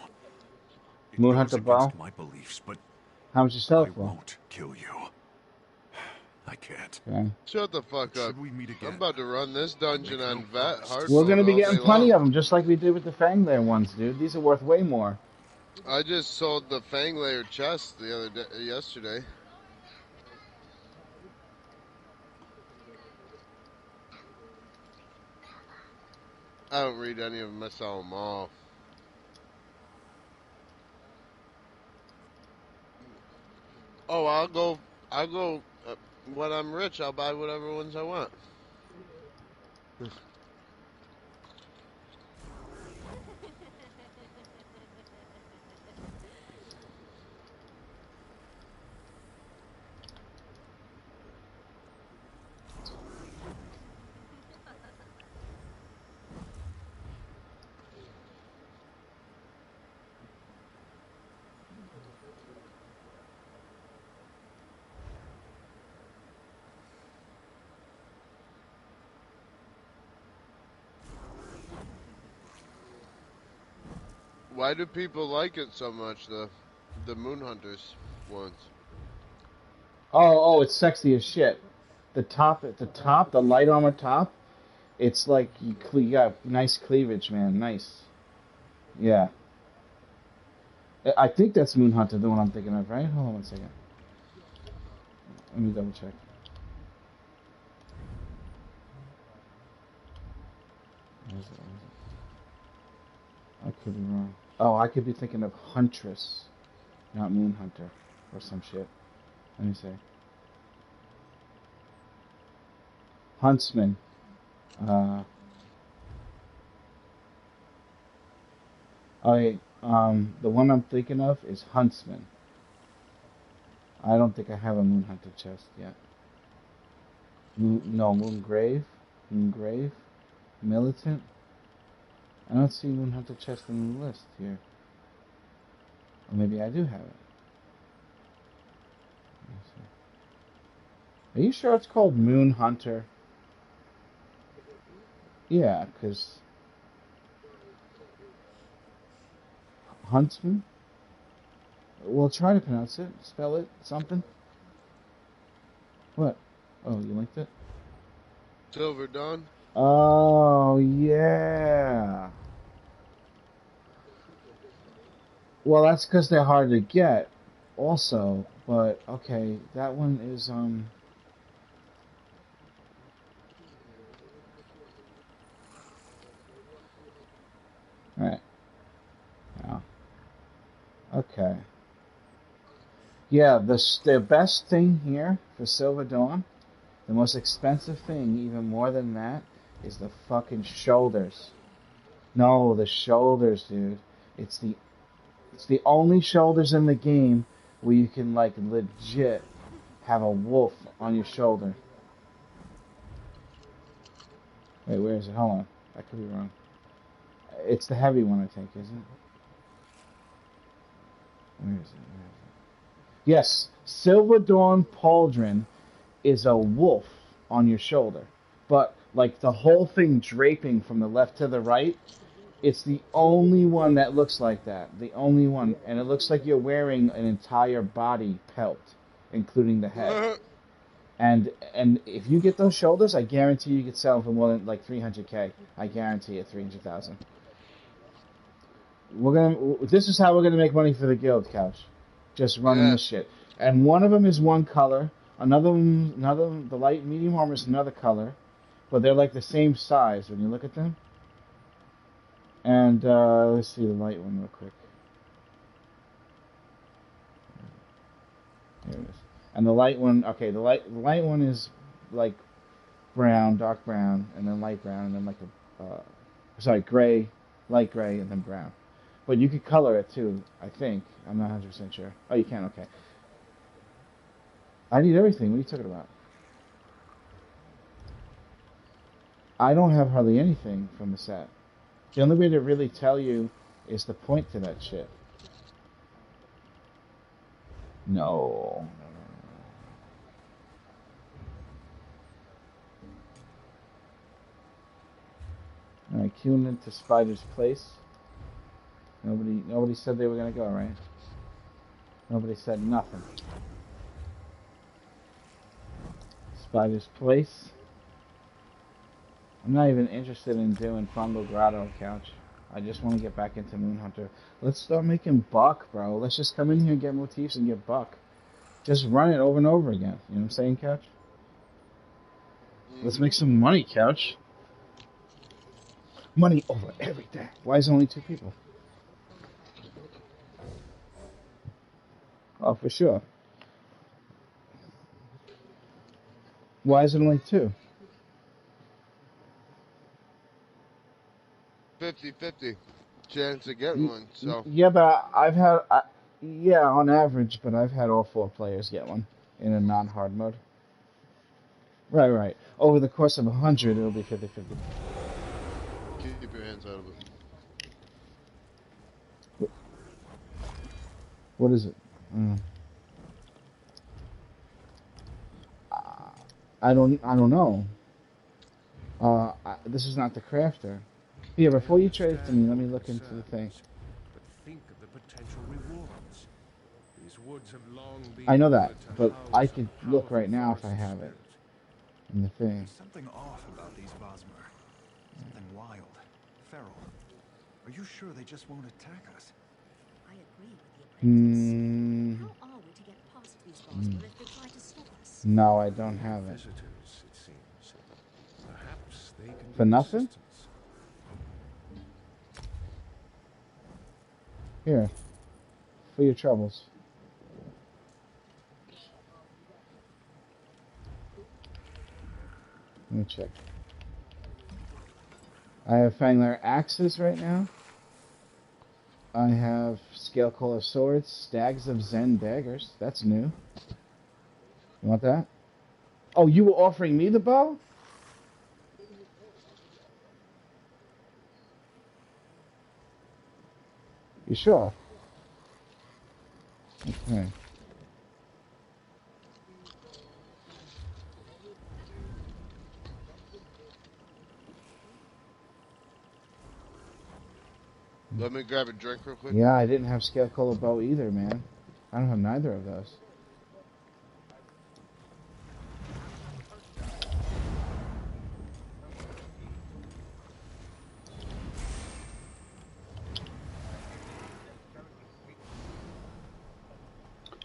It Moonhunter goes bow? against my beliefs, but How much you sell I it for? won't kill you. I can't. Okay. Shut the fuck up. Should we meet again? I'm about to run this dungeon Make no on Vet promise. hard We're mode gonna be all getting day plenty long. of them, just like we did with the Fanglair ones, dude. These are worth way more. I just sold the Fang Layer chest the other day, yesterday. I don't read any of them. I sell them all. Oh, I'll go. When I'm rich, I'll buy whatever ones I want. Why do people like it so much? The Moon Hunters ones. Oh, it's sexy as shit. The top, at the top, the light armor top, it's like you got nice cleavage, man. Nice. Yeah. I think that's Moonhunter, the one I'm thinking of, right? Hold on one second. Let me double check. Where is it? I could be wrong. Oh, I could be thinking of Huntress, not Moonhunter, or some shit. Let me see. Huntsman. The one I'm thinking of is Huntsman. I don't think I have a Moonhunter chest yet. No, Moongrave? Militant? I don't see Moonhunter chest in the list here. Or maybe I do have it. Let me see. Are you sure it's called Moonhunter? Yeah, because... Huntsman? Well, try to pronounce it. Spell it. Something. What? Oh, you linked it? Silver Dawn. Oh, yeah. Well, that's because they're hard to get, also. But, okay, that one is, Alright. Yeah. Okay. Yeah, the best thing here for Silver Dawn, the most expensive thing, even more than that, is the fucking shoulders. No, the shoulders, dude. It's the only shoulders in the game where you can, like, legit have a wolf on your shoulder. Wait, where is it? Hold on. I could be wrong. It's the heavy one, I think, isn't it? Where is it? Yes, Silver Dawn Pauldron is a wolf on your shoulder. But, like, the whole thing draping from the left to the right, it's the only one that looks like that. The only one. And it looks like you're wearing an entire body pelt, including the head. And if you get those shoulders, I guarantee you could sell them for more than, like, 300K. I guarantee it, 300,000. This is how we're gonna make money for the guild, Couch. Just running this shit. And one of them is one color. Another, the light medium armor is another color, but they're like the same size when you look at them. And let's see the light one real quick. Here it is. And the light one, okay, the light one is like brown, dark brown, and then light brown, and then like sorry, gray, light gray, and then brown. But you could color it too, I think. I'm not 100% sure. Oh, you can, okay. I need everything. What are you talking about? I don't have hardly anything from the set. The only way to really tell you is to point to that shit. No. Alright, queuing into Spider's place. Nobody said they were gonna go, right? Nobody said nothing. Spider's place. I'm not even interested in doing Fondo Grotto Couch. I just want to get back into Moonhunter. Let's start making buck, bro. Let's just come in here and get motifs and get buck. Just run it over and over again. You know what I'm saying, Couch? Let's make some money, Couch. Money over everything. Why is it only 2 people? Oh, for sure. Why is it only 2? 50-50 chance of getting one. So yeah, but I've had yeah, on average, but I've had all 4 players get one in a non-hard mode. Right. Over the course of 100, it'll be 50-50. Keep your hands out of it. What is it? I don't know. This is not the crafter. Yeah, before you trade it to me, let me look into the thing. But think of the potential rewards. These woods have long been I know that, but I could look right now if I have it in the thing. There's something off about these Bosmer. Something wild, feral. Are you sure they just won't attack us? I agree with the apprentice. How are we to get past these Bosmer if they try to stop us? No, I don't have it. Visitors, it seems. Perhaps they can For nothing? Here. For your troubles. Let me check. I have Fangler axes right now. I have Scale Caller swords, Stags of Zen daggers. That's new. You want that? Oh, you were offering me the bow? You sure? Okay. Let me grab a drink real quick. Yeah, I didn't have Scale Caller bow either, man. I don't have neither of those.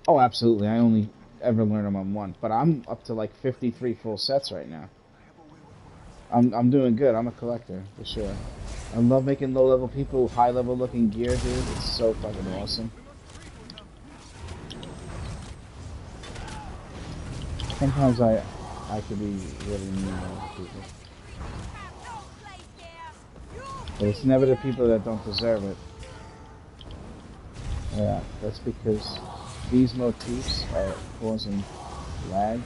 Oh, absolutely. I only ever learn them on 1, but I'm up to like 53 full sets right now. I'm doing good. I'm a collector for sure. I love making low-level people high-level looking gear, dude. It's so fucking awesome. Sometimes I could be really mean to people, but it's never the people that don't deserve it. Yeah, that's because these motifs are causing lag.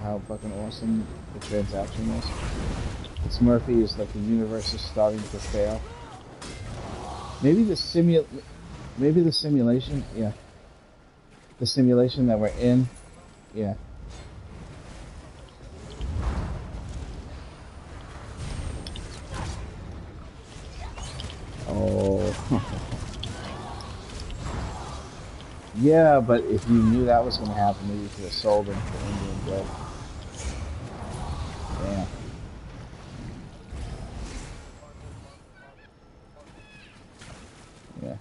How fucking awesome the transaction is. It's Murphy is like the universe is starting to fail. Maybe the simulation, yeah. The simulation that we're in, yeah. Oh. Yeah, but if you knew that was going to happen, maybe you could have sold them for Indian bread. Yeah. Yeah.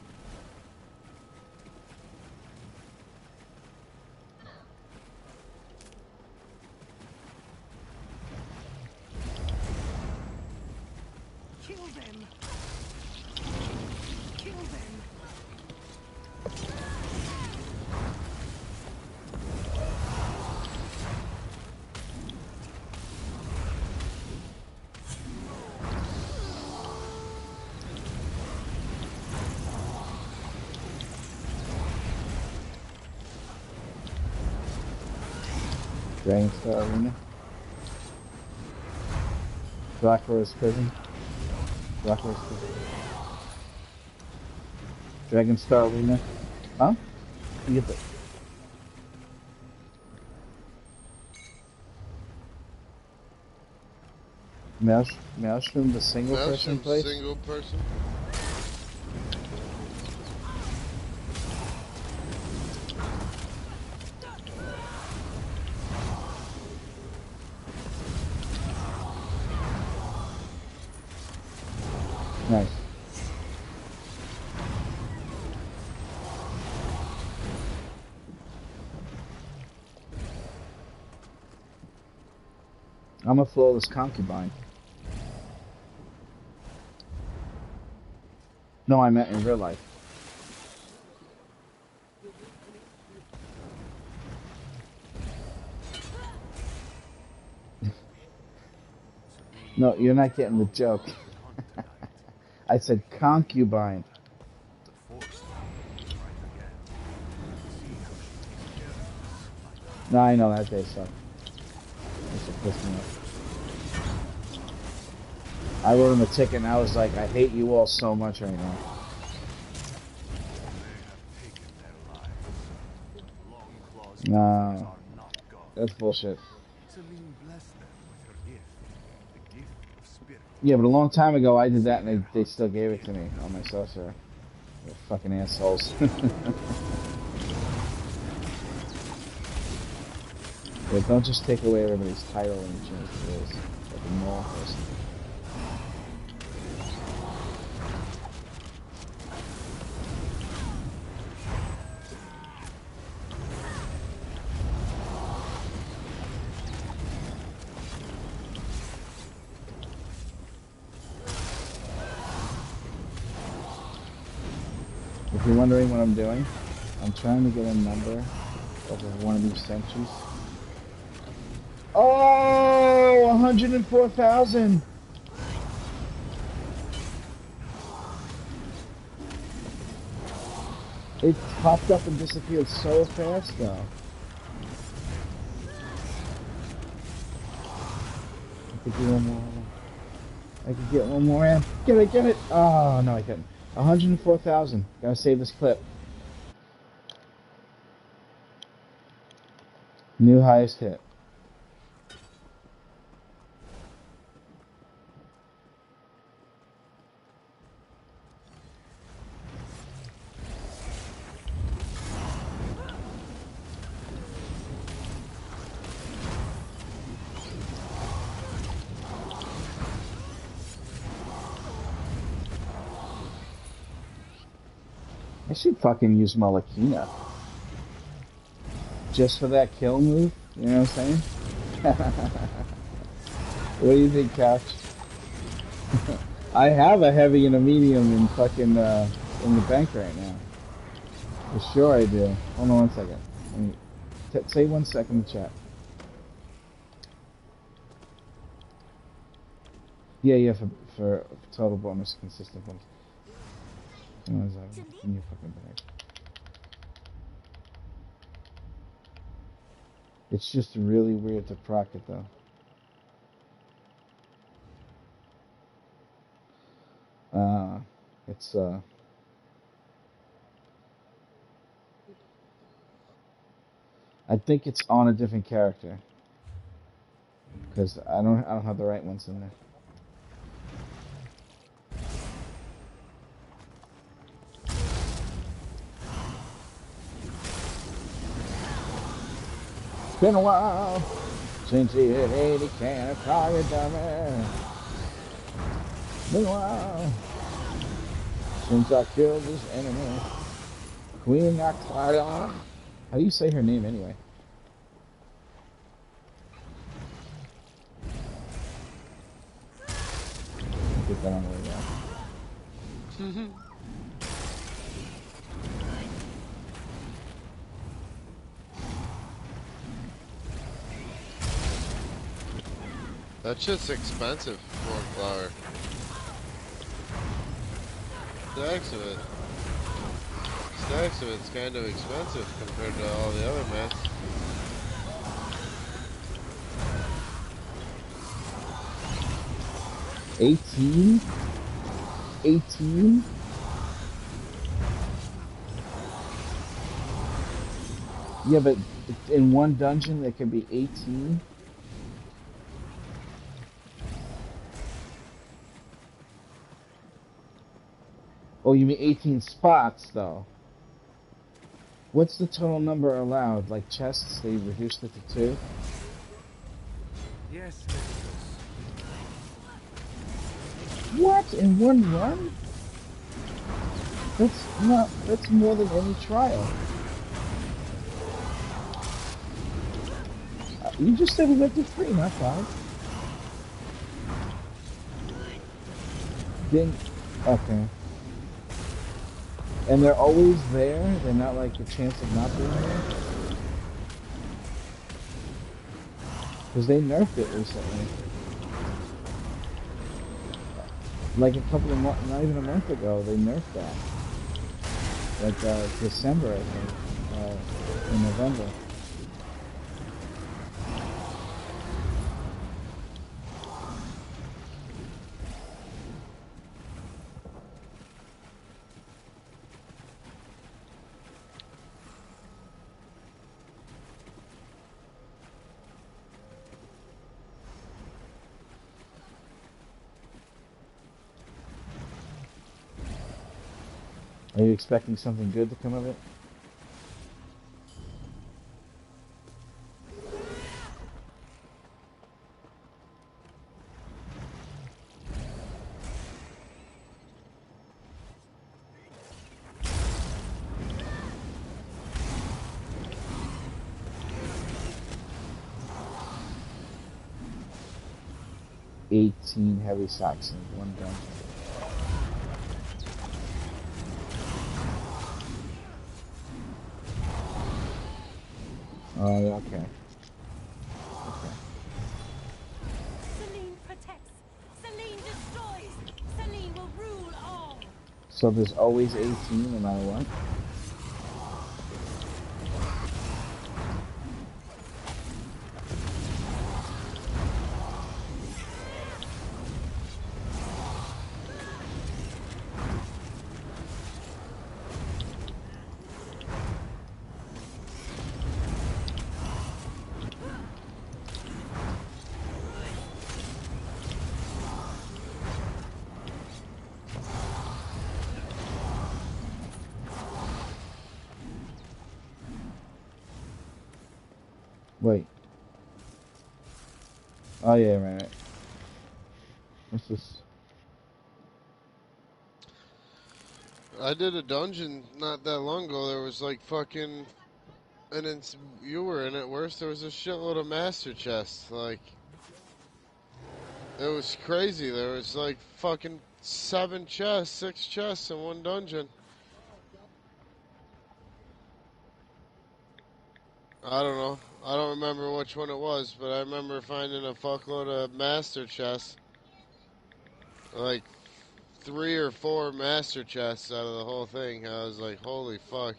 Kill them! Kill them! Dragonstar Arena. Blackroar's Prison. Blackroar's Prison. Dragonstar Arena. Huh? You get the... Maelstrom, the single person Maelstrom, place? single person? Nice. I'm a flawless concubine. No, I meant in real life. No, you're not getting the joke. I said concubine. No, I know that day sucked. That's what pissed me off. I wrote him a ticket and I was like, I hate you all so much right now. No, that's bullshit. Yeah, but a long time ago I did that and they still gave it to me on my saucer. They're fucking assholes. Yeah, don't just take away everybody's title and change the rules. Like a normal person. If you're wondering what I'm doing, I'm trying to get a number of one of these sentries. Oh, 104,000! It popped up and disappeared so fast, though. I could get one more. I could get one more in. Get it, get it! Oh, no, I couldn't. 104,000. Gotta save this clip. New highest hit. I should fucking use Malakina. Just for that kill move, you know what I'm saying? What do you think, Couch? I have a heavy and a medium in fucking, in the bank right now. For sure I do. Hold on one second. Let me say 1 second in the chat. Yeah, for total bonus, consistent bonus. In your fucking bag. It's just really weird to proc it though. It's I think it's on a different character because I don't have the right ones in there. It's been a while since he hit 80 can of target damage. Been a while since I killed this enemy. Queen Nakala. How do you say her name anyway? Get that on the way down. That shit's expensive for flour. Stacks of it's kind of expensive compared to all the other mats. 18? 18? Yeah, but in one dungeon there can be 18? Oh, you mean 18 spots, though. What's the total number allowed? Like chests, they reduced it to 2? Yes, Leviticus. What? In one run? That's more than any trial. You just said we went to 3, not 5. Then, okay. And they're always there? They're not like the chance of not being there? Because they nerfed it recently. Like a couple of months, not even a month ago, they nerfed that. Like December, I think, in November. Are you expecting something good to come of it? $18 heavy sacks in one dungeon. Oh, okay. Okay. Selene protects. Selene destroys. Selene will rule all. So there's always 18 no matter what? Wait. Oh yeah, right. What's this? I did a dungeon not that long ago. There was like fucking, and it's, you were in it. Worse, there was a shitload of master chests. Like, it was crazy. There was like fucking 7 chests, 6 chests in one dungeon. I don't know. I don't remember which one it was, but I remember finding a fuckload of master chests. Like 3 or 4 master chests out of the whole thing. I was like, holy fuck.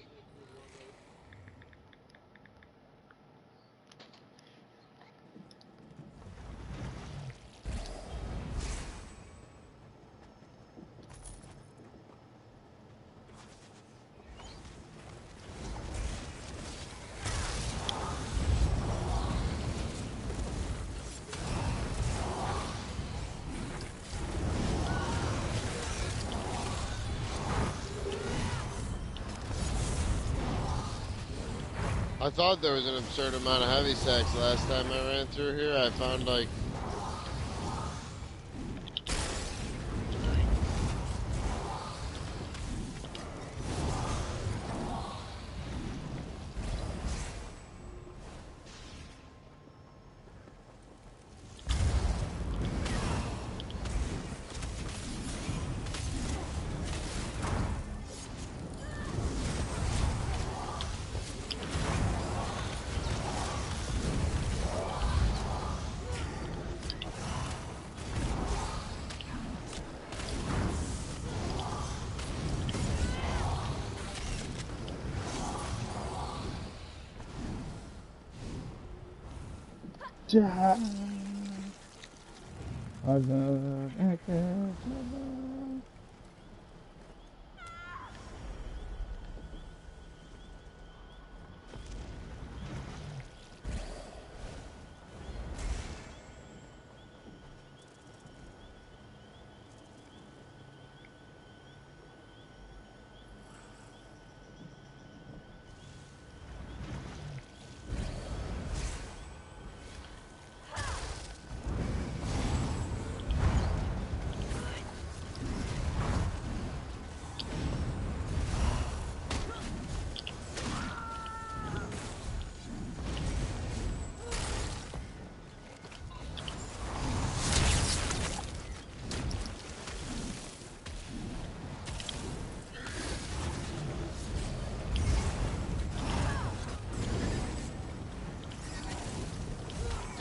I thought there was an absurd amount of heavy sacks last time I ran through here. I found like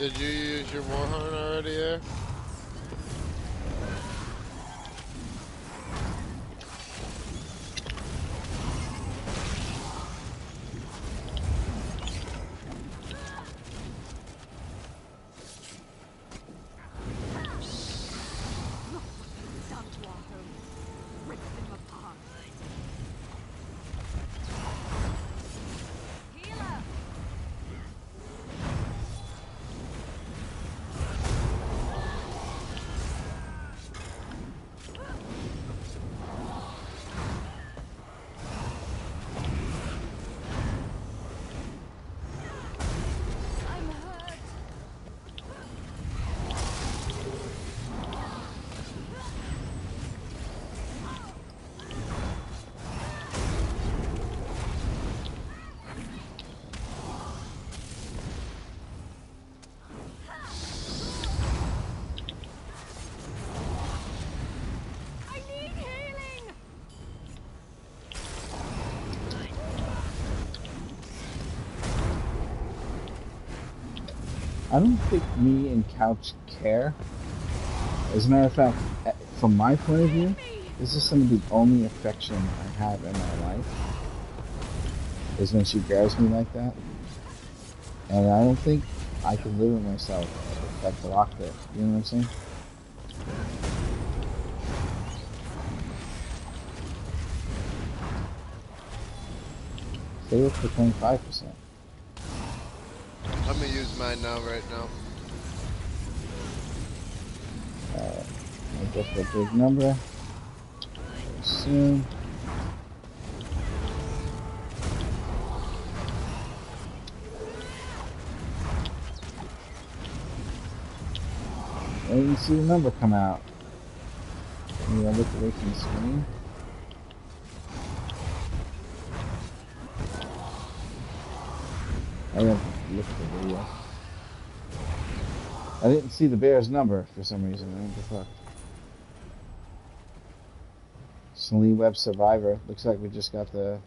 Did you use your Warhunt already there? I don't think me and Couch care. As a matter of fact, from my point of view, this is some of the only affection I have in my life. Is when she grabs me like that. And I don't think I could live with myself that blocked it. You know what I'm saying? Stay up for 25%. I'm gonna use mine now, right now. I guess a big number. Soon. I didn't see the number come out. Maybe I looked away from the screen. I didn't look at the video. I didn't see the bear's number for some reason. What the fuck? Celine Webb Survivor. Looks like we just got the...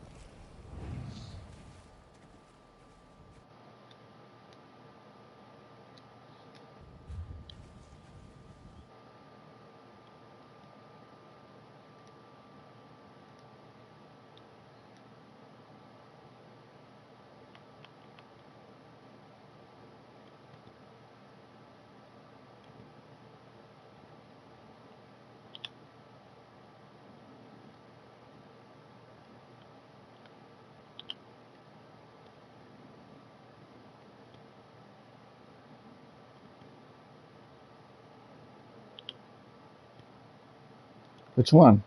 Which one?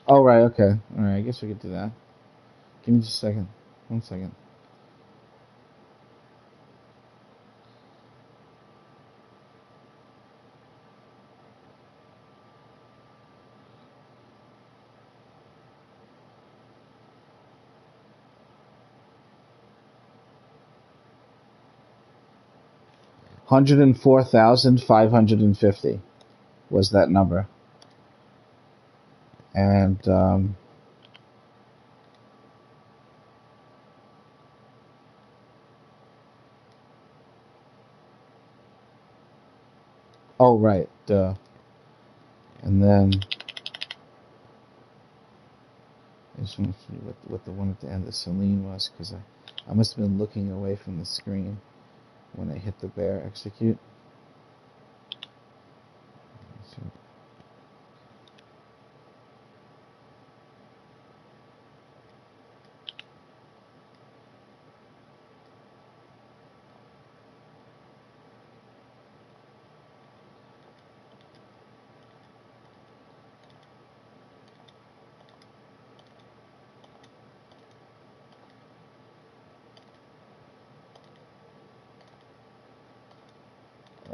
Oh, right, okay. Alright, I guess we could do that. Give me just a second. 1 second. $104,550 was that number. And, oh, right, duh. And then, I just want to see what the one at the end of Celine was, because I must have been looking away from the screen. when they hit the bear execute. So,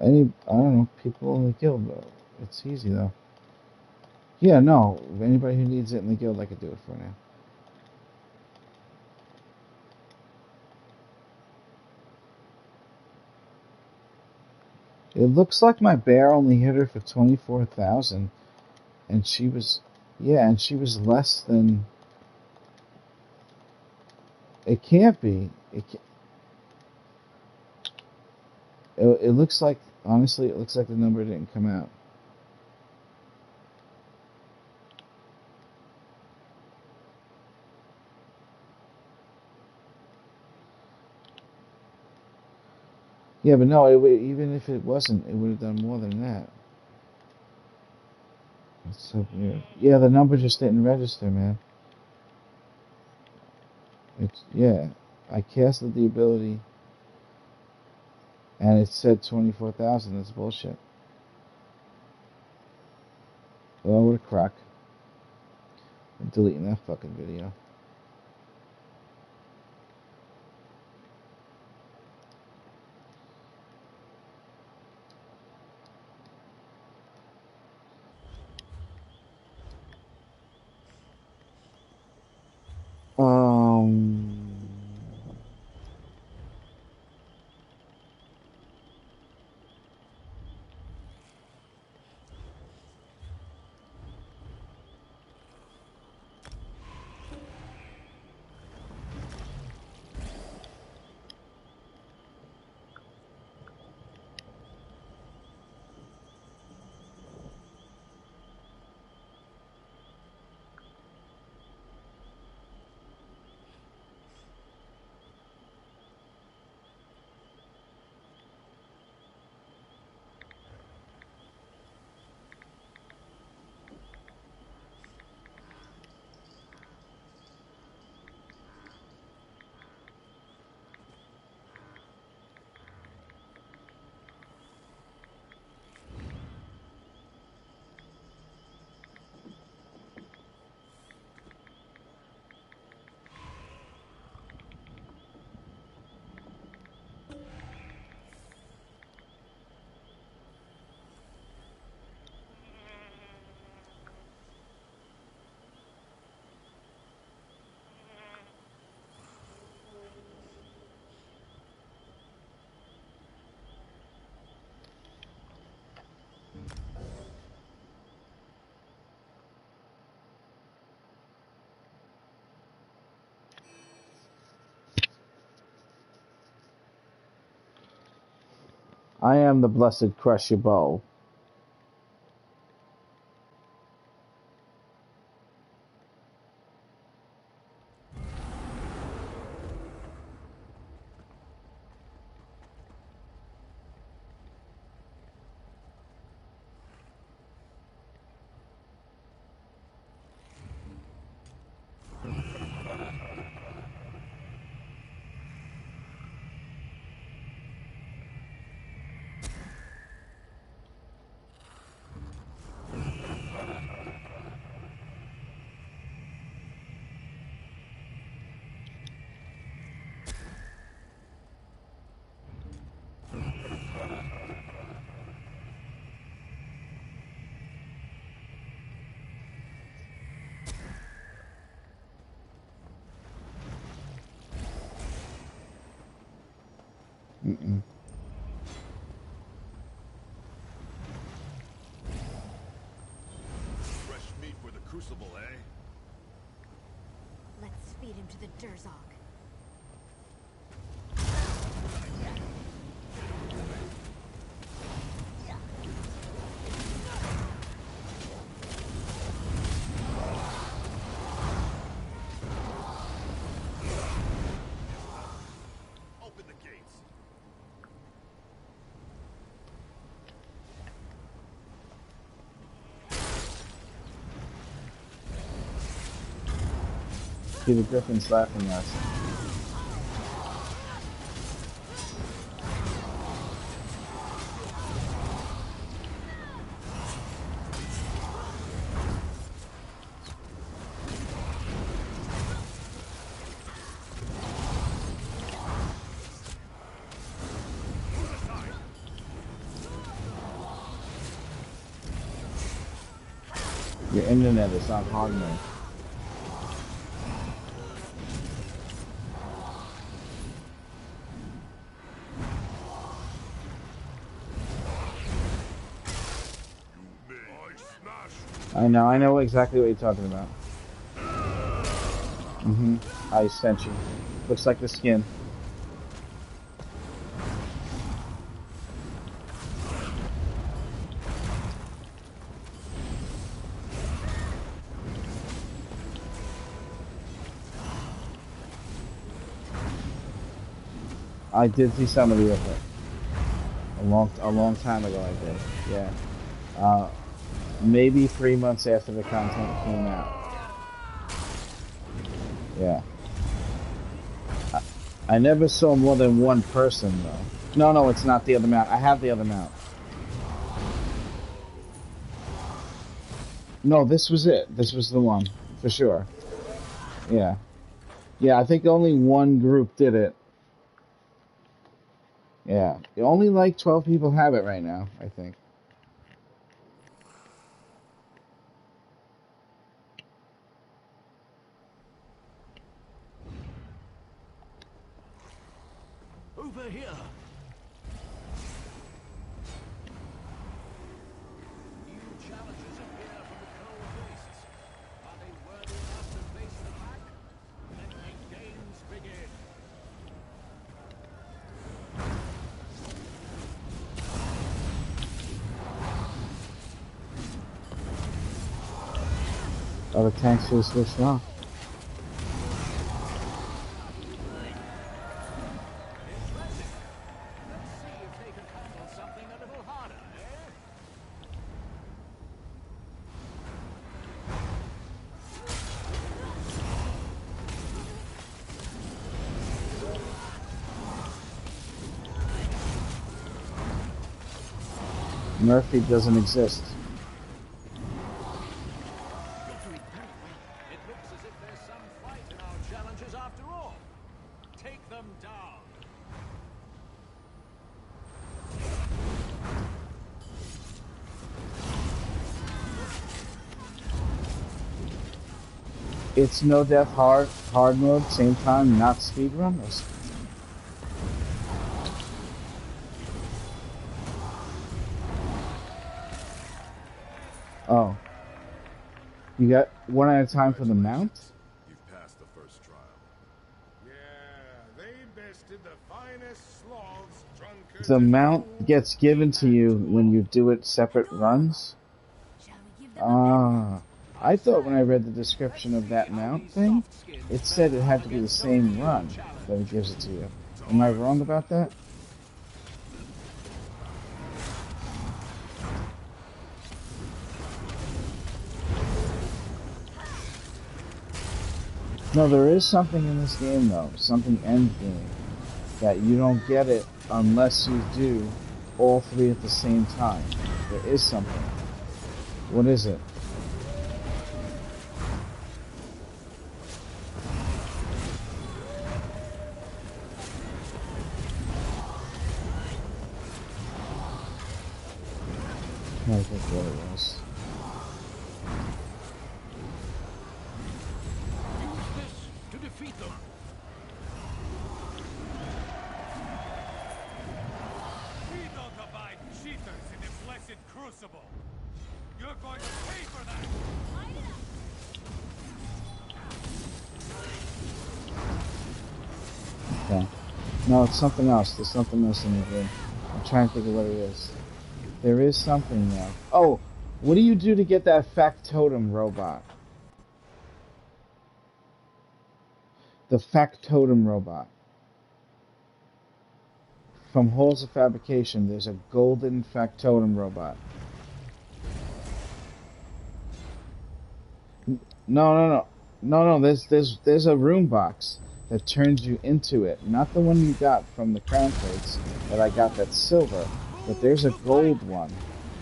I don't know, people in the guild, though. It's easy, though. Yeah, no, anybody who needs it in the guild, I could do it for now. It looks like my bear only hit her for 24,000, and she was, yeah, and she was less than, it can't be. It looks like, honestly, it looks like the number didn't come out. Yeah, but no, even if it wasn't, it would have done more than that. That's so weird. Yeah, the number just didn't register, man. Yeah, I casted the ability, and it said 24,000. That's bullshit. Oh, what a crock. I'm deleting that fucking video. Um, I am the blessed crush your bow. Mm-mm. Fresh meat for the crucible, eh? Let's feed him to the Durzog. Open the gates. Peter Griffin's laughing at us. Your internet is not hardening. I know exactly what you're talking about. I sent you. Looks like the skin. I did see somebody with it. A long time ago I did. Yeah. Maybe 3 months after the content came out. Yeah. I never saw more than one person though. No, it's not the other mount. I have the other mount. No, this was it. This was the one. For sure. Yeah. Yeah, I think only one group did it. Yeah. Only like 12 people have it right now, I think. Over here. New challenges appear from the cold wastes. Are they worthy enough to face the pack? Let the games begin. Oh, the tanks just switched off. Murphy doesn't exist. It looks as if there's some fight in our challenges after all. Take them down. It's no death hard mode, same time, not speedrun. Oh. You got one at a time for the mount? You've passed the first trial. Yeah, they bested the finest sloths, drunkards. The mount gets given to you when you do it separate runs? I thought when I read the description of that mount thing, it said it had to be the same run that it gives it to you. Am I wrong about that? No, there is something in this game though, something end game, that you don't get it unless you do all three at the same time. There is something. What is it? I think what it was. Use this to defeat them. We don't abide cheaters in the blessed crucible. You're going to pay for that. Okay. No, it's something else. There's something else in the game. I'm trying to think of what it is. There is something now. Oh, what do you do to get that factotum robot? The factotum robot. From Halls of Fabrication, there's a golden factotum robot. No. No, there's a room box that turns you into it. Not the one you got from the crown plates that I got that's silver, but there's a gold one.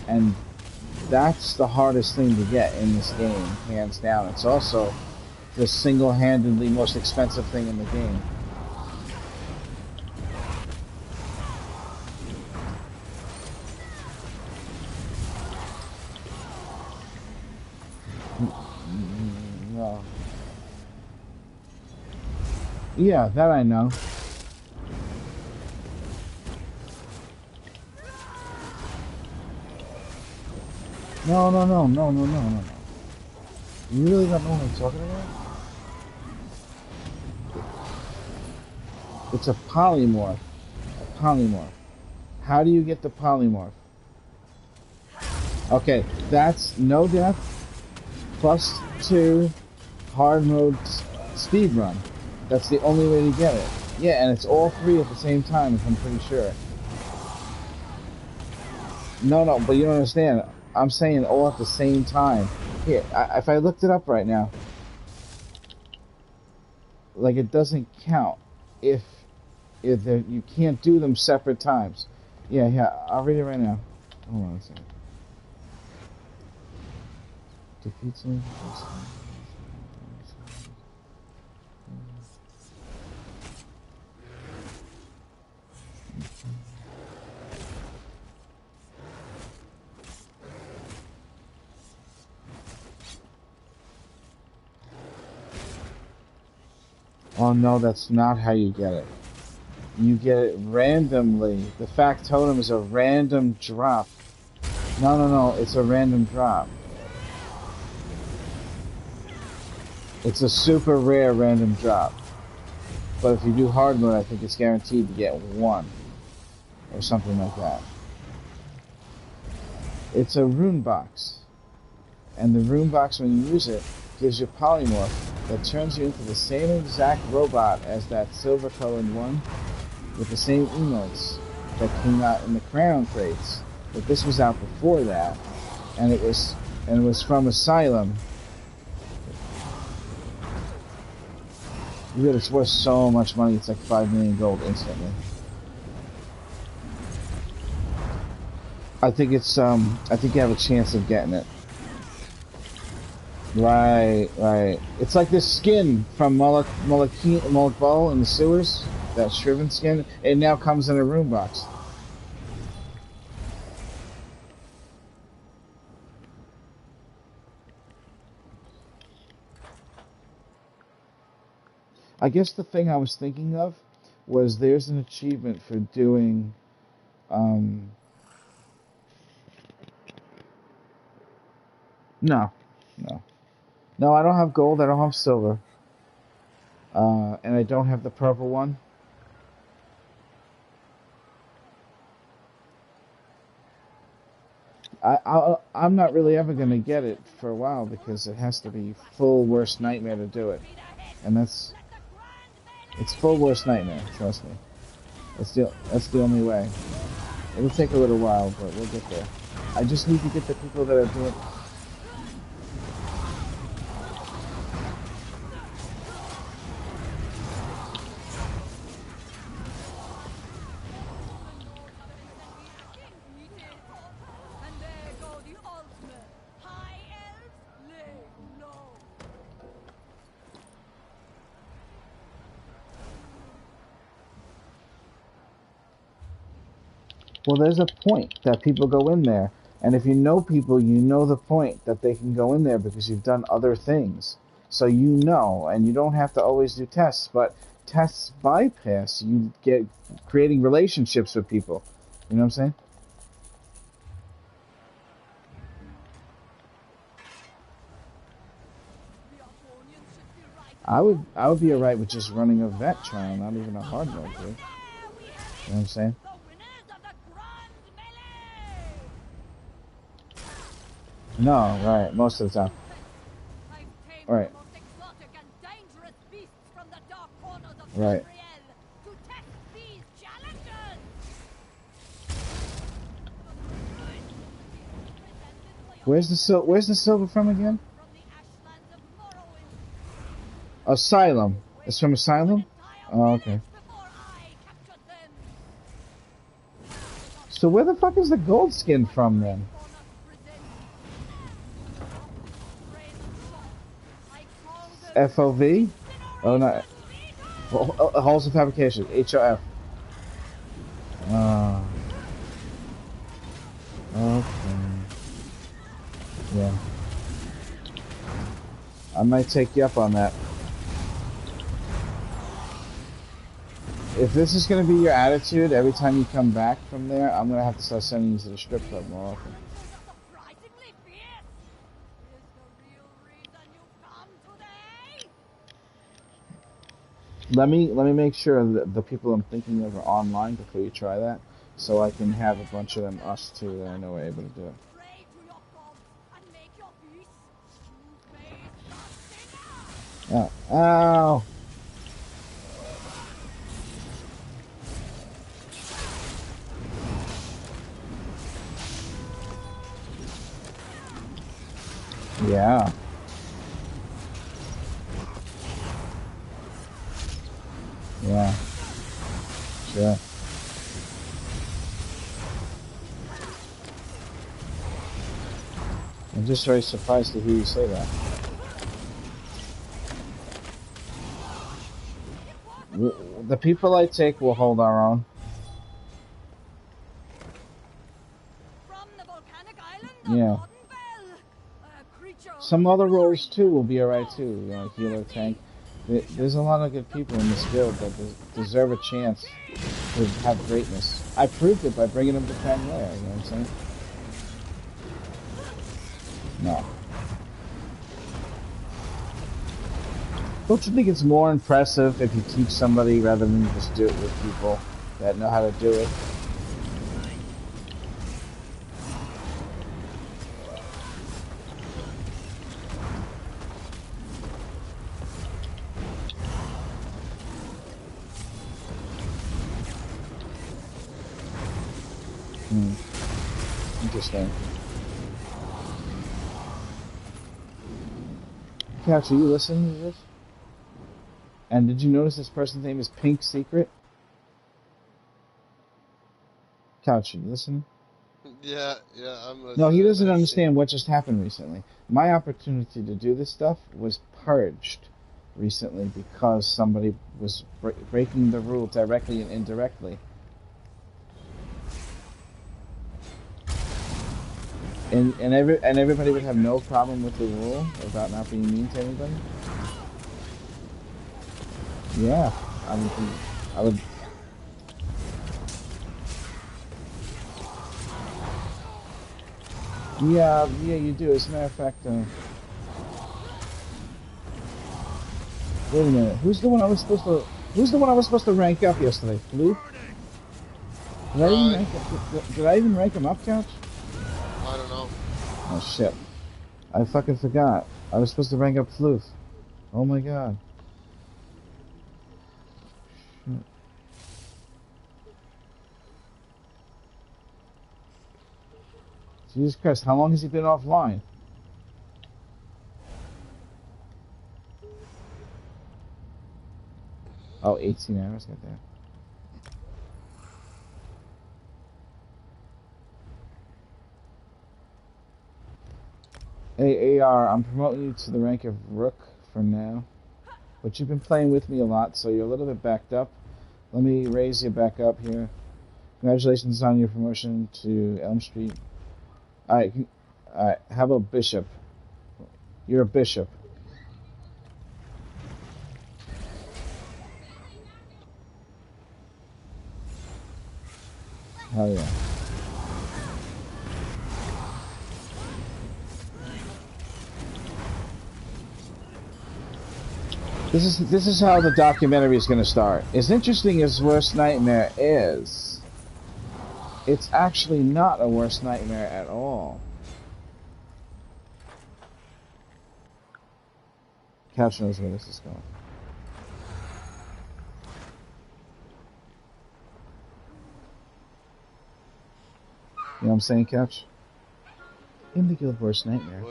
And that's the hardest thing to get in this game, hands down. It's also the single-handedly most expensive thing in the game. No. Yeah, that I know. No. You really don't know what I'm talking about? It's a polymorph. A polymorph. How do you get the polymorph? Okay, that's no death, +2, hard mode, speed run. That's the only way to get it. Yeah, and it's all three at the same time, if I'm pretty sure. No, but you don't understand. I'm saying all at the same time. Here, if I looked it up right now, like it doesn't count if you can't do them separate times. Yeah, I'll read it right now. Hold on a second. Defeats him. Oh no, that's not how you get it. You get it randomly. The factotum is a random drop. No, it's a random drop. It's a super rare random drop. But if you do hard mode, I think it's guaranteed to get 1. Or something like that. It's a rune box. And the rune box, when you use it, gives you polymorph that turns you into the same exact robot as that silver colored one with the same emotes that came out in the crown crates. But this was out before that, and it was from Asylum. Dude, it's worth so much money. It's like 5 million gold instantly. I think it's I think you have a chance of getting it. Right. It's like this skin from Moloch Ball in the sewers, that Shriven skin. It now comes in a room box. I guess the thing I was thinking of was there's an achievement for doing No, I don't have gold, I don't have silver. And I don't have the purple one. I'm not really ever going to get it for a while because it has to be full worst nightmare to do it. And it's full worst nightmare, trust me. That's the only way. It'll take a little while, but we'll get there. I just need to get the people that are doing... Well, there's a point that people go in there, and if you know people, you know the point that they can go in there because you've done other things. So you know, and you don't have to always do tests, but tests bypass, you get creating relationships with people. You know what I'm saying? I would be alright with just running a vet trial, not even a hard mode, dude. You know what I'm saying? No, right, most of the time. Right. Right. Where's the silver from again? Asylum. It's from Asylum? Oh, okay. So where the fuck is the gold skin from then? FOV? Oh no. Halls of Fabrication. HOF. Okay. Yeah. I might take you up on that. If this is going to be your attitude every time you come back from there, I'm going to have to start sending you to the strip club more often. Let me make sure that the people I'm thinking of are online before you try that, so I can have a bunch of them, us too, that I know are able to do it. Oh. Ow! Yeah. Yeah. Sure. I'm just very surprised to hear you say that. The people I take will hold our own. Yeah. Some other roles too will be alright too, you know, healer, tank. There's a lot of good people in this guild that deserve a chance to have greatness. I proved it by bringing them to Pangea, you know what I'm saying? No. Don't you think it's more impressive if you teach somebody rather than just do it with people that know how to do it? Interesting. Couch, are you listening to this? And did you notice this person's name is Pink Secret? Couch, are you listening? Yeah, I'm listening. No, he doesn't understand what just happened recently. My opportunity to do this stuff was purged recently because somebody was breaking the rule directly and indirectly. And everybody would have no problem with the rule about not being mean to anybody. Yeah, I would. Yeah, you do. As a matter of fact, wait a minute. Who's the one I was supposed to rank up yesterday? Floof? Did I even rank him up, Couch? I don't know. Oh shit! I fucking forgot. I was supposed to rank up Floof. Oh my god. Shit. Jesus Christ! How long has he been offline? Oh, 18 hours. Got that. Hey, AR, I'm promoting you to the rank of Rook for now. But you've been playing with me a lot, so you're a little bit backed up. Let me raise you back up here. Congratulations on your promotion to Elm Street. Alright, how about Bishop? You're a Bishop. Hell yeah. This is how the documentary is going to start. As interesting as Worst Nightmare is, it's actually not a worst nightmare at all. Couch knows where this is going. You know what I'm saying, Couch? In the Guild Worst Nightmare,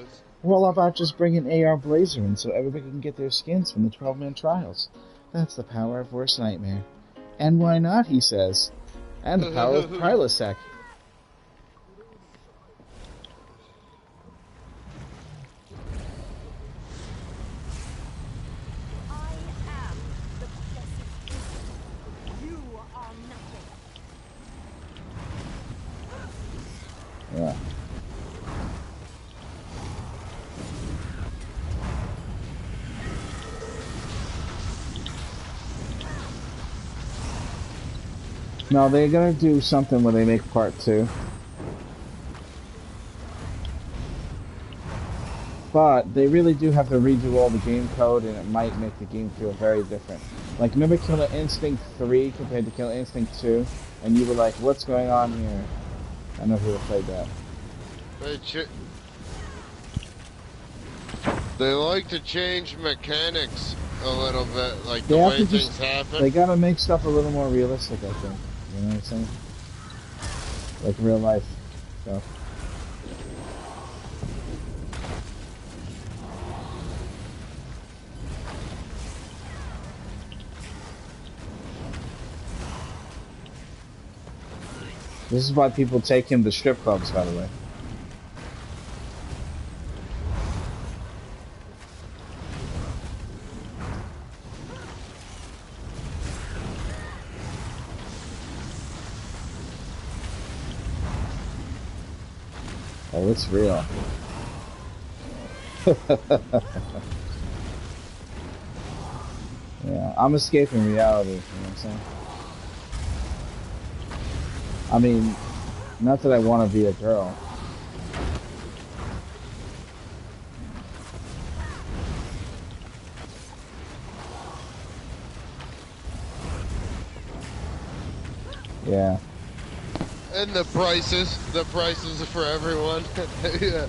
We're all about just bringing AR Blazer in so everybody can get their skins from the 12-man trials. That's the power of Worst Nightmare. And why not, he says. And the power of Prilosec. I am the possessive. You are nothing. Yeah. No, they're gonna do something where they make part 2. But they really do have to redo all the game code, and it might make the game feel very different. Like, remember Killer Instinct 3 compared to Killer Instinct 2? And you were like, what's going on here? I know who played that. They like to change mechanics a little bit, like the way things happen. They gotta make stuff a little more realistic, I think. You know what I'm saying? Like real life stuff. This is why people take him to strip clubs, by the way. Oh, it's real. Yeah, I'm escaping reality, you know what I'm saying? I mean, not that I want to be a girl. Yeah. And the prices are for everyone. Yeah.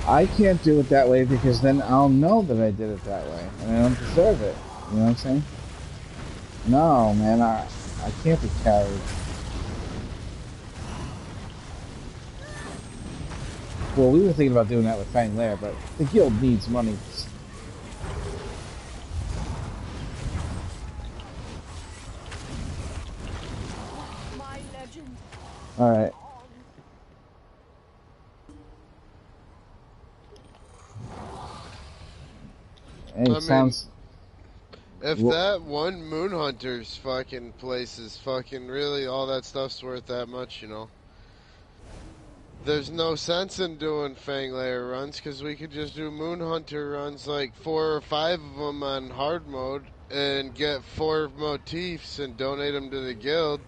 I can't do it that way because then I'll know that I did it that way and I don't deserve it. You know what I'm saying? No, man, I can't be carried. Well, we were thinking about doing that with Fang Lair, but the guild needs money. My legend. Alright. Hey, it sounds... If that one Moon Hunter's fucking place is fucking really all that stuff's worth that much, you know. There's no sense in doing Fang Lair runs because we could just do Moon Hunter runs, like 4 or 5 of them on hard mode, and get 4 motifs and donate them to the guild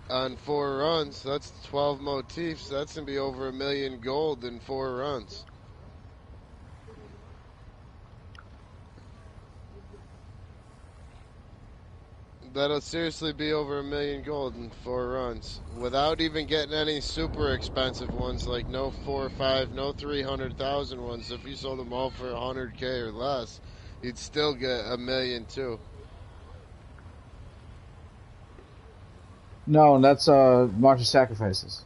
on 4 runs. That's 12 motifs. That's gonna be over 1 million gold in 4 runs. That'll seriously be over 1 million gold in 4 runs, without even getting any super expensive ones, like no 4 or 5, no 300,000 ones. If you sold them all for 100k or less, you'd still get 1 million too. No, that's March of Sacrifices.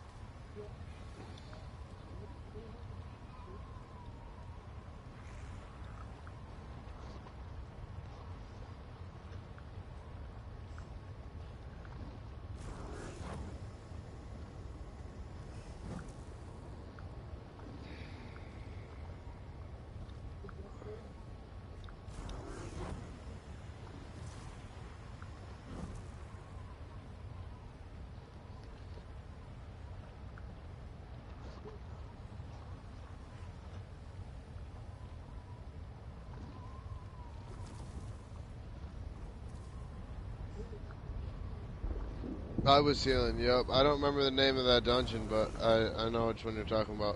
I was healing, yep. I don't remember the name of that dungeon, but I know which one you're talking about.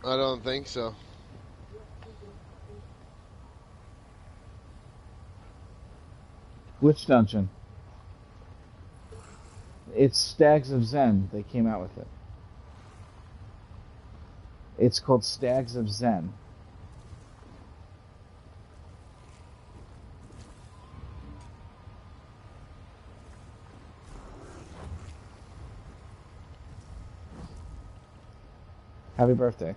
I don't think so. Which dungeon? It's Stags of Zen. They came out with it. It's called Stags of Zen. Happy birthday.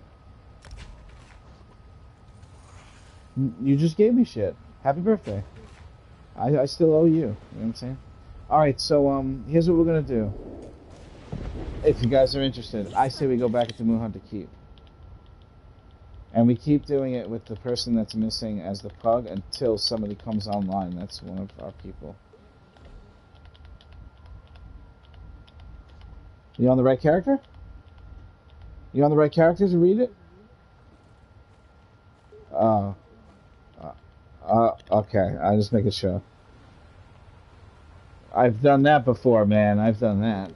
You just gave me shit. Happy birthday. I still owe you. You know what I'm saying? Alright, so here's what we're gonna do. If you guys are interested, I say we go back to Moonhunter Keep. And we keep doing it with the person that's missing as the pug until somebody comes online. That's one of our people. You on the right character? You on the right character to read it? Okay. I just make it show. I've done that before, man. I've done that.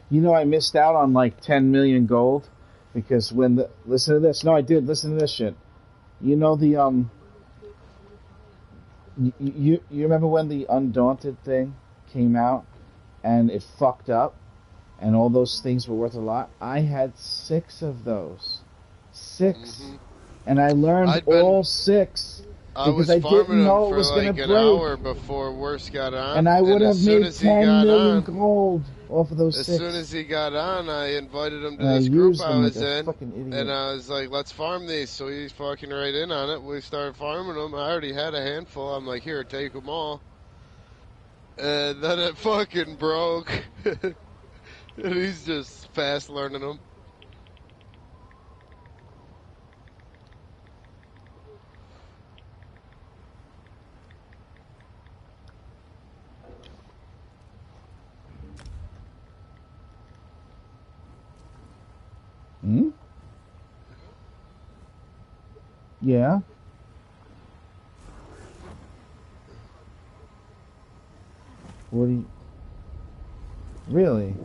You know, I missed out on like 10 million gold because when the listen to this. No, I did. Listen to this shit. You know the you remember when the Undaunted thing came out and it fucked up and all those things were worth a lot? I had 6 of those. 6. Mm-hmm. And I learned all 6 because I didn't know it was going to break. an hour before Worst got on, and I would have made 10 million gold off of those 6. As soon as he got on, I invited him to this group I was in, and I was like, "Let's farm these." So he's fucking right in on it. We started farming them. I already had a handful. I'm like, "Here, take them all." And then it fucking broke, and he's just fast learning them. Hmm? Yeah. What do you... Really?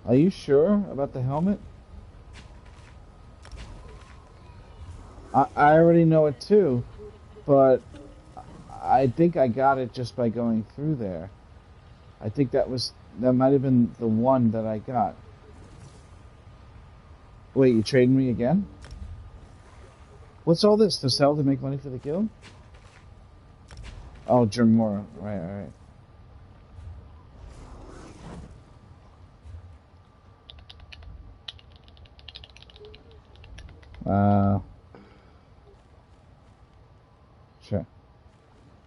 Are you sure about the helmet? I already know it too, but I think I got it just by going through there. I think that might have been the one that I got. Wait, you trading me again? What's all this? To sell to make money for the guild? Oh, Jermora. Right, alright. Sure.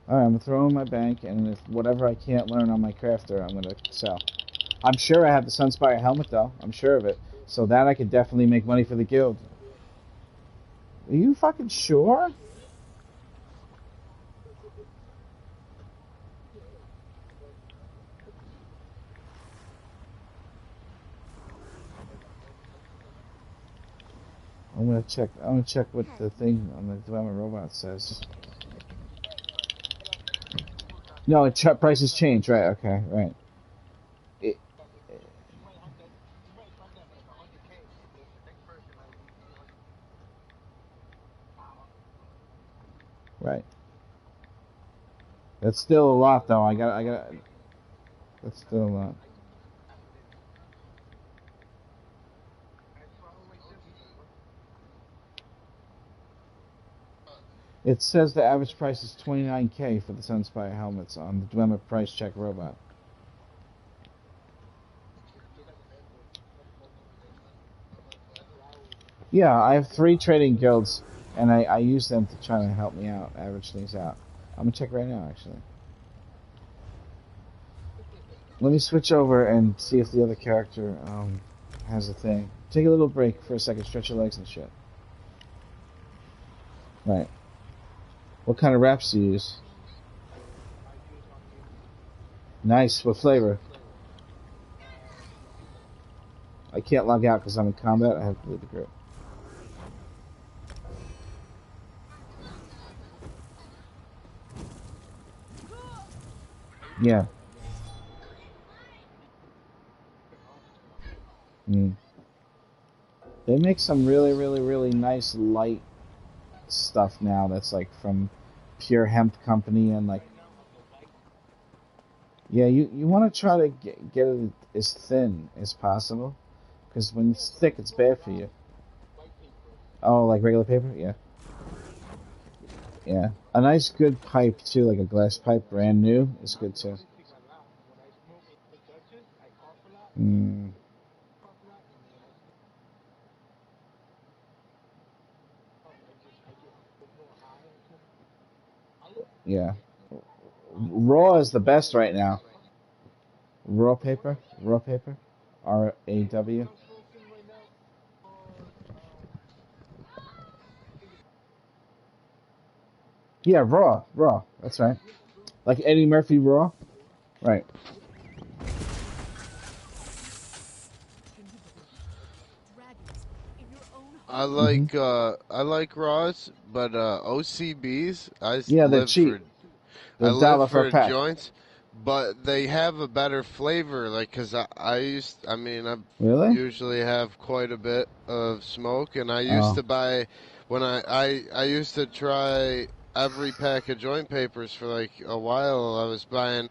Alright, I'm gonna throw in my bank, and if whatever I can't learn on my crafter, I'm gonna sell. I'm sure I have the Sunspire helmet, though. I'm sure of it. So that I could definitely make money for the guild. Are you fucking sure? I'm gonna check what the thing on the Dilemma Robot says. No, prices change, right? Okay, right. Right. That's still a lot, though. I got. That's still a lot. It says the average price is $29K for the Sunspire helmets on the Dilemma Price Check Robot. Yeah, I have 3 trading guilds, and I use them to try to help me out, average things out. I'm gonna check right now, actually. Let me switch over and see if the other character has a thing. Take a little break for a second, stretch your legs and shit. Right. What kind of wraps do you use? Nice. What flavor? I can't log out because I'm in combat. I have to leave the group. Yeah. They make some really, really, really nice light stuff now that's like from Pure Hemp Company and like Yeah, you want to try to get it as thin as possible, because when it's thick, it's bad for you. Oh, like regular paper? Yeah. Yeah. A nice good pipe, too, like a glass pipe, brand new, is good, too. Mm, yeah. Raw is the best right now. Raw paper? Raw paper? R-A-W? Yeah, raw. Raw. That's right. Like Eddie Murphy raw? Right. Dragons in your own Mm-hmm. I like raws, but OCBs Yeah, they're cheap. I They're live $1 for a for pack. joints, but they have a better flavor. Like, cause I mean, I Really? usually have quite a bit of smoke, and I used Oh. to buy when I used to try every pack of joint papers for like a while. I was buying